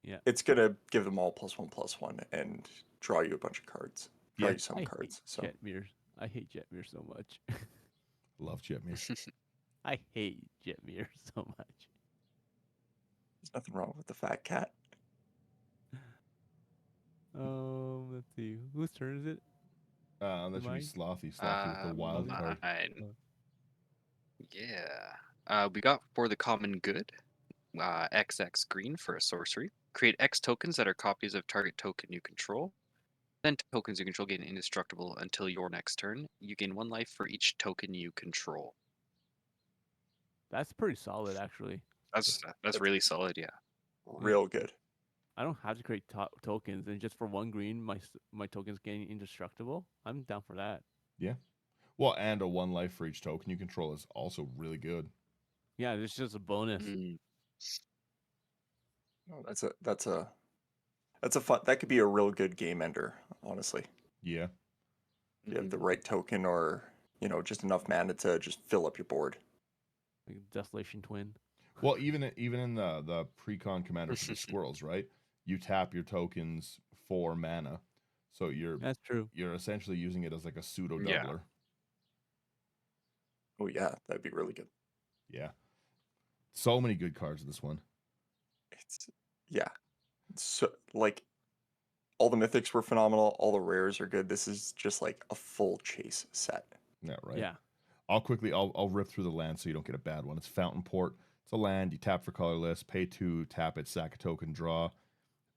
[SPEAKER 4] Yeah.
[SPEAKER 2] It's gonna give them all +1/+1 and draw you a bunch of cards. Draw
[SPEAKER 1] Yeah.
[SPEAKER 2] you some cards. So
[SPEAKER 4] Jetmir. I hate Jetmir so much.
[SPEAKER 1] Love Jetmir.
[SPEAKER 4] I hate Jetmir so much.
[SPEAKER 2] there's nothing wrong with the fat cat.
[SPEAKER 4] Let's see. Whose turn is it?
[SPEAKER 1] That should be
[SPEAKER 4] Mine?
[SPEAKER 1] Slothy with the wild card.
[SPEAKER 3] Mine. Yeah. We got For the Common Good. XX green for a sorcery. Create X tokens that are copies of target token you control. Then tokens you control gain indestructible until your next turn. You gain 1 life for each token you control.
[SPEAKER 4] That's pretty solid, actually.
[SPEAKER 3] That's really solid, yeah.
[SPEAKER 2] Real good.
[SPEAKER 4] I don't have to create tokens, and just for 1 green, my tokens gain indestructible. I'm down for that.
[SPEAKER 1] Yeah. Well, and a 1 life for each token you control is also really good.
[SPEAKER 4] Yeah, it's just a bonus.
[SPEAKER 2] Oh, that's a fun. That could be a real good game ender, honestly.
[SPEAKER 1] Yeah.
[SPEAKER 2] If you have the right token or just enough mana to just fill up your board.
[SPEAKER 4] Like Desolation Twin.
[SPEAKER 1] Well, even in the precon commander for the squirrels, right? You tap your tokens for mana, so
[SPEAKER 4] That's true.
[SPEAKER 1] you're essentially using it as like a pseudo doubler.
[SPEAKER 3] Yeah.
[SPEAKER 2] Oh yeah, that'd be really good.
[SPEAKER 1] Yeah. So many good cards in this one.
[SPEAKER 2] It's yeah. So like all the mythics were phenomenal. All the rares are good. This is just like a full chase set.
[SPEAKER 1] Yeah, right.
[SPEAKER 4] Yeah.
[SPEAKER 1] I'll rip through the land so you don't get a bad one. It's Fountain Port. It's a land. You tap for colorless. Pay 2, tap it, sack a token, draw.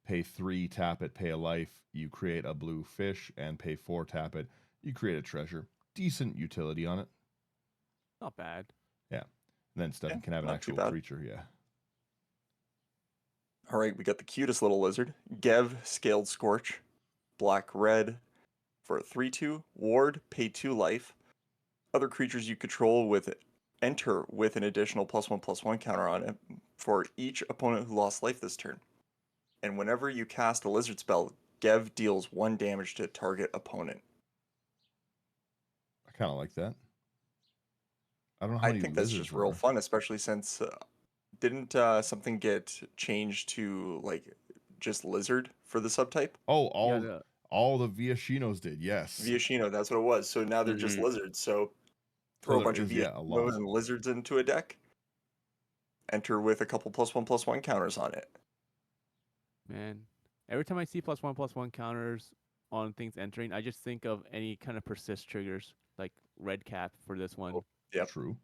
[SPEAKER 1] Pay 3, tap it, pay a life. You create a blue fish, and pay 4, tap it. You create a treasure. Decent utility on it.
[SPEAKER 4] Not bad.
[SPEAKER 1] Yeah. And then Stefan
[SPEAKER 2] Yeah,
[SPEAKER 1] can have an
[SPEAKER 2] not too
[SPEAKER 1] actual
[SPEAKER 2] bad.
[SPEAKER 1] creature. Yeah.
[SPEAKER 2] All right, we got the cutest little lizard, Gev Scaled Scorch, black red for a 3/2 ward, pay 2 life. Other creatures you control with enter with an additional +1/+1 counter on it for each opponent who lost life this turn. And whenever you cast a lizard spell, Gev deals 1 damage to target opponent.
[SPEAKER 1] I kind of like that. I don't know how
[SPEAKER 2] I
[SPEAKER 1] many
[SPEAKER 2] think that's
[SPEAKER 1] lizards
[SPEAKER 2] just
[SPEAKER 1] there
[SPEAKER 2] real
[SPEAKER 1] are.
[SPEAKER 2] fun, especially since didn't something get changed to like just lizard for the subtype?
[SPEAKER 1] Oh,
[SPEAKER 4] Yeah.
[SPEAKER 1] all the Viashinos did. Yes.
[SPEAKER 2] Viashino, that's what it was. So now they're just
[SPEAKER 3] Mhm.
[SPEAKER 2] lizards. So
[SPEAKER 1] So
[SPEAKER 2] throw a
[SPEAKER 1] there
[SPEAKER 2] bunch of
[SPEAKER 1] is, yeah, a lot.
[SPEAKER 2] Viashinos and lizards into a deck. Enter with a couple +1/+1 counters on it.
[SPEAKER 4] Man, every time I see +1/+1 counters on things entering, I just think of any kind of persist triggers, like red cap for this one.
[SPEAKER 2] Yep.
[SPEAKER 1] True.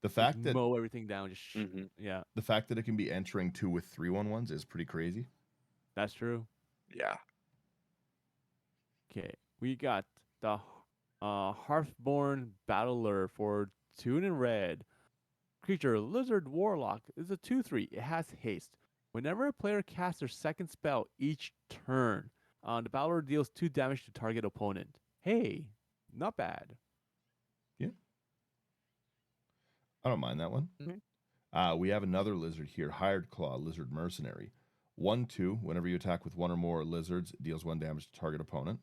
[SPEAKER 1] The
[SPEAKER 4] Just
[SPEAKER 1] fact that
[SPEAKER 4] mow everything down. Just
[SPEAKER 3] Mhm.
[SPEAKER 4] yeah,
[SPEAKER 1] the fact that it can be entering 2 with 3/1/1s is pretty crazy.
[SPEAKER 4] that's true.
[SPEAKER 2] Yeah.
[SPEAKER 4] Okay, we got the Hearthborn Battler for 2 in red. Creature Lizard Warlock is a 2/3. It has haste. Whenever a player casts their second spell each turn, the Battler deals 2 damage to target opponent. Hey, not bad.
[SPEAKER 1] I don't mind that one. We have another lizard here, Hired Claw, Lizard Mercenary. 1/2, whenever you attack with 1 or more lizards, it deals 1 damage to target opponent.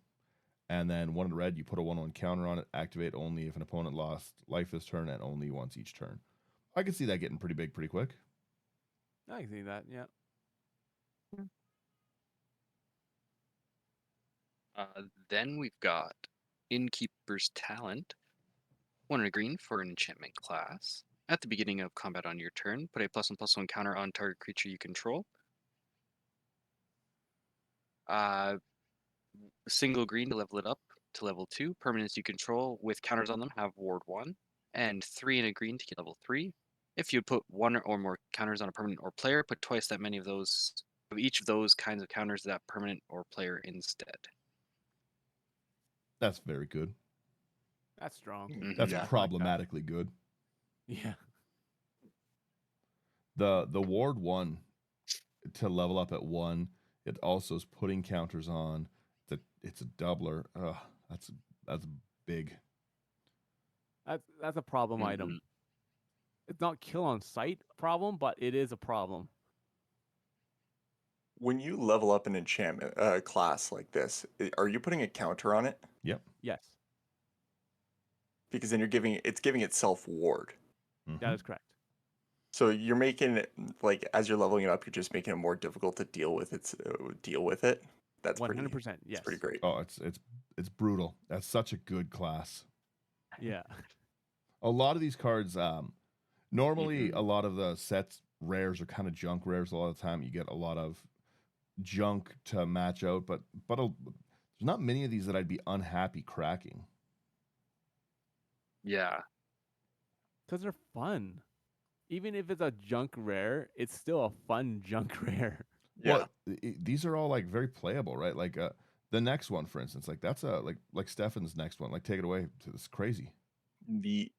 [SPEAKER 1] And then 1 in red, you put a 1/1 counter on it, activate only if an opponent lost life this turn and only once each turn. I can see that getting pretty big pretty quick.
[SPEAKER 4] I can see that. Yeah.
[SPEAKER 3] Then we've got Innkeeper's Talent. 1 and a green for an enchantment class. At the beginning of combat on your turn, put a +1/+1 counter on target creature you control. Single green to level it up to level 2. Permanents you control with counters on them have ward 1. And 3 and a green to get level 3. If you put 1 or more counters on a permanent or player, put twice that many of each of those kinds of counters to that permanent or player instead.
[SPEAKER 1] That's very good.
[SPEAKER 4] That's strong.
[SPEAKER 1] That's
[SPEAKER 2] Yeah.
[SPEAKER 4] I like that.
[SPEAKER 1] problematically good.
[SPEAKER 4] Yeah.
[SPEAKER 1] The ward 1 to level up at 1, it also is putting counters on. It's a doubler. Ugh, that's big.
[SPEAKER 4] That's a problem item. It's not kill on sight problem, but it is a problem.
[SPEAKER 2] When you level up an enchantment class like this, are you putting a counter on it?
[SPEAKER 1] Yep.
[SPEAKER 4] Yes,
[SPEAKER 2] Because then it's giving itself ward.
[SPEAKER 4] that is correct.
[SPEAKER 2] So you're making it like as you're leveling it up, you're just making it more difficult to deal with it. That's
[SPEAKER 4] 100%.
[SPEAKER 2] That's
[SPEAKER 4] Yes.
[SPEAKER 2] pretty great.
[SPEAKER 1] Oh, it's brutal. That's such a good class.
[SPEAKER 4] Yeah.
[SPEAKER 1] A lot of these cards, normally a lot of the sets rares are kind of junk rares. A lot of the time you get a lot of junk to match out, but there's not many of these that I'd be unhappy cracking.
[SPEAKER 3] Yeah.
[SPEAKER 4] Because they're fun. Even if it's a junk rare, it's still a fun junk rare.
[SPEAKER 2] Yeah.
[SPEAKER 1] Well, these are all like very playable, right? Like the next one, for instance, like that's a like Stefan's next one. Like take it away. It's crazy.
[SPEAKER 2] The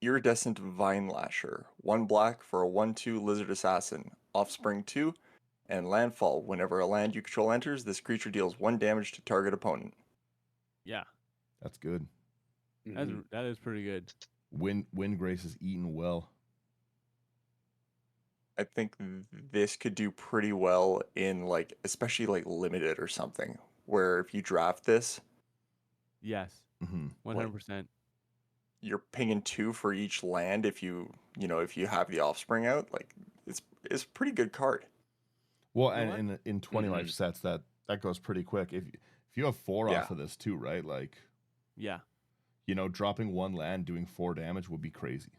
[SPEAKER 2] Iridescent Vine Lasher. 1 black for a 1/2 lizard assassin. Offspring 2 and landfall. Whenever a land you control enters, this creature deals 1 damage to target opponent.
[SPEAKER 4] Yeah.
[SPEAKER 1] That's good.
[SPEAKER 4] That is pretty good.
[SPEAKER 1] Wind Grace is eaten well.
[SPEAKER 2] I think this could do pretty well in like especially like limited or something where if you draft this,
[SPEAKER 4] Yes.
[SPEAKER 1] Mm-hmm.
[SPEAKER 4] 100%.
[SPEAKER 2] you're pinging 2 for each land if you have the offspring out, like it's a pretty good card.
[SPEAKER 1] Well,
[SPEAKER 4] You know what?
[SPEAKER 1] and in 20 life sets that goes pretty quick. If you have 4
[SPEAKER 2] Yeah.
[SPEAKER 1] off of this too, right? Like,
[SPEAKER 4] Yeah.
[SPEAKER 1] dropping 1 land doing 4 damage would be crazy.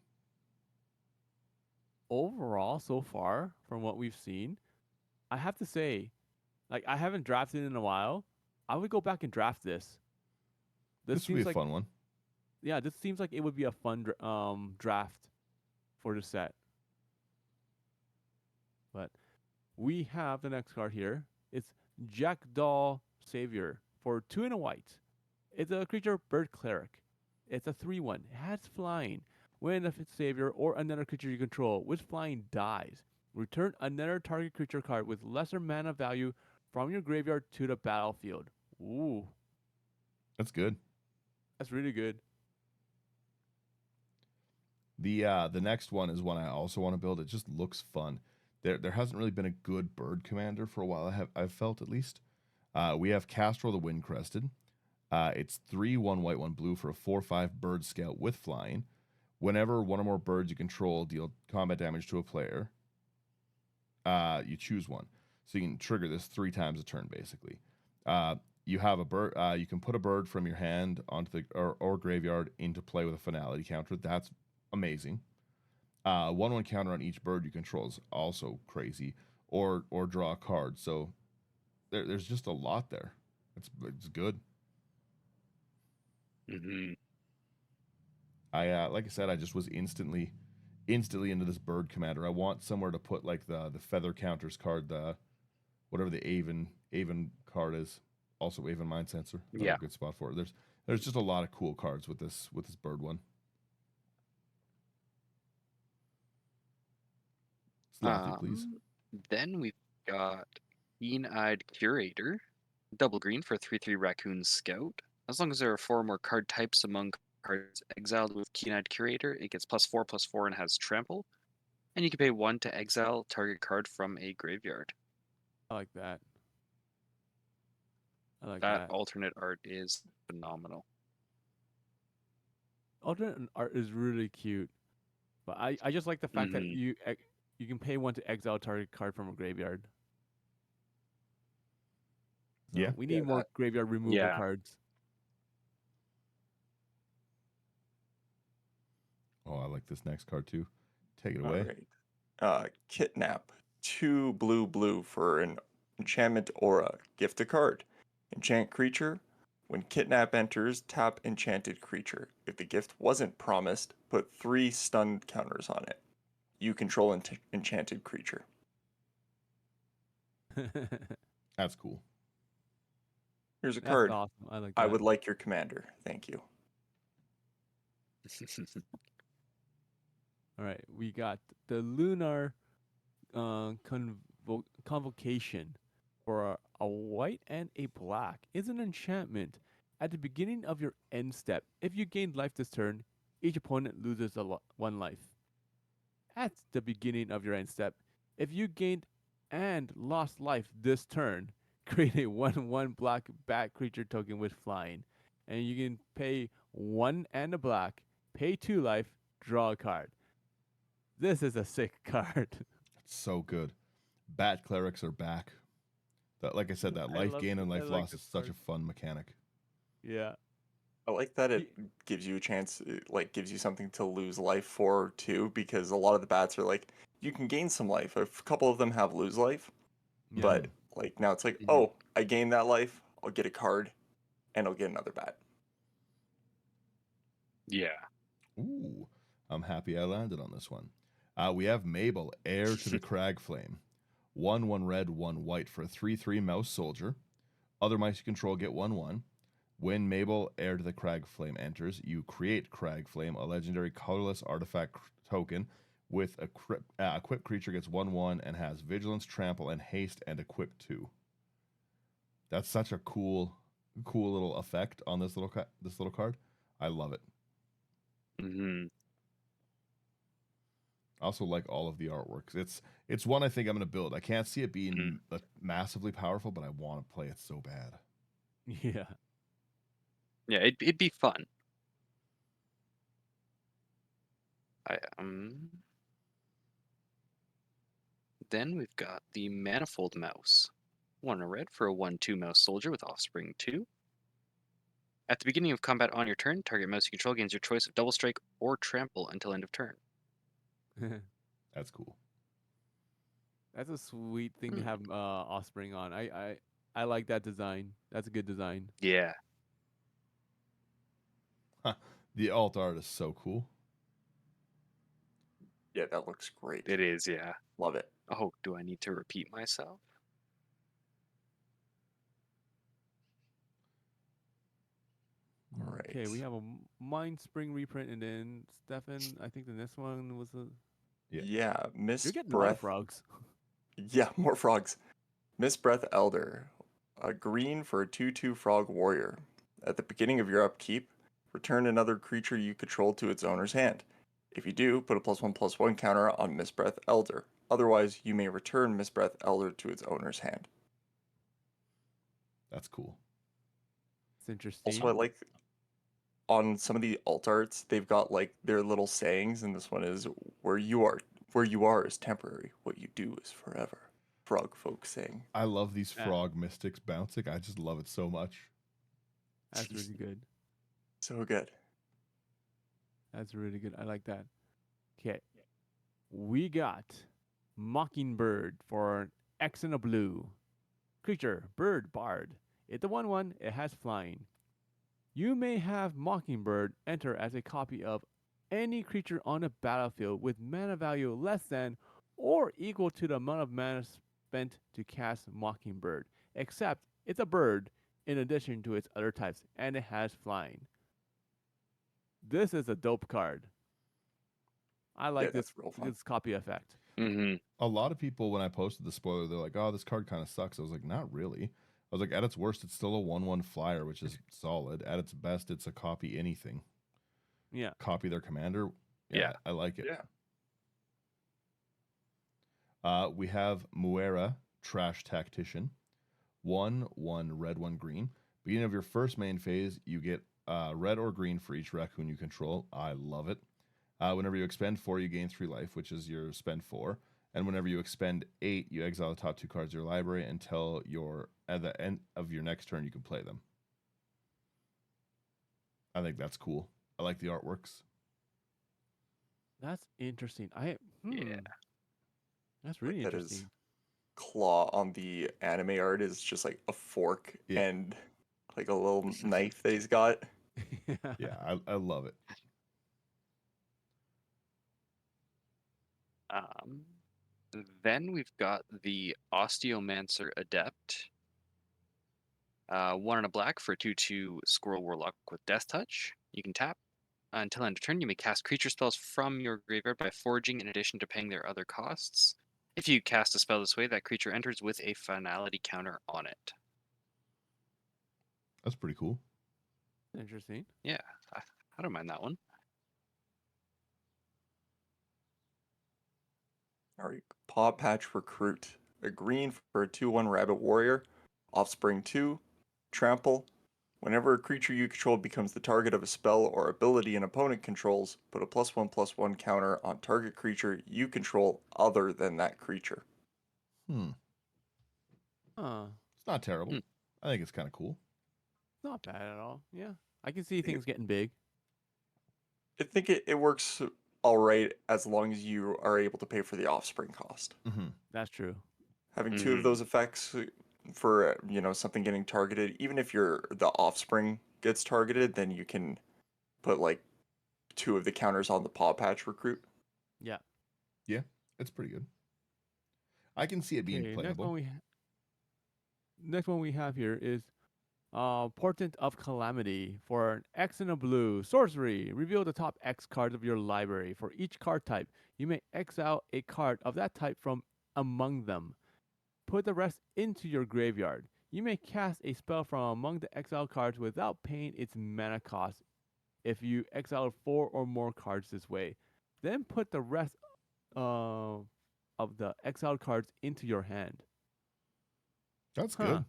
[SPEAKER 4] overall, so far, from what we've seen, I have to say, like, I haven't drafted in a while. I would go back and draft this. This
[SPEAKER 1] This would be
[SPEAKER 4] seems
[SPEAKER 1] a
[SPEAKER 4] like,
[SPEAKER 1] fun one.
[SPEAKER 4] yeah, this seems like it would be a fun draft for the set. But we have the next card here. It's Jackdaw Savior for 2 and a white. It's a creature bird cleric. It's a 3/1. It has flying. When a savior or another creature you control with flying dies, return another target creature card with lesser mana value from your graveyard to the battlefield. Ooh,
[SPEAKER 1] That's good.
[SPEAKER 4] that's really good.
[SPEAKER 1] The next one is one I also want to build. It just looks fun. There hasn't really been a good bird commander for a while. I've felt at least. We have Castrol the Windcrested. It's 3/1 white 1 blue for a 4/5 bird scout with flying. Whenever one or more birds you control deal combat damage to a player, you choose one. So you can trigger this 3 times a turn, basically. You have a bird. You can put a bird from your hand onto the or graveyard into play with a finality counter. That's amazing. 1/1 counter on each bird you control is also crazy. Or draw a card. So there's just a lot there. It's good.
[SPEAKER 3] Mm-hmm.
[SPEAKER 1] Like I said, I just was instantly into this bird commander. I want somewhere to put like the feather counters card, the whatever the Avon card is. Also Avon Mind Sensor. Another
[SPEAKER 3] Yeah.
[SPEAKER 1] good spot for it. There's just a lot of cool cards with this bird one. Slothy, please.
[SPEAKER 3] Then we've got Keen-Eyed Curator, double green for 3/3 Raccoon Scout. As long as there are 4 or more card types among cards exiled with Keen-Eyed Curator, it gets +4/+4 and has trample. And you can pay 1 to exile target card from a graveyard.
[SPEAKER 4] I like that. I like
[SPEAKER 3] That
[SPEAKER 4] that.
[SPEAKER 3] alternate art is phenomenal.
[SPEAKER 4] Alternate art is really cute, but I just like the fact that you can pay 1 to exile target card from a graveyard. So
[SPEAKER 1] Yeah.
[SPEAKER 4] we need more graveyard removal
[SPEAKER 3] Yeah.
[SPEAKER 4] cards.
[SPEAKER 1] Oh, I like this next card too. Take it
[SPEAKER 2] All
[SPEAKER 1] away.
[SPEAKER 2] right. Kidnap. 2 blue for an enchantment aura. Gift a card. Enchant creature. When Kidnap enters, tap enchanted creature. If the gift wasn't promised, put 3 stunned counters on it. You control enchanted creature.
[SPEAKER 1] That's cool.
[SPEAKER 2] Here's a
[SPEAKER 4] That's
[SPEAKER 2] card.
[SPEAKER 4] awesome. I like that.
[SPEAKER 2] I would like your commander. Thank you.
[SPEAKER 4] All right, we got the Lunar Convocation for a white and a black. It's an enchantment. At the beginning of your end step, if you gain life this turn, each opponent loses 1 life. At the beginning of your end step, if you gained and lost life this turn, create a 1/1 black bat creature token with flying. And you can pay 1 and a black, pay 2 life, draw a card. This is a sick card.
[SPEAKER 1] It's so good. Bat clerics are back. That, like I said, that life gain and life loss is such a fun mechanic.
[SPEAKER 4] Yeah.
[SPEAKER 2] I like that it gives you a chance, it gives you something to lose life for too, because a lot of the bats are like, you can gain some life. A couple of them have lose life,
[SPEAKER 4] Yeah.
[SPEAKER 2] but now it's like, oh, I gained that life, I'll get a card, and I'll get another bat.
[SPEAKER 3] Yeah.
[SPEAKER 1] Ooh, I'm happy I landed on this one. We have Mabel, Heir to the Crag Flame. 1/1 red, 1 white for a 3/3 mouse soldier. Other mice you control get 1/1. When Mabel, Heir to the Crag Flame enters, you create Crag Flame, a legendary colorless artifact token with equipped creature gets 1/1 and has Vigilance, Trample, and Haste and Equip 2. That's such a cool little effect on this little card. I love it. I also like all of the artworks. It's one I think I'm going to build. I can't see it being massively powerful, but I want to play it so bad.
[SPEAKER 4] Yeah.
[SPEAKER 3] Yeah, it'd be fun. Then we've got the Manifold Mouse. 1 red for a 1/2 mouse soldier with offspring 2. At the beginning of combat on your turn, target mouse you control gains your choice of double strike or trample until end of turn.
[SPEAKER 1] That's cool.
[SPEAKER 4] That's a sweet thing to have offspring on. I like that design. That's a good design.
[SPEAKER 3] Yeah.
[SPEAKER 1] The alt art is so cool.
[SPEAKER 2] Yeah, that looks great.
[SPEAKER 3] It is, yeah.
[SPEAKER 2] Love it.
[SPEAKER 3] Oh, do I need to repeat myself?
[SPEAKER 2] All right.
[SPEAKER 4] Okay, we have a Mind Spring reprint, and then Stefan. I think the next one was a.
[SPEAKER 1] Yeah.
[SPEAKER 2] Yeah, Miss
[SPEAKER 4] You're getting a lot of
[SPEAKER 2] Breath.
[SPEAKER 4] frogs.
[SPEAKER 2] Yeah, more frogs. Miss Breath Elder, a green for a 2/2 frog warrior. At the beginning of your upkeep, return another creature you control to its owner's hand. If you do, put a +1/+1 counter on Miss Breath Elder. Otherwise, you may return Miss Breath Elder to its owner's hand.
[SPEAKER 1] That's cool.
[SPEAKER 4] It's interesting.
[SPEAKER 2] Also, I like on some of the alt arts, they've got like their little sayings, and this one is where you are is temporary. What you do is forever. Frog folk saying.
[SPEAKER 1] I love these
[SPEAKER 4] Yeah.
[SPEAKER 1] frog mystics bouncing. I just love it so much.
[SPEAKER 4] That's really good.
[SPEAKER 2] So good.
[SPEAKER 4] That's really good. I like that. Okay. We got Mockingbird for an X and a blue. Creature, bird, bard. It's a 1/1. It has flying. You may have Mockingbird enter as a copy of any creature on a battlefield with mana value less than or equal to the amount of mana spent to cast Mockingbird, except it's a bird in addition to its other types, and it has flying. This is a dope card. I like
[SPEAKER 2] that's real fun.
[SPEAKER 4] this copy effect.
[SPEAKER 3] Mm-hmm.
[SPEAKER 1] A lot of people, when I posted the spoiler, they're like, "Oh, this card kind of sucks." I was like, "Not really." I was like, "At its worst, it's still a 1/1 flyer, which is solid. At its best, it's a copy anything.
[SPEAKER 4] Yeah.
[SPEAKER 1] Copy their commander.
[SPEAKER 3] Yeah.
[SPEAKER 1] I like it."
[SPEAKER 2] Yeah.
[SPEAKER 1] We have Muera, Trash Tactician. 1/1 red, 1 green. Beginning of your first main phase, you get red or green for each raccoon you control. I love it. Whenever you expend 4, you gain 3 life, which is your spend 4. And whenever you expend 8, you exile the top 2 cards of your library until at the end of your next turn, you can play them. I think that's cool. I like the artworks.
[SPEAKER 4] That's interesting.
[SPEAKER 3] Yeah.
[SPEAKER 4] That's really
[SPEAKER 2] That
[SPEAKER 4] interesting.
[SPEAKER 2] is claw on the anime art is just like a fork
[SPEAKER 1] Yeah.
[SPEAKER 2] and like a little knife that he's got.
[SPEAKER 1] Yeah, I love it.
[SPEAKER 3] Then we've got the Osteomancer Adept. 1 and a black for a 2/2 Squirrel Warlock with Death Touch. You can tap. Until end of turn, you may cast creature spells from your graveyard by foraging in addition to paying their other costs. If you cast a spell this way, that creature enters with a finality counter on it.
[SPEAKER 1] That's pretty cool.
[SPEAKER 4] Interesting.
[SPEAKER 3] Yeah, I don't mind that one.
[SPEAKER 2] All right, Paw Patch Recruit. A green for a 2/1 Rabbit Warrior. Offspring 2. Trample. Whenever a creature you control becomes the target of a spell or ability an opponent controls, put a +1/+1 counter on target creature you control other than that creature.
[SPEAKER 1] It's not terrible.
[SPEAKER 3] Hmm.
[SPEAKER 1] I think it's kind of cool.
[SPEAKER 4] Not bad at all. Yeah. I can see things getting big.
[SPEAKER 2] I think it works all right as long as you are able to pay for the offspring cost.
[SPEAKER 1] Mm-hmm.
[SPEAKER 4] That's true.
[SPEAKER 2] Having 2 of
[SPEAKER 3] Mhm.
[SPEAKER 2] those effects for something getting targeted, even if the offspring gets targeted, then you can put like 2 of the counters on the Paw Patch Recruit.
[SPEAKER 4] Yeah.
[SPEAKER 1] Yeah, it's pretty good. I can see it being
[SPEAKER 4] Okay.
[SPEAKER 1] playable.
[SPEAKER 4] Next one we have here is Portent of Calamity for an X and a blue. Sorcery. Reveal the top X cards of your library. For each card type, you may exile a card of that type from among them. Put the rest into your graveyard. You may cast a spell from among the exiled cards without paying its mana cost if you exile 4 or more cards this way. Then put the rest of the exiled cards into your hand.
[SPEAKER 1] That's
[SPEAKER 4] Huh.
[SPEAKER 1] good.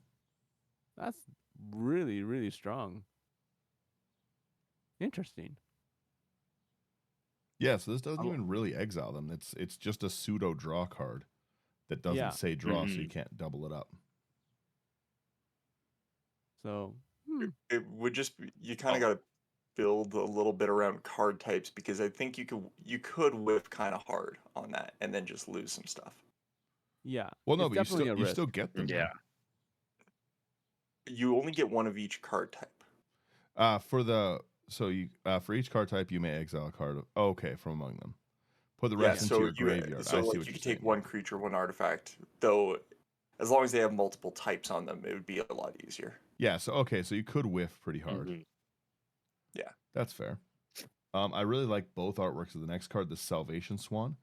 [SPEAKER 4] That's really, really strong. Interesting.
[SPEAKER 1] Yeah, so this doesn't
[SPEAKER 4] I li-
[SPEAKER 1] even really exile them. It's just a pseudo draw card that doesn't
[SPEAKER 4] Yeah.
[SPEAKER 1] say draw, so you
[SPEAKER 3] Mhm.
[SPEAKER 1] can't double it up.
[SPEAKER 4] So,
[SPEAKER 2] It would just be, you kind
[SPEAKER 3] Oh.
[SPEAKER 2] of got to build a little bit around card types because I think you could whiff kind of hard on that and then just lose some stuff.
[SPEAKER 4] Yeah.
[SPEAKER 1] Well, no,
[SPEAKER 4] it's
[SPEAKER 1] but
[SPEAKER 4] definitely a
[SPEAKER 1] you
[SPEAKER 4] risk.
[SPEAKER 1] still get them.
[SPEAKER 3] Yeah.
[SPEAKER 2] You only get one of each card type.
[SPEAKER 1] For each card type, you may exile a card. Okay, from among them. Put the
[SPEAKER 2] Yeah,
[SPEAKER 1] rest into
[SPEAKER 2] so
[SPEAKER 1] your graveyard.
[SPEAKER 2] so
[SPEAKER 1] I see
[SPEAKER 2] like
[SPEAKER 1] what
[SPEAKER 2] you
[SPEAKER 1] you're
[SPEAKER 2] could
[SPEAKER 1] saying.
[SPEAKER 2] take one creature, one artifact, though as long as they have multiple types on them, it would be a lot easier.
[SPEAKER 1] Yeah. So you could whiff pretty hard.
[SPEAKER 3] Mhm.
[SPEAKER 2] Yeah.
[SPEAKER 1] That's fair. I really like both artworks of the next card, the Salvation Swan.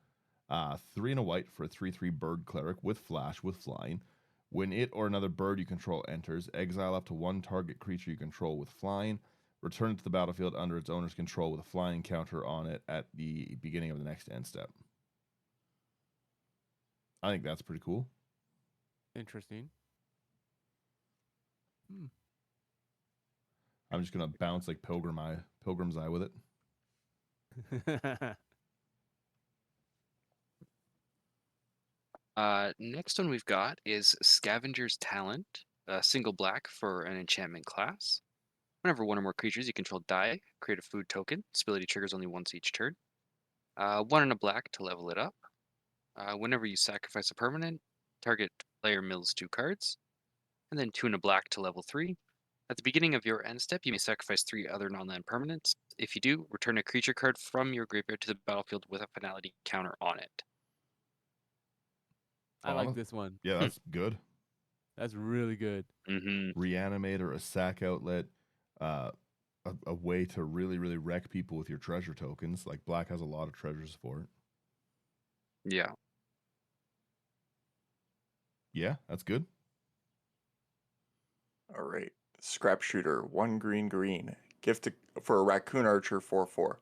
[SPEAKER 1] 3 and a white for a 3/3 bird cleric with flash with flying. When it or another bird you control enters, exile up to one target creature you control with flying. Return it to the battlefield under its owner's control with a flying counter on it at the beginning of the next end step. I think that's pretty cool.
[SPEAKER 4] Interesting.
[SPEAKER 1] I'm just gonna bounce like Pilgrim's Eye with it.
[SPEAKER 3] Next one we've got is Scavenger's Talent, single black for an enchantment class. Whenever one or more creatures you control die, create a food token. This ability triggers only once each turn. 1 and a black to level it up. Whenever you sacrifice a permanent, target player mills 2 cards. And then 2 and a black to level 3. At the beginning of your end step, you may sacrifice 3 other non-land permanents. If you do, return a creature card from your graveyard to the battlefield with a finality counter on it.
[SPEAKER 4] I like this one.
[SPEAKER 1] Yeah, that's good.
[SPEAKER 4] That's really good.
[SPEAKER 3] Mm-hmm.
[SPEAKER 1] Reanimator, a sack outlet, a way to really, really wreck people with your treasure tokens. Like black has a lot of treasures for it.
[SPEAKER 3] Yeah.
[SPEAKER 1] Yeah, that's good.
[SPEAKER 2] All right. Scrap Shooter, 1 green. For a Raccoon Archer 4/4.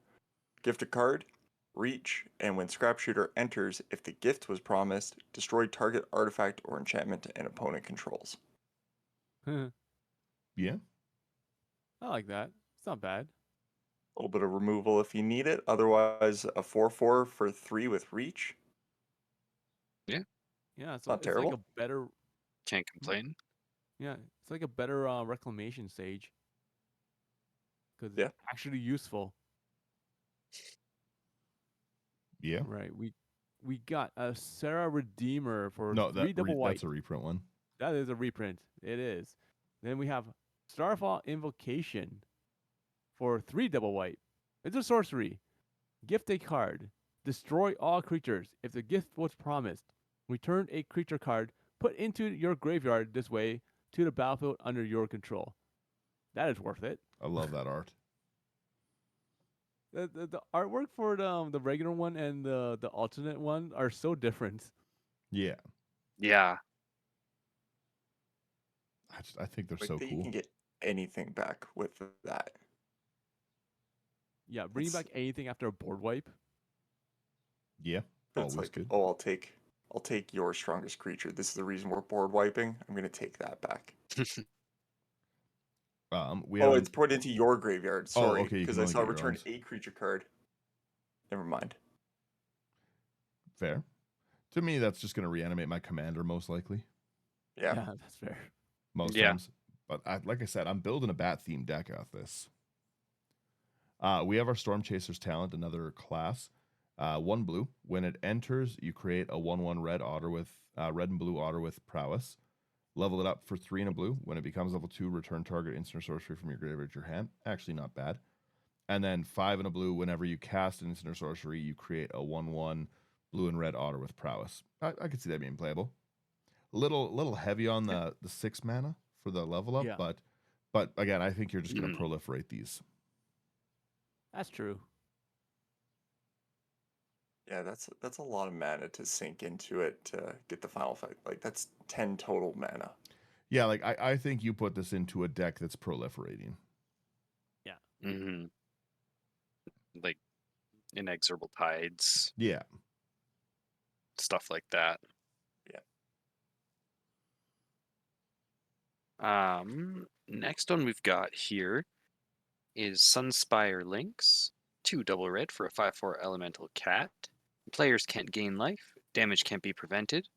[SPEAKER 2] Gift a card, reach, and when Scrap Shooter enters, if the gift was promised, destroy target artifact or enchantment an opponent controls.
[SPEAKER 1] Yeah.
[SPEAKER 4] I like that. It's not bad.
[SPEAKER 2] A little bit of removal if you need it. Otherwise, a 4/4 for 3 with reach.
[SPEAKER 4] Yeah, so
[SPEAKER 2] Not
[SPEAKER 4] it's
[SPEAKER 2] terrible.
[SPEAKER 4] like a better.
[SPEAKER 3] Can't complain.
[SPEAKER 4] Yeah, it's like a better reclamation stage. Because
[SPEAKER 2] Yeah.
[SPEAKER 4] it's actually useful.
[SPEAKER 1] Yeah.
[SPEAKER 4] Right. We got a Sarah Redeemer for
[SPEAKER 1] No,
[SPEAKER 4] 3 double white.
[SPEAKER 1] that's a reprint one.
[SPEAKER 4] That is a reprint. It is. Then we have Starfall Invocation for 3 double white. It's a sorcery. Gift a card. Destroy all creatures. If the gift was promised, return a creature card put into your graveyard this way to the battlefield under your control. That is worth it.
[SPEAKER 1] I love that art.
[SPEAKER 4] The artwork for the regular one and the alternate one are so different.
[SPEAKER 1] Yeah.
[SPEAKER 3] Yeah.
[SPEAKER 1] I think they're
[SPEAKER 2] Like
[SPEAKER 1] so
[SPEAKER 2] that
[SPEAKER 1] cool.
[SPEAKER 2] you can get anything back with that.
[SPEAKER 4] Yeah, bringing
[SPEAKER 2] It's-
[SPEAKER 4] back anything after a board wipe.
[SPEAKER 1] Yeah.
[SPEAKER 2] It's
[SPEAKER 1] Always
[SPEAKER 2] like,
[SPEAKER 1] good.
[SPEAKER 2] oh, I'll take your strongest creature. This is the reason we're board wiping. I'm gonna take that back.
[SPEAKER 1] We have
[SPEAKER 2] it's put into your graveyard. Sorry,
[SPEAKER 1] okay, you
[SPEAKER 2] because
[SPEAKER 1] can
[SPEAKER 2] I
[SPEAKER 1] only
[SPEAKER 2] saw
[SPEAKER 1] get your
[SPEAKER 2] return
[SPEAKER 1] owns.
[SPEAKER 2] a creature card. Never mind.
[SPEAKER 1] Fair. To me, that's just going to reanimate my commander, most likely.
[SPEAKER 2] Yeah.
[SPEAKER 4] That's fair.
[SPEAKER 1] Most
[SPEAKER 3] Yeah.
[SPEAKER 1] times. But like I said, I'm building a bat-themed deck out of this. We have our Storm Chaser's Talent, another class. 1 blue. When it enters, you create a 1/1 red otter with red and blue otter with prowess. Level it up for 3 and a blue. When it becomes level 2, return target instant or sorcery from your graveyard to your hand. Actually, not bad. And then 5 and a blue. Whenever you cast an instant or sorcery, you create a 1/1 blue and red otter with prowess. I could see that being playable. Little heavy on the 6 mana for the level up,
[SPEAKER 4] Yeah.
[SPEAKER 1] but again, I think you're just going to
[SPEAKER 3] Mhm.
[SPEAKER 1] proliferate these.
[SPEAKER 4] That's true.
[SPEAKER 2] Yeah, that's a lot of mana to sink into it to get the final fight. Like that's 10 total mana.
[SPEAKER 1] Yeah, like I think you put this into a deck that's proliferating.
[SPEAKER 3] Mm-hmm. Like inexorable tides,
[SPEAKER 1] Yeah.
[SPEAKER 3] stuff like that.
[SPEAKER 2] Yeah.
[SPEAKER 3] Next one we've got here is Sunspire Lynx, 2 double red for a 5/4 elemental cat. Players can't gain life, damage can't be prevented,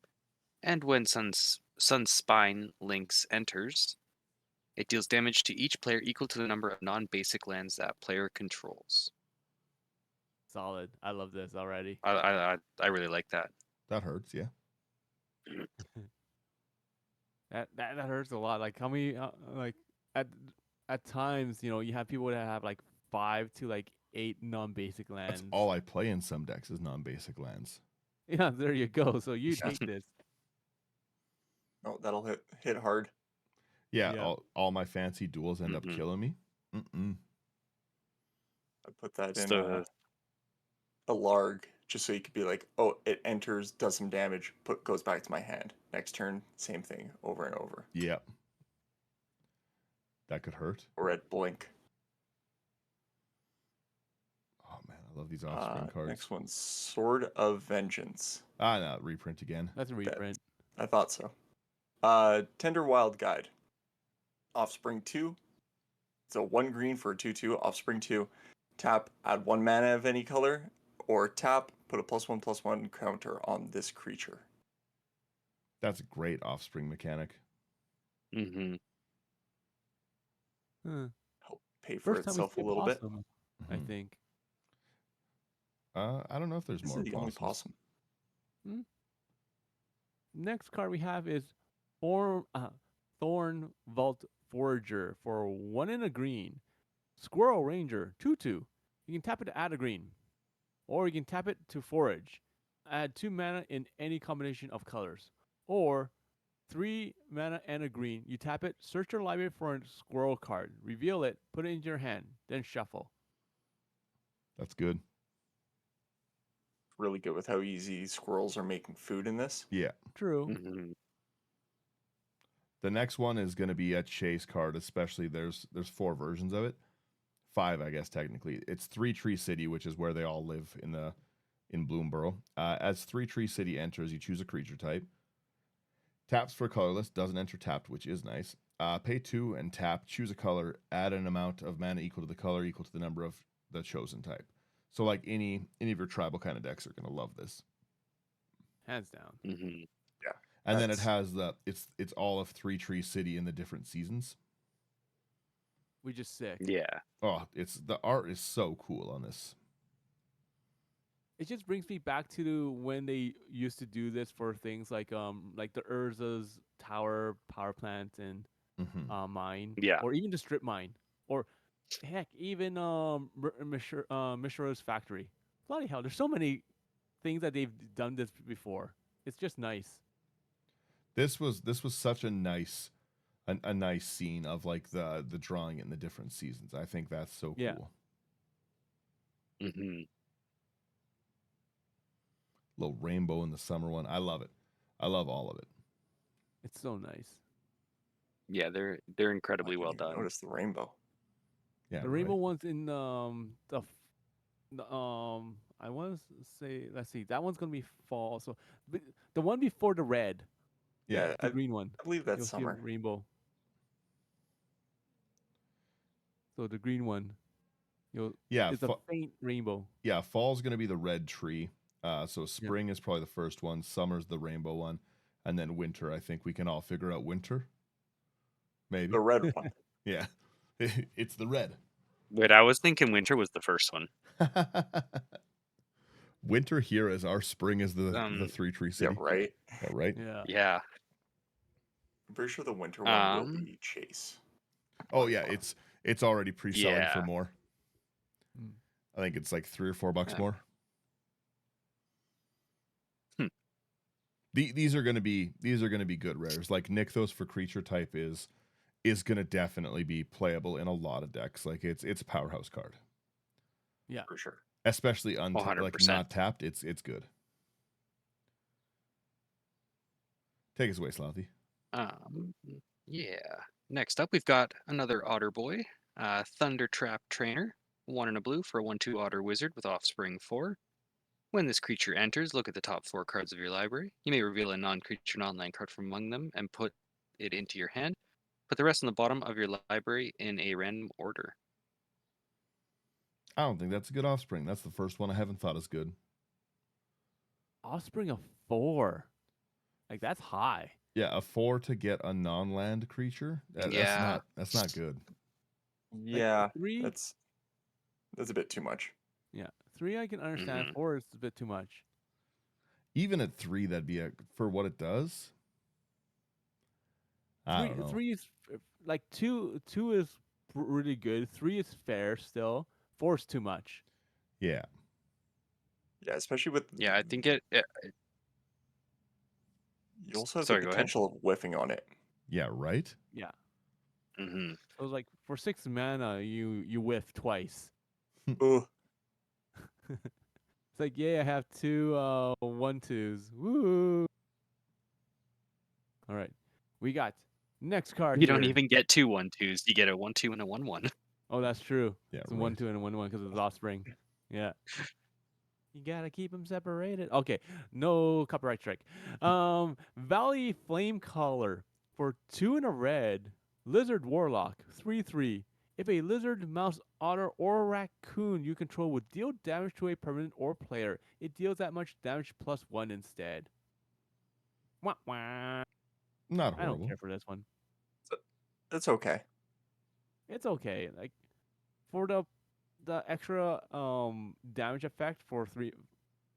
[SPEAKER 3] and when Sunspine Lynx enters, It deals damage to each player equal to the number of non-basic lands that player controls.
[SPEAKER 4] Solid. I love this already.
[SPEAKER 3] I really like that.
[SPEAKER 1] That hurts, yeah.
[SPEAKER 4] That hurts a lot. Like how many like at times, you have people that have like 5 to like 8 non-basic lands.
[SPEAKER 1] That's all I play in some decks is non-basic lands.
[SPEAKER 4] Yeah, there you go. So you
[SPEAKER 2] Yeah.
[SPEAKER 4] take this.
[SPEAKER 2] Oh, that'll hit hard.
[SPEAKER 1] Yeah,
[SPEAKER 4] Yeah.
[SPEAKER 1] all my fancy duels end up killing me.
[SPEAKER 2] I put that
[SPEAKER 3] It's
[SPEAKER 2] in
[SPEAKER 3] the-
[SPEAKER 2] a larg just so you could be like, oh, it enters, does some damage, goes back to my hand. Next turn, same thing over and over.
[SPEAKER 1] Yeah. That could hurt.
[SPEAKER 2] Or at blink.
[SPEAKER 1] Oh man, I love these offspring cards.
[SPEAKER 2] Next one, Sword of Vengeance.
[SPEAKER 1] No, reprint again.
[SPEAKER 4] That's a reprint.
[SPEAKER 2] I thought so. Tender Wild Guide. Offspring 2. So 1 green for a 2/2. Offspring 2. Tap, add 1 mana of any color. Or tap, put a +1/+1 counter on this creature.
[SPEAKER 1] That's a great offspring mechanic.
[SPEAKER 3] Mhm.
[SPEAKER 2] Help pay for
[SPEAKER 4] First time we
[SPEAKER 2] itself
[SPEAKER 4] see
[SPEAKER 2] a little bit.
[SPEAKER 4] possum, I
[SPEAKER 1] Mhm.
[SPEAKER 4] think.
[SPEAKER 1] I don't know if there's
[SPEAKER 2] This
[SPEAKER 1] more
[SPEAKER 2] is the only
[SPEAKER 1] possums.
[SPEAKER 2] possum.
[SPEAKER 4] Next card we have is Thorn Vault Forager for 1 and a green. Squirrel Ranger 2/2. You can tap it to add a green, or you can tap it to forage. Add 2 mana in any combination of colors, or 3 mana and a green. You tap it, search your library for a squirrel card, reveal it, put it into your hand, then shuffle.
[SPEAKER 1] That's good.
[SPEAKER 2] Really good with how easy squirrels are making food in this.
[SPEAKER 1] Yeah.
[SPEAKER 4] True.
[SPEAKER 3] Mhm.
[SPEAKER 1] The next one is going to be a chase card, especially there's 4 versions of it. 5, I guess technically. It's 3 Tree City, which is where they all live in Bloomburrow. As 3 Tree City enters, you choose a creature type. Taps for colorless, doesn't enter tapped, which is nice. Pay 2 and tap, choose a color, add an amount of mana equal to the color equal to the number of the chosen type. So like any of your tribal kind of decks are going to love this.
[SPEAKER 4] Hands down.
[SPEAKER 3] Mhm.
[SPEAKER 1] And then it has it's all of 3 Tree City in the different seasons.
[SPEAKER 4] We just sick.
[SPEAKER 3] Yeah.
[SPEAKER 1] Oh, the art is so cool on this.
[SPEAKER 4] It just brings me back to when they used to do this for things like the Urza's Tower power plant and
[SPEAKER 1] Mm-hmm.
[SPEAKER 4] mine,
[SPEAKER 3] Yeah.
[SPEAKER 4] or even the strip mine, or heck, even Mishra's factory. Bloody hell, there's so many things that they've done this before. It's just nice.
[SPEAKER 1] This was such a nice scene of like the drawing in the different seasons. I think that's so
[SPEAKER 4] Yeah.
[SPEAKER 1] cool.
[SPEAKER 3] Mhm.
[SPEAKER 1] Little rainbow in the summer one. I love it. I love all of it.
[SPEAKER 4] It's so nice.
[SPEAKER 3] Yeah, they're incredibly well done.
[SPEAKER 2] Notice the rainbow.
[SPEAKER 1] Yeah.
[SPEAKER 4] The rainbow one's in I want to say, let's see, that one's gonna be fall. So but the one before the red,
[SPEAKER 1] Yeah.
[SPEAKER 4] the green one,
[SPEAKER 2] I believe
[SPEAKER 4] you'll
[SPEAKER 2] that's
[SPEAKER 4] see a
[SPEAKER 2] summer.
[SPEAKER 4] rainbow. So the green one,
[SPEAKER 1] Yeah.
[SPEAKER 4] it's a faint rainbow.
[SPEAKER 1] Yeah. Fall's gonna be the red tree. So spring is probably the first one. Summer's the rainbow one, and then winter. I think we can all figure out winter. Maybe.
[SPEAKER 2] The red one.
[SPEAKER 1] Yeah. It's the red.
[SPEAKER 3] Wait, I was thinking winter was the first one.
[SPEAKER 1] Winter here is our spring is the 3 Tree
[SPEAKER 2] Yeah,
[SPEAKER 1] City.
[SPEAKER 2] right.
[SPEAKER 1] Yeah, right.
[SPEAKER 4] Yeah.
[SPEAKER 3] Yeah.
[SPEAKER 2] I'm pretty sure the winter one will be chase.
[SPEAKER 1] Oh yeah, it's already pre-selling for
[SPEAKER 3] Yeah.
[SPEAKER 1] more.
[SPEAKER 4] Mm.
[SPEAKER 1] I think it's like $3 or $4
[SPEAKER 3] Yeah.
[SPEAKER 1] more.
[SPEAKER 3] Hmm.
[SPEAKER 1] These are gonna be good rares. Like Nykthos for creature type is gonna definitely be playable in a lot of decks. Like it's a powerhouse card.
[SPEAKER 4] Yeah.
[SPEAKER 2] For sure.
[SPEAKER 1] Especially like
[SPEAKER 3] 100%.
[SPEAKER 1] not tapped, it's good. Take us away, Slothy.
[SPEAKER 3] Yeah. Next up, we've got another Otter Boy, Thunder Trap Trainer, 1 and a blue for a 1/2 Otter Wizard with Offspring 4. When this creature enters, look at the top 4 cards of your library. You may reveal a non-creature, non-land card from among them and put it into your hand. Put the rest on the bottom of your library in a random order.
[SPEAKER 1] I don't think that's a good offspring. That's the first one I haven't thought is good.
[SPEAKER 4] Offspring of 4. Like that's high.
[SPEAKER 1] Yeah, a 4 to get a non-land creature.
[SPEAKER 3] Yeah.
[SPEAKER 1] That's not good.
[SPEAKER 2] Yeah,
[SPEAKER 4] 3,
[SPEAKER 2] that's a bit too much.
[SPEAKER 4] yeah, 3 I can understand.
[SPEAKER 3] Mhm.
[SPEAKER 4] 4 is a bit too much.
[SPEAKER 1] Even at 3, that'd be for what it does. I don't know.
[SPEAKER 4] 3 is like 2 is really good. 3 is fair still. 4 is too much.
[SPEAKER 1] Yeah.
[SPEAKER 2] Yeah, especially with
[SPEAKER 3] Yeah, I think
[SPEAKER 2] you also have the
[SPEAKER 3] Sorry, go ahead.
[SPEAKER 2] potential of whiffing on it.
[SPEAKER 1] Yeah, right?
[SPEAKER 4] Yeah.
[SPEAKER 3] Hmm.
[SPEAKER 4] So like for 6 mana, you whiff twice.
[SPEAKER 2] Ugh.
[SPEAKER 4] It's like, yeah, I have 2 1/2s. Woo! All right, we got next card
[SPEAKER 3] You
[SPEAKER 4] here.
[SPEAKER 3] don't even get 2 1/2s. You get a 1/2 and a 1/1.
[SPEAKER 4] Oh, that's true.
[SPEAKER 1] Yeah,
[SPEAKER 4] It's a
[SPEAKER 1] right.
[SPEAKER 4] 1/2 and a 1/1 because of the offspring. Yeah. You gotta keep them separated. Okay, no copyright strike. Valley Flamecaller for 2 and a red. Lizard Warlock 3/3. If a lizard, mouse, otter, or raccoon you control would deal damage to a permanent or player, it deals that much damage +1 instead. Wah, wah.
[SPEAKER 1] Not
[SPEAKER 4] I don't
[SPEAKER 1] horrible.
[SPEAKER 4] care for this one.
[SPEAKER 2] It's okay.
[SPEAKER 4] It's okay. Like for the extra damage effect for 3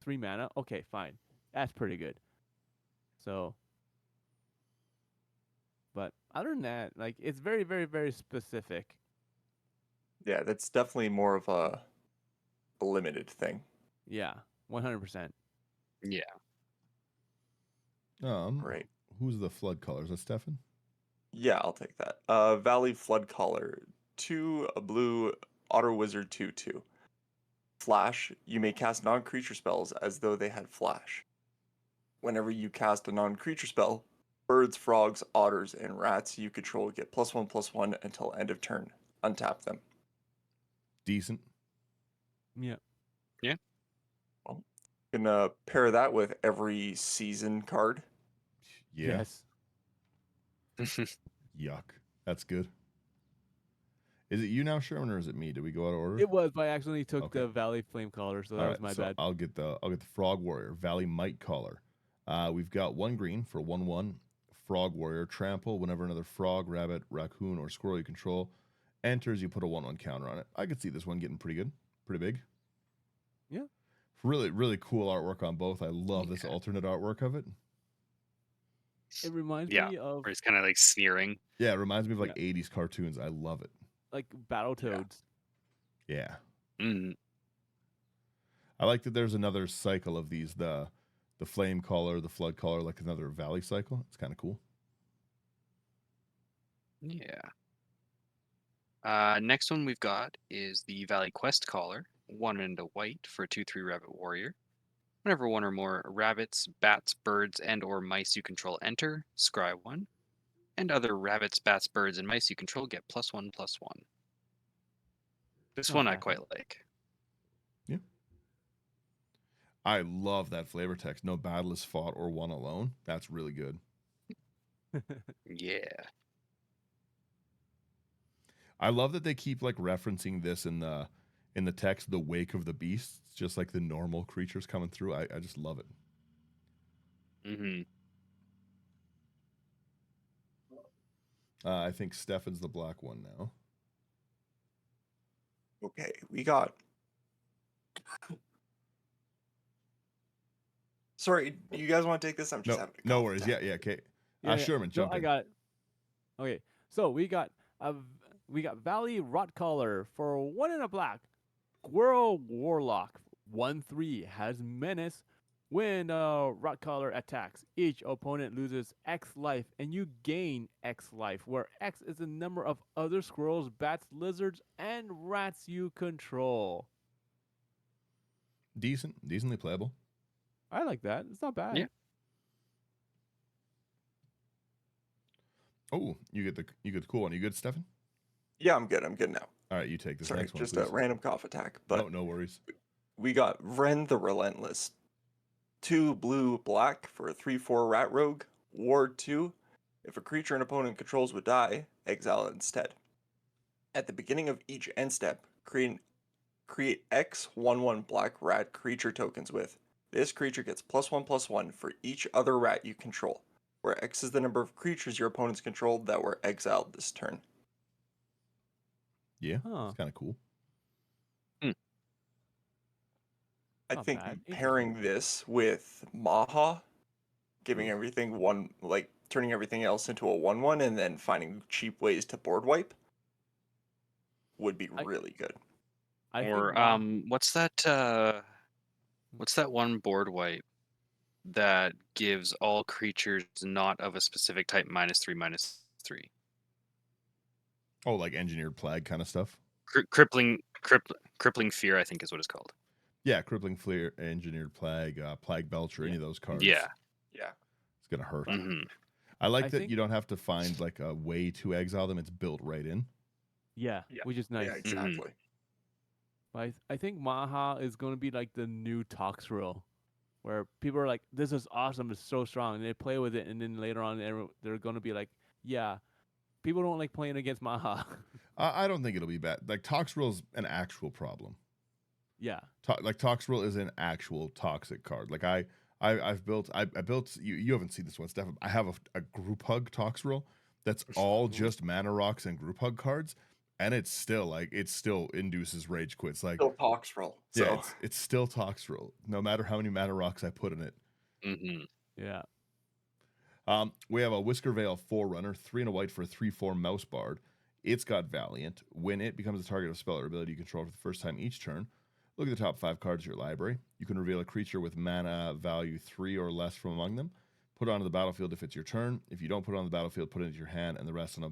[SPEAKER 4] mana. Okay, fine. That's pretty good. So, but other than that, like it's very, very, very specific.
[SPEAKER 2] Yeah, that's definitely more of a limited thing.
[SPEAKER 4] Yeah, 100%.
[SPEAKER 3] Yeah.
[SPEAKER 2] Right.
[SPEAKER 1] Who's the flood color? Is that Stefan?
[SPEAKER 2] Yeah, I'll take that. Valley Floodcaller, 2 a blue Otter Wizard 2/2. Flash, you may cast non-creature spells as though they had flash. Whenever you cast a non-creature spell, birds, frogs, otters, and rats you control get +1/+1 until end of turn. Untap them.
[SPEAKER 1] Decent.
[SPEAKER 4] Yeah.
[SPEAKER 2] Well, you can pair that with every season card.
[SPEAKER 1] Yeah.
[SPEAKER 4] Yes.
[SPEAKER 1] Yuck. That's good. Is it you now, Sherman, or is it me? Did we go out of order?
[SPEAKER 4] It was, but I accidentally took
[SPEAKER 1] Okay.
[SPEAKER 4] the Valley Flamecaller, so that
[SPEAKER 1] All
[SPEAKER 4] was
[SPEAKER 1] right,
[SPEAKER 4] my
[SPEAKER 1] so
[SPEAKER 4] bad.
[SPEAKER 1] I'll get the Frog Warrior, Valley Might Caller. We've got 1 green for 1/1 Frog Warrior. Trample whenever another frog, rabbit, raccoon, or squirrel you control enters, you put a 1/1 counter on it. I could see this one getting pretty good, pretty big.
[SPEAKER 4] Yeah.
[SPEAKER 1] Really, really cool artwork on both. I love this
[SPEAKER 3] Yeah.
[SPEAKER 1] alternate artwork of it.
[SPEAKER 4] It reminds
[SPEAKER 3] Yeah.
[SPEAKER 4] me of
[SPEAKER 3] Where it's kind of like sneering.
[SPEAKER 1] Yeah, it reminds me of like
[SPEAKER 4] Yeah.
[SPEAKER 1] 80s cartoons. I love it.
[SPEAKER 4] like Battletoads.
[SPEAKER 1] Yeah.
[SPEAKER 3] Mm.
[SPEAKER 1] I like that there's another cycle of these, the flame caller, the flood caller, like another valley cycle. It's kind of cool.
[SPEAKER 3] Yeah. Next one we've got is the Valley Quest Caller, 1 and a white for a 2/3 Rabbit Warrior. Whenever 1 or more rabbits, bats, birds, and or mice you control enter, scry 1. And other rabbits, bats, birds, and mice you control get +1/+1. This
[SPEAKER 4] Not
[SPEAKER 3] one I
[SPEAKER 4] bad.
[SPEAKER 3] quite like.
[SPEAKER 1] Yeah. I love that flavor text. No battle is fought or won alone. That's really good.
[SPEAKER 3] Yeah.
[SPEAKER 1] I love that they keep like referencing this in the text, the wake of the beasts, just like the normal creatures coming through. I just love it.
[SPEAKER 3] Mm-hmm.
[SPEAKER 1] I think Stefan's the black one now.
[SPEAKER 2] Okay, we got. Sorry, do you guys want to take this? I'm just having a
[SPEAKER 1] No
[SPEAKER 2] cough
[SPEAKER 1] worries.
[SPEAKER 2] attack.
[SPEAKER 1] Yeah, okay.
[SPEAKER 4] Yeah,
[SPEAKER 1] Sherman,
[SPEAKER 4] no,
[SPEAKER 1] jump
[SPEAKER 4] I
[SPEAKER 1] in.
[SPEAKER 4] got it. Okay, so we got Valley Rotcaller for 1 and a black. Squirrel Warlock 1/3 has menace. When Rotcaller attacks, each opponent loses X life, and you gain X life, where X is the number of other squirrels, bats, lizards, and rats you control.
[SPEAKER 1] Decently playable.
[SPEAKER 4] I like that. It's not bad.
[SPEAKER 3] Yeah.
[SPEAKER 1] Oh, you get the cool one. You good, Stefan?
[SPEAKER 2] Yeah, I'm good. I'm good now.
[SPEAKER 1] All right, you take this
[SPEAKER 2] Sorry,
[SPEAKER 1] next one,
[SPEAKER 2] just
[SPEAKER 1] please.
[SPEAKER 2] a random cough attack. But
[SPEAKER 1] No worries.
[SPEAKER 2] we got Wren the Relentless. 2 blue black for a 3/4 rat rogue. Ward 2. If a creature an opponent controls would die, exile it instead. At the beginning of each end step, create X 1/1 black rat creature tokens with. This creature gets +1/+1 for each other rat you control. where X is the number of creatures your opponents controlled that were exiled this turn.
[SPEAKER 1] Yeah,
[SPEAKER 4] Huh.
[SPEAKER 1] it's kind of cool.
[SPEAKER 2] I
[SPEAKER 4] Not
[SPEAKER 2] think
[SPEAKER 4] bad.
[SPEAKER 2] pairing this with Maha, giving
[SPEAKER 4] Oof.
[SPEAKER 2] everything one, like turning everything else into a 1/1 and then finding cheap ways to board wipe would be
[SPEAKER 4] I-
[SPEAKER 2] really good.
[SPEAKER 4] I
[SPEAKER 3] Or
[SPEAKER 4] think
[SPEAKER 3] what's that one board wipe that gives all creatures not of a specific type -3/-3?
[SPEAKER 1] Oh, like engineered plague kind of stuff.
[SPEAKER 3] Crippling fear, I think is what it's called.
[SPEAKER 1] Yeah, crippling flare, engineered plague, plague belcher, any of those cards.
[SPEAKER 3] Yeah.
[SPEAKER 2] Yeah.
[SPEAKER 1] It's gonna hurt.
[SPEAKER 3] Mhm.
[SPEAKER 1] I like
[SPEAKER 4] I
[SPEAKER 1] that
[SPEAKER 4] think-
[SPEAKER 1] you don't have to find like a way to exile them. It's built right in.
[SPEAKER 4] yeah,
[SPEAKER 2] Yeah.
[SPEAKER 4] which is nice.
[SPEAKER 2] Yeah, exactly.
[SPEAKER 4] I think Maha is going to be like the new Toxrill, where people are like, "This is awesome! It's so strong," and they play with it, and then later on, they're going to be like, "Yeah, people don't like playing against Maha."
[SPEAKER 1] I don't think it'll be bad. Like Toxrill's an actual problem.
[SPEAKER 4] yeah,
[SPEAKER 1] Like Toxrill is an actual toxic card. Like I've built you haven't seen this one, Stefan. I have a group hug Toxrill that's all just mana rocks and group hug cards, and it's still induces rage quits. Like
[SPEAKER 2] Still Toxrill. So
[SPEAKER 1] yeah, it's still Toxrill, no matter how many mana rocks I put in it.
[SPEAKER 3] Mhm.
[SPEAKER 4] yeah.
[SPEAKER 1] We have a Whisker Veil Forerunner, 3 and a white for a 3/4 mouse bard. It's got Valiant. When it becomes the target of a spell or ability you control for the first time each turn, look at the top 5 cards of your library. You can reveal a creature with mana value 3 or less from among them. Put it onto the battlefield if it's your turn. If you don't put it on the battlefield, put it into your hand, and the rest on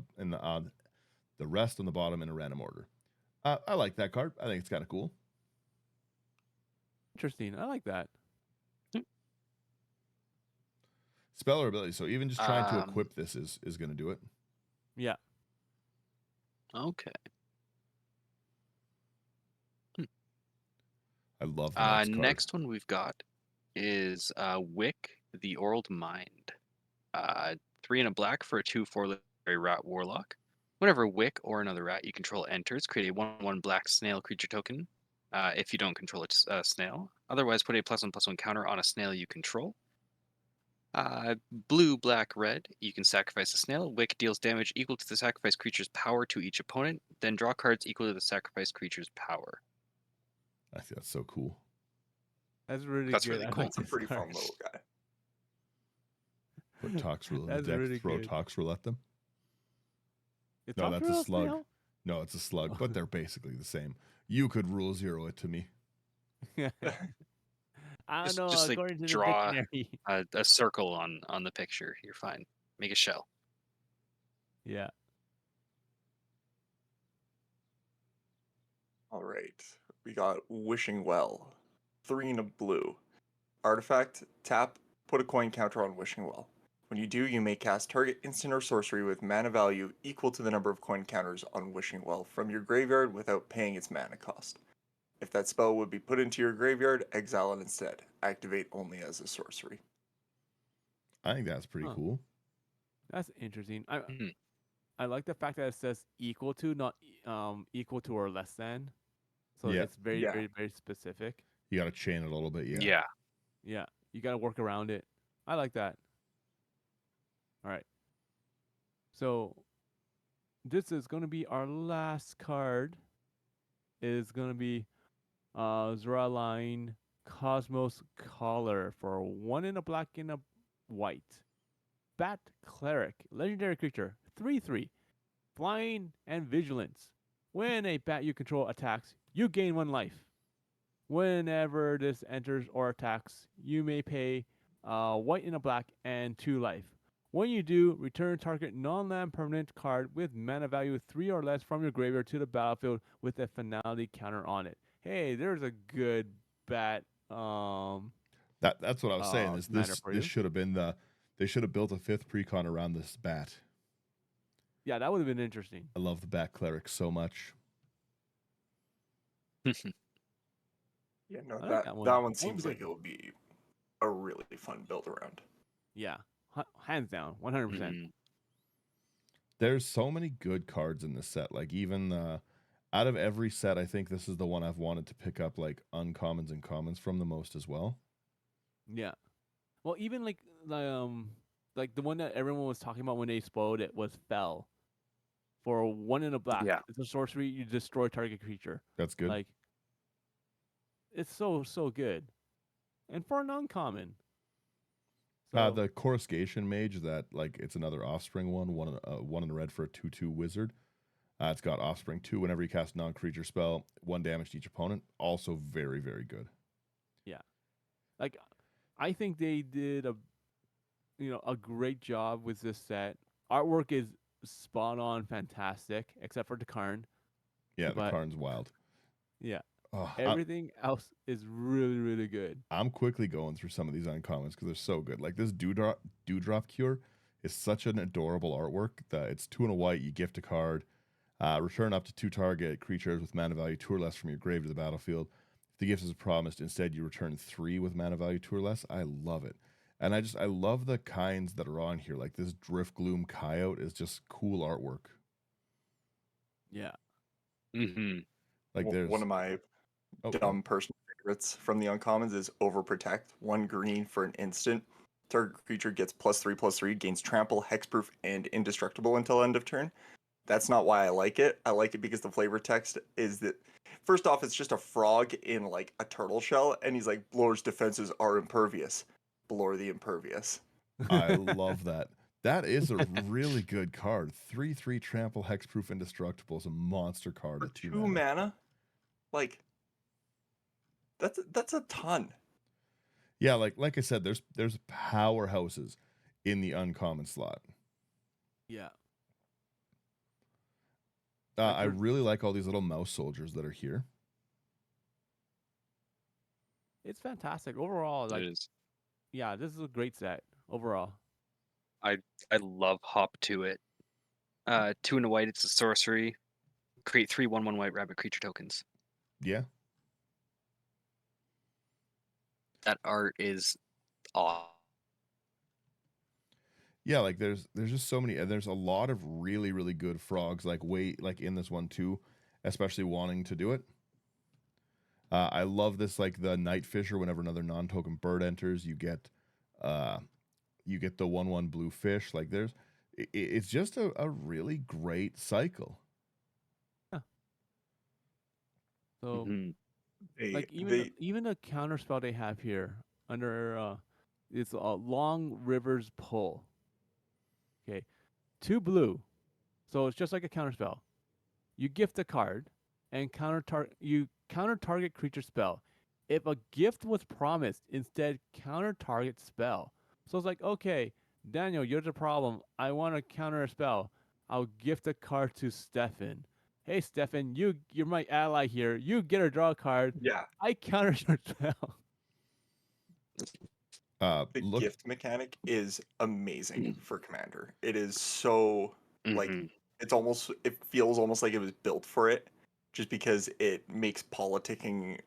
[SPEAKER 1] the bottom in a random order. I like that card. I think it's kind of cool.
[SPEAKER 4] Interesting. I like that.
[SPEAKER 1] Spell or ability. So even just trying to
[SPEAKER 3] Um,
[SPEAKER 1] equip this is going to do it.
[SPEAKER 4] Yeah.
[SPEAKER 3] Okay.
[SPEAKER 1] I love the next card.
[SPEAKER 3] Next one we've got is Wick, the Old Mind. 3 and a black for a 2/4 legendary rat warlock. Whenever Wick or another rat you control enters, create a 1/1 black snail creature token. If you don't control a snail. Otherwise, put a +1/+1 counter on a snail you control. Blue, black, red. You can sacrifice a snail. Wick deals damage equal to the sacrificed creature's power to each opponent. Then draw cards equal to the sacrificed creature's power.
[SPEAKER 1] I think that's so cool.
[SPEAKER 4] That's really
[SPEAKER 3] That's
[SPEAKER 4] good.
[SPEAKER 3] really
[SPEAKER 4] I
[SPEAKER 3] cool.
[SPEAKER 4] like
[SPEAKER 2] it's a
[SPEAKER 4] this
[SPEAKER 2] pretty
[SPEAKER 4] card.
[SPEAKER 2] fun little guy.
[SPEAKER 1] Put Toxrill in the
[SPEAKER 4] That's
[SPEAKER 1] deck,
[SPEAKER 4] really
[SPEAKER 1] throw
[SPEAKER 4] good.
[SPEAKER 1] Toxrill at them.
[SPEAKER 4] Is
[SPEAKER 1] No, that's a
[SPEAKER 4] Toxrill
[SPEAKER 1] slug.
[SPEAKER 4] snail?
[SPEAKER 1] No, it's a slug, but they're basically the same. You could rule 0 it to me.
[SPEAKER 4] I don't know.
[SPEAKER 3] Just like
[SPEAKER 4] According to the
[SPEAKER 3] draw
[SPEAKER 4] dictionary.
[SPEAKER 3] a circle on the picture. You're fine. Make a shell.
[SPEAKER 4] yeah.
[SPEAKER 2] All right. We got Wishing Well. 3 and a blue. Artifact, tap, put a coin counter on Wishing Well. When you do, you may cast target instant or sorcery with mana value equal to the number of coin counters on Wishing Well from your graveyard without paying its mana cost. If that spell would be put into your graveyard, exile it instead. Activate only as a sorcery.
[SPEAKER 1] I think that's pretty
[SPEAKER 4] Huh.
[SPEAKER 1] cool.
[SPEAKER 4] That's interesting.
[SPEAKER 3] Mhm.
[SPEAKER 4] I like the fact that it says equal to, not equal to or less than. So
[SPEAKER 1] Yeah.
[SPEAKER 4] it's very,
[SPEAKER 2] Yeah.
[SPEAKER 4] very, very specific.
[SPEAKER 1] You got to chain it a little bit, yeah.
[SPEAKER 3] Yeah.
[SPEAKER 4] Yeah. You got to work around it. I like that. All right. So this is going to be our last card. Is going to be Zoraline Cosmos Collar for 1 and a black and a white. Bat Cleric, legendary creature, 3/3, flying and vigilance. When a bat you control attacks, you gain 1 life. Whenever this enters or attacks, you may pay white and a black and 2 life. When you do, return target non-land permanent card with mana value 3 or less from your graveyard to the battlefield with a finality counter on it. Hey, there's a good bat.
[SPEAKER 1] That's what I was saying.
[SPEAKER 4] Commander for you.
[SPEAKER 1] This should have been they should have built a 5th precon around this bat.
[SPEAKER 4] Yeah, that would have been interesting.
[SPEAKER 1] I love the bat cleric so much.
[SPEAKER 2] Yeah, no,
[SPEAKER 4] I like
[SPEAKER 2] that
[SPEAKER 4] that
[SPEAKER 2] one,
[SPEAKER 4] one.
[SPEAKER 2] that
[SPEAKER 4] That
[SPEAKER 2] one
[SPEAKER 4] would
[SPEAKER 2] seems
[SPEAKER 4] be
[SPEAKER 2] like
[SPEAKER 4] good.
[SPEAKER 2] it would be a really fun build around.
[SPEAKER 4] Yeah, hands down, 100%.
[SPEAKER 3] Mhm.
[SPEAKER 1] There's so many good cards in this set. Like even out of every set, I think this is the one I've wanted to pick up like uncommons and commons from the most as well.
[SPEAKER 4] Yeah. Well, even like like the one that everyone was talking about when they spoiled it was Fell. For 1 in a black,
[SPEAKER 3] Yeah.
[SPEAKER 4] it's a sorcery. You destroy target creature.
[SPEAKER 1] That's good.
[SPEAKER 4] Like, it's so good, and for an uncommon. So
[SPEAKER 1] The Coruscation Mage, that like it's another Offspring one in red for a 2/2 wizard. It's got Offspring 2 whenever you cast a non-creature spell, 1 damage to each opponent. Also very, very good.
[SPEAKER 4] yeah, like I think they did a great job with this set. Artwork is spot on, fantastic, except for the Karn.
[SPEAKER 1] Yeah, the
[SPEAKER 4] But
[SPEAKER 1] Karn's wild.
[SPEAKER 4] yeah,
[SPEAKER 1] Oh,
[SPEAKER 4] everything else is really good.
[SPEAKER 1] I'm quickly going through some of these uncommons because they're so good. Like this Dewdrop Cure is such an adorable artwork that it's 2 and a white. You gift a card, return up to 2 target creatures with mana value 2 or less from your grave to the battlefield. If the gift is promised, instead you return 3 with mana value 2 or less. I love it, and I love the kinds that are on here. Like this Drift Gloom Coyote is just cool artwork.
[SPEAKER 4] Yeah,
[SPEAKER 3] Mm-hmm.
[SPEAKER 1] Like there's
[SPEAKER 2] One of my dumb personal favorites from the uncommons is Overprotect. 1 green for an instant. Target creature gets +3/+3, gains trample, hexproof, and indestructible until end of turn. That's not why I like it. I like it because the flavor text is that first off, it's just a frog in like a turtle shell, and he's like, Blor's defenses are impervious. Blor the impervious.
[SPEAKER 1] I love that. That is a really good card. 3/3 trample, hexproof, indestructible is a monster card
[SPEAKER 2] For
[SPEAKER 1] at 2
[SPEAKER 2] 2 mana, like that's a ton.
[SPEAKER 1] Yeah, like I said, there's powerhouses in the uncommon slot.
[SPEAKER 4] yeah.
[SPEAKER 1] I really like all these little mouse soldiers that are here.
[SPEAKER 4] It's fantastic overall. Like,
[SPEAKER 3] It is.
[SPEAKER 4] yeah, this is a great set overall.
[SPEAKER 3] I love Hop to it. 2 and a white. It's a sorcery. Create 3 1/1 white rabbit creature tokens.
[SPEAKER 1] Yeah.
[SPEAKER 3] That art is awesome.
[SPEAKER 1] Yeah, like there's just so many, and there's a lot of really, really good frogs like in this one too, especially wanting to do it. I love this, like the Night Fisher. Whenever another non-token bird enters, you get the 1/1 blue fish. Like it's just a really great cycle.
[SPEAKER 4] So
[SPEAKER 2] They,
[SPEAKER 4] like even the counter spell they have here under it's a Long Rivers Pull. Okay, 2 blue, so it's just like a counter spell. You gift a card and counter target creature spell. If a gift was promised, instead counter target spell. So it's like, okay, Daniel, you're the problem. I want to counter a spell. I'll gift a card to Stefan. Hey, Stefan, you're my ally here. You get a draw card.
[SPEAKER 2] yeah,
[SPEAKER 4] I counter your spell.
[SPEAKER 2] the
[SPEAKER 1] Look,
[SPEAKER 2] gift mechanic is amazing for Commander. It is so like
[SPEAKER 3] Mhm.
[SPEAKER 2] it feels almost like it was built for it, just because it makes politicking.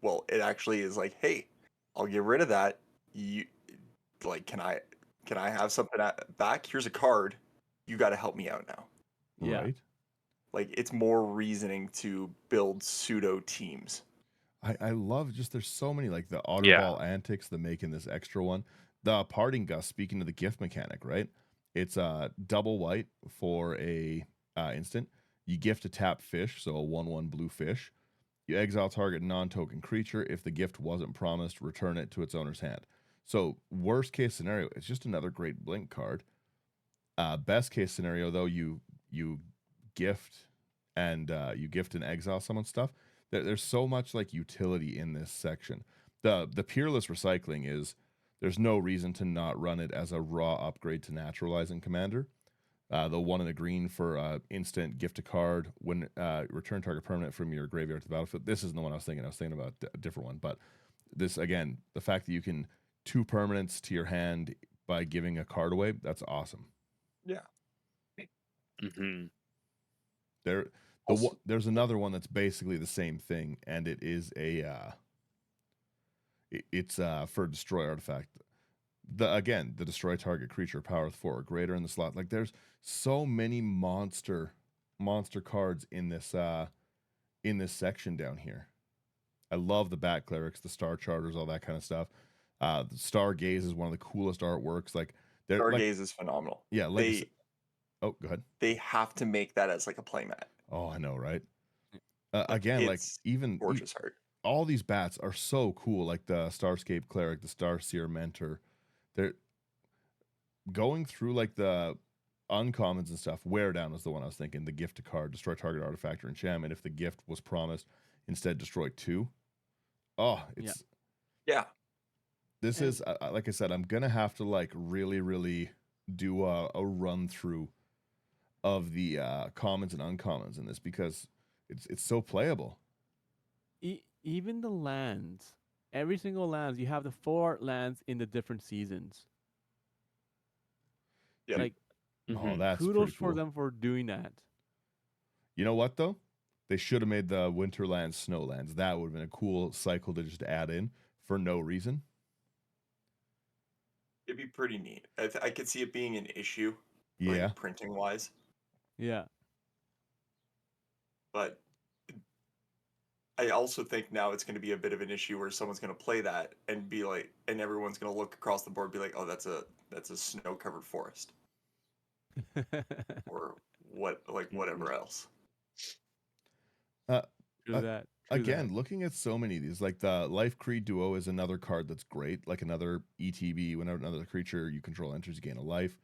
[SPEAKER 2] Well, it actually is like, hey, I'll get rid of that. You like, can I have something back? Here's a card. You got to help me out now.
[SPEAKER 4] Yeah.
[SPEAKER 1] right?
[SPEAKER 2] Like, it's more reasoning to build pseudo teams.
[SPEAKER 1] I love just there's so many, like the
[SPEAKER 3] Yeah.
[SPEAKER 1] Otterball antics that making this extra one. The Parting Gust, speaking of the gift mechanic, right? It's double white for a instant. You gift a tap fish, so a 1/1 blue fish. You exile target non-token creature. If the gift wasn't promised, return it to its owner's hand. So worst case scenario, it's just another great blink card. Best case scenario, though, you gift and exile someone's stuff. There's so much like utility in this section. The peerless recycling is there's no reason to not run it as a raw upgrade to naturalizing commander. The 1 in a green for instant gift a card when return target permanent from your graveyard to the battlefield. This isn't the one I was thinking. I was thinking about a different one. But this, again, the fact that you can 2 permanents to your hand by giving a card away, that's awesome.
[SPEAKER 2] Yeah.
[SPEAKER 3] Mm-hmm.
[SPEAKER 1] There's another one that's basically the same thing, and it is it's for a destroy artifact. The destroy target creature power with 4 or greater in the slot. Like there's so many monster cards in this section down here. I love the Bat Clerics, the Star Charters, all that kind of stuff. The Stargaze is one of the coolest artworks. Like They're like,
[SPEAKER 2] Stargaze is phenomenal.
[SPEAKER 1] yeah, like I said, oh, go ahead.
[SPEAKER 2] They have to make that as like a playmat.
[SPEAKER 1] Oh, I know, right?
[SPEAKER 2] Like,
[SPEAKER 1] Again, like
[SPEAKER 2] it's
[SPEAKER 1] even
[SPEAKER 2] gorgeous art.
[SPEAKER 1] all these bats are so cool, like the Starscape Cleric, the Starseer Mentor. They're going through like the uncommons and stuff. Wear Down is the one I was thinking. The gift to card, destroy target artifact or enchantment. If the gift was promised, instead destroy 2. Oh, it's
[SPEAKER 2] Yeah.
[SPEAKER 1] this
[SPEAKER 4] And-
[SPEAKER 1] is like I said, I'm gonna have to like really do a run through of the commons and uncommons in this because it's so playable.
[SPEAKER 4] Even the lands, every single lands, you have the 4 lands in the different seasons.
[SPEAKER 2] Yeah.
[SPEAKER 4] Like,
[SPEAKER 1] Oh,
[SPEAKER 3] Mhm.
[SPEAKER 1] that's
[SPEAKER 4] kudos
[SPEAKER 1] pretty
[SPEAKER 4] for
[SPEAKER 1] cool.
[SPEAKER 4] them for doing that.
[SPEAKER 1] You know what though? They should have made the Winterlands Snowlands. That would have been a cool cycle to just add in for no reason.
[SPEAKER 2] It'd be pretty neat. I could see it being an issue,
[SPEAKER 1] Yeah.
[SPEAKER 2] like printing wise,
[SPEAKER 4] Yeah.
[SPEAKER 2] but I also think now it's going to be a bit of an issue where someone's going to play that and be like, and everyone's going to look across the board and be like, oh, that's a snow covered forest or whatever else.
[SPEAKER 4] True
[SPEAKER 1] Uh,
[SPEAKER 4] that. True
[SPEAKER 1] Again,
[SPEAKER 4] that.
[SPEAKER 1] looking at so many of these, like the Life Creed Duo is another card that's great. Like another ETB, whenever another creature you control enters, you gain a life.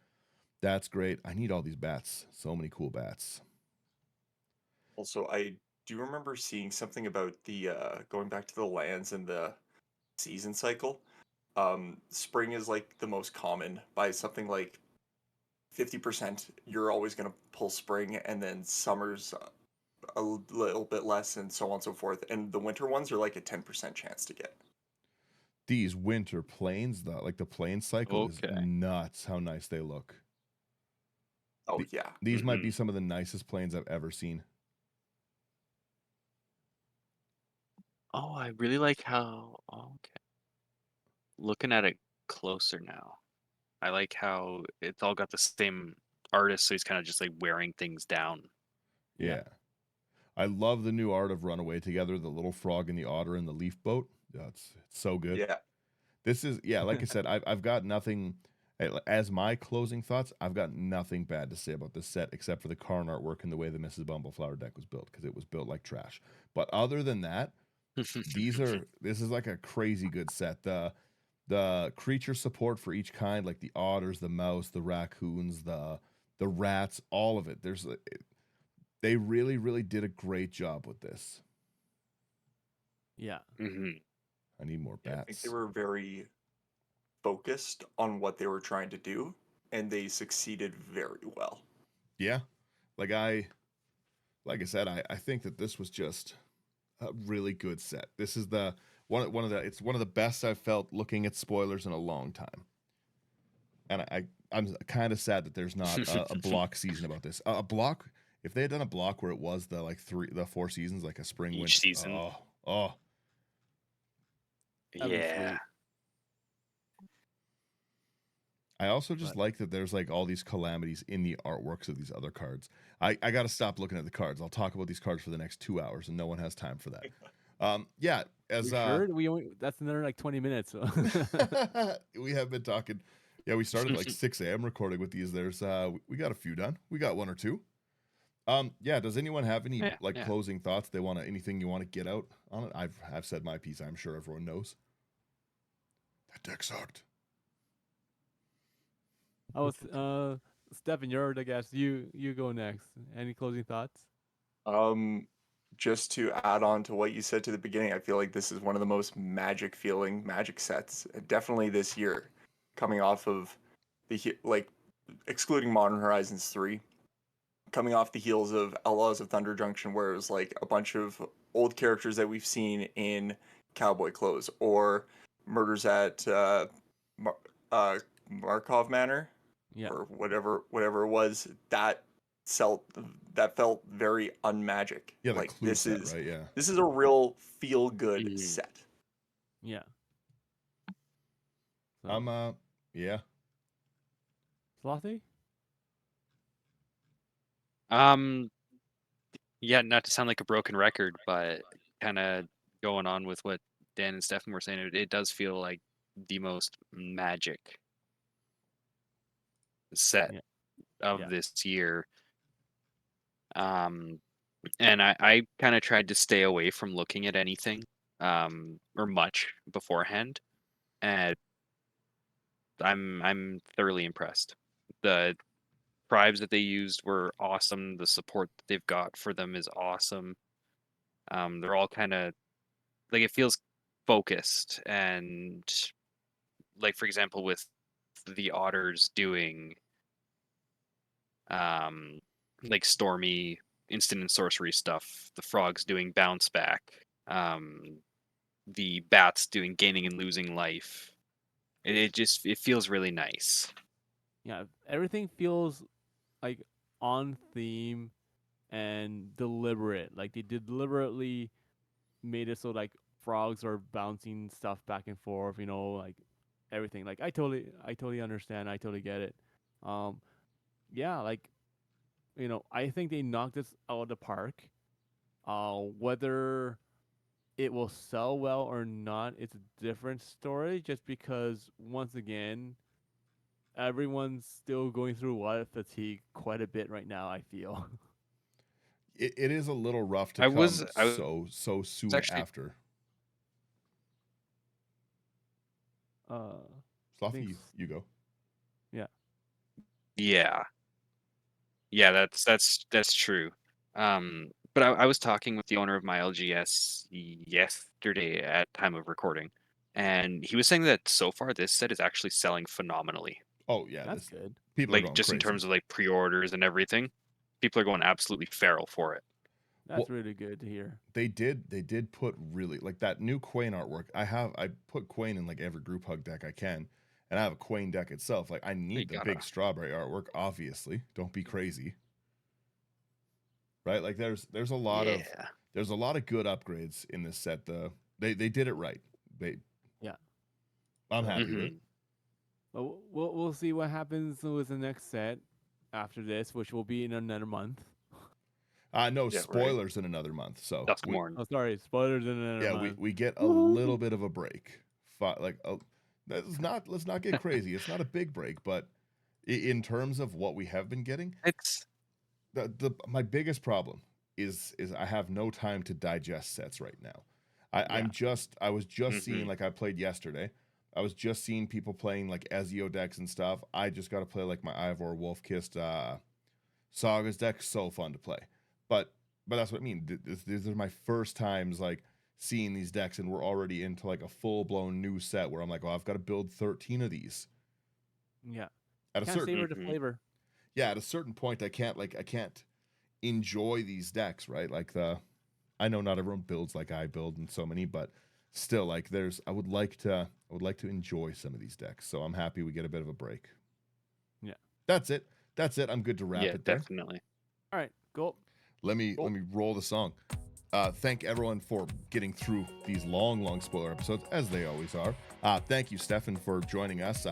[SPEAKER 1] That's great. I need all these bats. So many cool bats.
[SPEAKER 2] Also, I do remember seeing something about the going back to the lands and the season cycle. Spring is like the most common by something like 50%. You're always going to pull spring, and then summer's a little bit less, and so on and so forth. And the winter ones are like a 10% chance to get.
[SPEAKER 1] These winter plains, the plain cycle is
[SPEAKER 3] Okay.
[SPEAKER 1] nuts. How nice they look.
[SPEAKER 2] Oh
[SPEAKER 1] The-
[SPEAKER 2] yeah,
[SPEAKER 1] These might be some of the nicest plains I've ever seen.
[SPEAKER 3] Oh, I really like how. Okay. Looking at it closer now, I like how it's all got the same artist, so he's kind of just like wearing things down.
[SPEAKER 1] Yeah. I love the new art of Runaway Together, the little frog and the otter and the leaf boat. Yeah, it's so good.
[SPEAKER 2] yeah.
[SPEAKER 1] This is, yeah, like I said, I've got nothing, as my closing thoughts, I've got nothing bad to say about this set except for the Karn artwork and the way the Mrs. Bumbleflower deck was built, because it was built like trash. But other than that, this is like a crazy good set. The creature support for each kind, like the otters, the mouse, the raccoons, the rats, all of it. They really did a great job with this.
[SPEAKER 4] Yeah.
[SPEAKER 3] Mhm.
[SPEAKER 1] I need more
[SPEAKER 2] I think they
[SPEAKER 1] bats.
[SPEAKER 2] were very focused on what they were trying to do, and they succeeded very well.
[SPEAKER 1] Yeah. Like I said, I think that this was just a really good set. This is the one of the best I've felt looking at spoilers in a long time. And I'm kind of sad that there's not a block season about this. A block, if they had done a block where it was the 4 seasons, like a spring,
[SPEAKER 3] Each
[SPEAKER 1] winter,
[SPEAKER 3] season.
[SPEAKER 1] oh.
[SPEAKER 4] That'd be
[SPEAKER 3] Yeah.
[SPEAKER 4] sweet.
[SPEAKER 1] I also just like that there's like all these calamities in the artworks of these other cards. I got to stop looking at the cards. I'll talk about these cards for the next 2 hours, and no one has time for that. Yeah, as
[SPEAKER 4] You sure? That's another like 20 minutes. So.
[SPEAKER 1] we have been talking. Yeah, we started like 6 a.m. recording with these. There's we got a few done. We got 1 or 2. Yeah, does anyone have any closing thoughts? Anything you want to get out on it? I've said my piece. I'm sure everyone knows. That deck sucked.
[SPEAKER 4] Stefan, you're the guest. You go next. Any closing thoughts?
[SPEAKER 2] Just to add on to what you said to the beginning, I feel like this is one of the most magic sets, definitely this year, coming off of excluding Modern Horizons 3, coming off the heels of Outlaws of Thunder Junction, where it was like a bunch of old characters that we've seen in cowboy clothes, or Murders at Markov Manor,
[SPEAKER 4] Yeah.
[SPEAKER 2] or whatever it was. That felt very unmagic.
[SPEAKER 1] Yeah, the
[SPEAKER 2] like
[SPEAKER 1] clue
[SPEAKER 2] this
[SPEAKER 1] set,
[SPEAKER 2] is
[SPEAKER 1] right? Yeah.
[SPEAKER 2] this is a real feel good set.
[SPEAKER 4] Yeah. So,
[SPEAKER 1] yeah.
[SPEAKER 4] Slothy?
[SPEAKER 3] Yeah, not to sound like a broken record, but kind of going on with what Dan and Stefan were saying, it does feel like the most magic set
[SPEAKER 4] Yeah.
[SPEAKER 3] of
[SPEAKER 4] Yeah.
[SPEAKER 3] this year. And I kind of tried to stay away from looking at anything or much beforehand, and I'm thoroughly impressed. The tribes that they used were awesome. The support that they've got for them is awesome. They're all kind of like, it feels focused, and like, for example, with the otters doing um like stormy instant and sorcery stuff, the frogs doing bounce back, um the bats doing gaining and losing life. It feels really nice.
[SPEAKER 4] Yeah. Everything feels like on theme and deliberate. Like they deliberately made it so like frogs are bouncing stuff back and forth. Like everything. Like I totally understand. I totally get it. Um, yeah. Like I think they knocked this out of the park. Whether it will sell well or not, it's a different story. Just because once again, everyone's still going through water fatigue quite a bit right now. I feel.
[SPEAKER 1] It is a little rough to
[SPEAKER 3] I
[SPEAKER 1] come
[SPEAKER 3] was
[SPEAKER 1] so soon
[SPEAKER 3] actually
[SPEAKER 1] after.
[SPEAKER 4] I think
[SPEAKER 1] Slothy, you go.
[SPEAKER 4] yeah.
[SPEAKER 3] yeah. Yeah, that's true. But I was talking with the owner of my LGS yesterday at time of recording, and he was saying that so far this set is actually selling phenomenally.
[SPEAKER 1] Oh yeah,
[SPEAKER 4] That's
[SPEAKER 1] this
[SPEAKER 4] good.
[SPEAKER 1] people are
[SPEAKER 3] Like,
[SPEAKER 1] going
[SPEAKER 3] just in
[SPEAKER 1] crazy.
[SPEAKER 3] terms of like pre-orders and everything, people are going absolutely feral for it.
[SPEAKER 4] That's really good to hear.
[SPEAKER 1] They did put really like that new Quain artwork. I put Quain in like every group hug deck I can, and I have a Quain deck itself. Like I
[SPEAKER 3] You
[SPEAKER 1] need the
[SPEAKER 3] gotta.
[SPEAKER 1] big strawberry artwork, obviously. Don't be crazy. Right? Like there's a lot of
[SPEAKER 3] Yeah.
[SPEAKER 1] there's a lot of good upgrades in this set. They did it right.
[SPEAKER 4] Yeah.
[SPEAKER 1] I'm
[SPEAKER 4] So-
[SPEAKER 1] happy with it.
[SPEAKER 3] Mhm.
[SPEAKER 4] But we'll see what happens with the next set after this, which will be in another month.
[SPEAKER 1] No
[SPEAKER 2] Yeah, right.
[SPEAKER 1] spoilers in another month. So
[SPEAKER 3] Duskmorn.
[SPEAKER 4] Oh, sorry, spoilers in another
[SPEAKER 1] yeah,
[SPEAKER 4] month.
[SPEAKER 1] we get a
[SPEAKER 4] Woo-hoo.
[SPEAKER 1] little bit of a break. Like let's not get crazy. It's not a big break, but in terms of what we have been getting,
[SPEAKER 3] It's
[SPEAKER 1] my biggest problem is I have no time to digest sets right now. I was just seeing,
[SPEAKER 3] Mhm.
[SPEAKER 1] like I played yesterday. I was just seeing people playing like Ezio decks and stuff. I just got to play like my Ivor Wolf-Kissed Sagas deck. So fun to play, but that's what I mean. These are my first times like seeing these decks, and we're already into like a full blown new set where I'm like, oh, I've got to build 13 of these.
[SPEAKER 4] Yeah.
[SPEAKER 1] At a
[SPEAKER 4] Can't
[SPEAKER 1] certain
[SPEAKER 4] savor the
[SPEAKER 3] Mhm.
[SPEAKER 4] flavor.
[SPEAKER 1] yeah, at a certain point, I can't enjoy these decks, right? Like I know not everyone builds like I build and so many, but still, like I would like to enjoy some of these decks. So I'm happy we get a bit of a break.
[SPEAKER 4] Yeah.
[SPEAKER 1] That's it. I'm good to wrap
[SPEAKER 3] Yeah,
[SPEAKER 1] it there.
[SPEAKER 3] definitely.
[SPEAKER 4] All right, go.
[SPEAKER 1] Let me
[SPEAKER 4] Cool.
[SPEAKER 1] roll the song. Thank everyone for getting through these long spoiler episodes, as they always are. Thank you, Stefan, for joining us.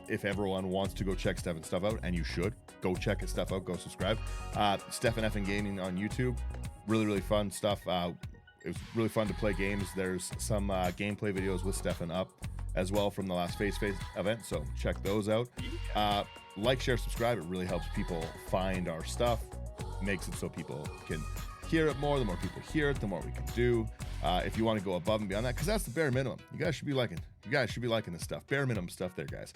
[SPEAKER 1] If everyone wants to go check Stefan's stuff out, and you should, go check his stuff out, go subscribe. Stefan Effin Gaming on YouTube. Really fun stuff. It was really fun to play games. There's some gameplay videos with Stefan up as well from the last Face event, so check those out. Like, share, subscribe. It really helps people find our stuff. Makes it so people can hear it more. The more people hear it, the more we can do. If you want to go above and beyond that, because that's the bare minimum. You guys should be liking this stuff. Bare minimum stuff there, guys.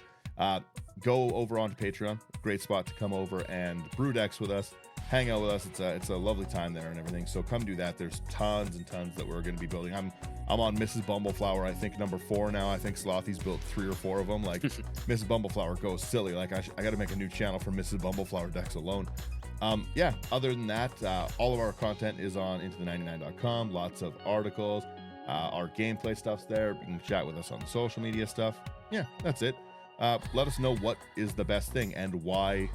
[SPEAKER 1] Go over onto Patreon. Great spot to come over and brew decks with us, hang out with us. It's a lovely time there and everything. So come do that. There's tons and tons that we're going to be building. I'm on Mrs. Bumbleflower, I think number 4 now. I think Slothy's built 3 or 4 of them. Like Mrs. Bumbleflower goes silly. Like I got to make a new channel for Mrs. Bumbleflower decks alone. Yeah, other than that, all of our content is on intothe99.com. Lots of articles. Our gameplay stuff's there. You can chat with us on the social media stuff. Yeah, that's it. Let us know what is the best thing and why.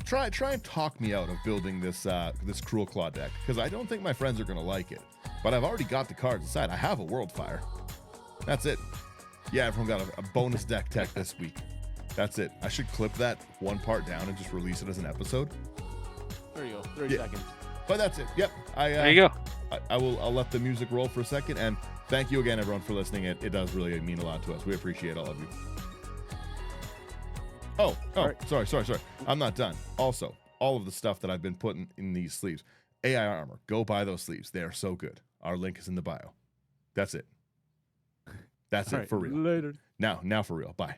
[SPEAKER 1] Try and talk me out of building this Cruel Claw deck, because I don't think my friends are going to like it. But I've already got the cards aside. I have a Worldfire. That's it. Yeah, everyone got a bonus deck tech this week. That's it. I should clip that one part down and just release it as an episode.
[SPEAKER 4] There you go. 30 seconds.
[SPEAKER 1] But that's it. Yep.
[SPEAKER 3] There you go.
[SPEAKER 1] I'll let the music roll for a second, and thank you again, everyone, for listening. It does really mean a lot to us. We appreciate all of you. Oh,
[SPEAKER 4] Alright.
[SPEAKER 1] sorry. I'm not done. Also, all of the stuff that I've been putting in these sleeves. AI armor. Go buy those sleeves. They are so good. Our link is in the bio. That's it. That's
[SPEAKER 4] All
[SPEAKER 1] it
[SPEAKER 4] right,
[SPEAKER 1] for real.
[SPEAKER 4] later.
[SPEAKER 1] Now for real. Bye.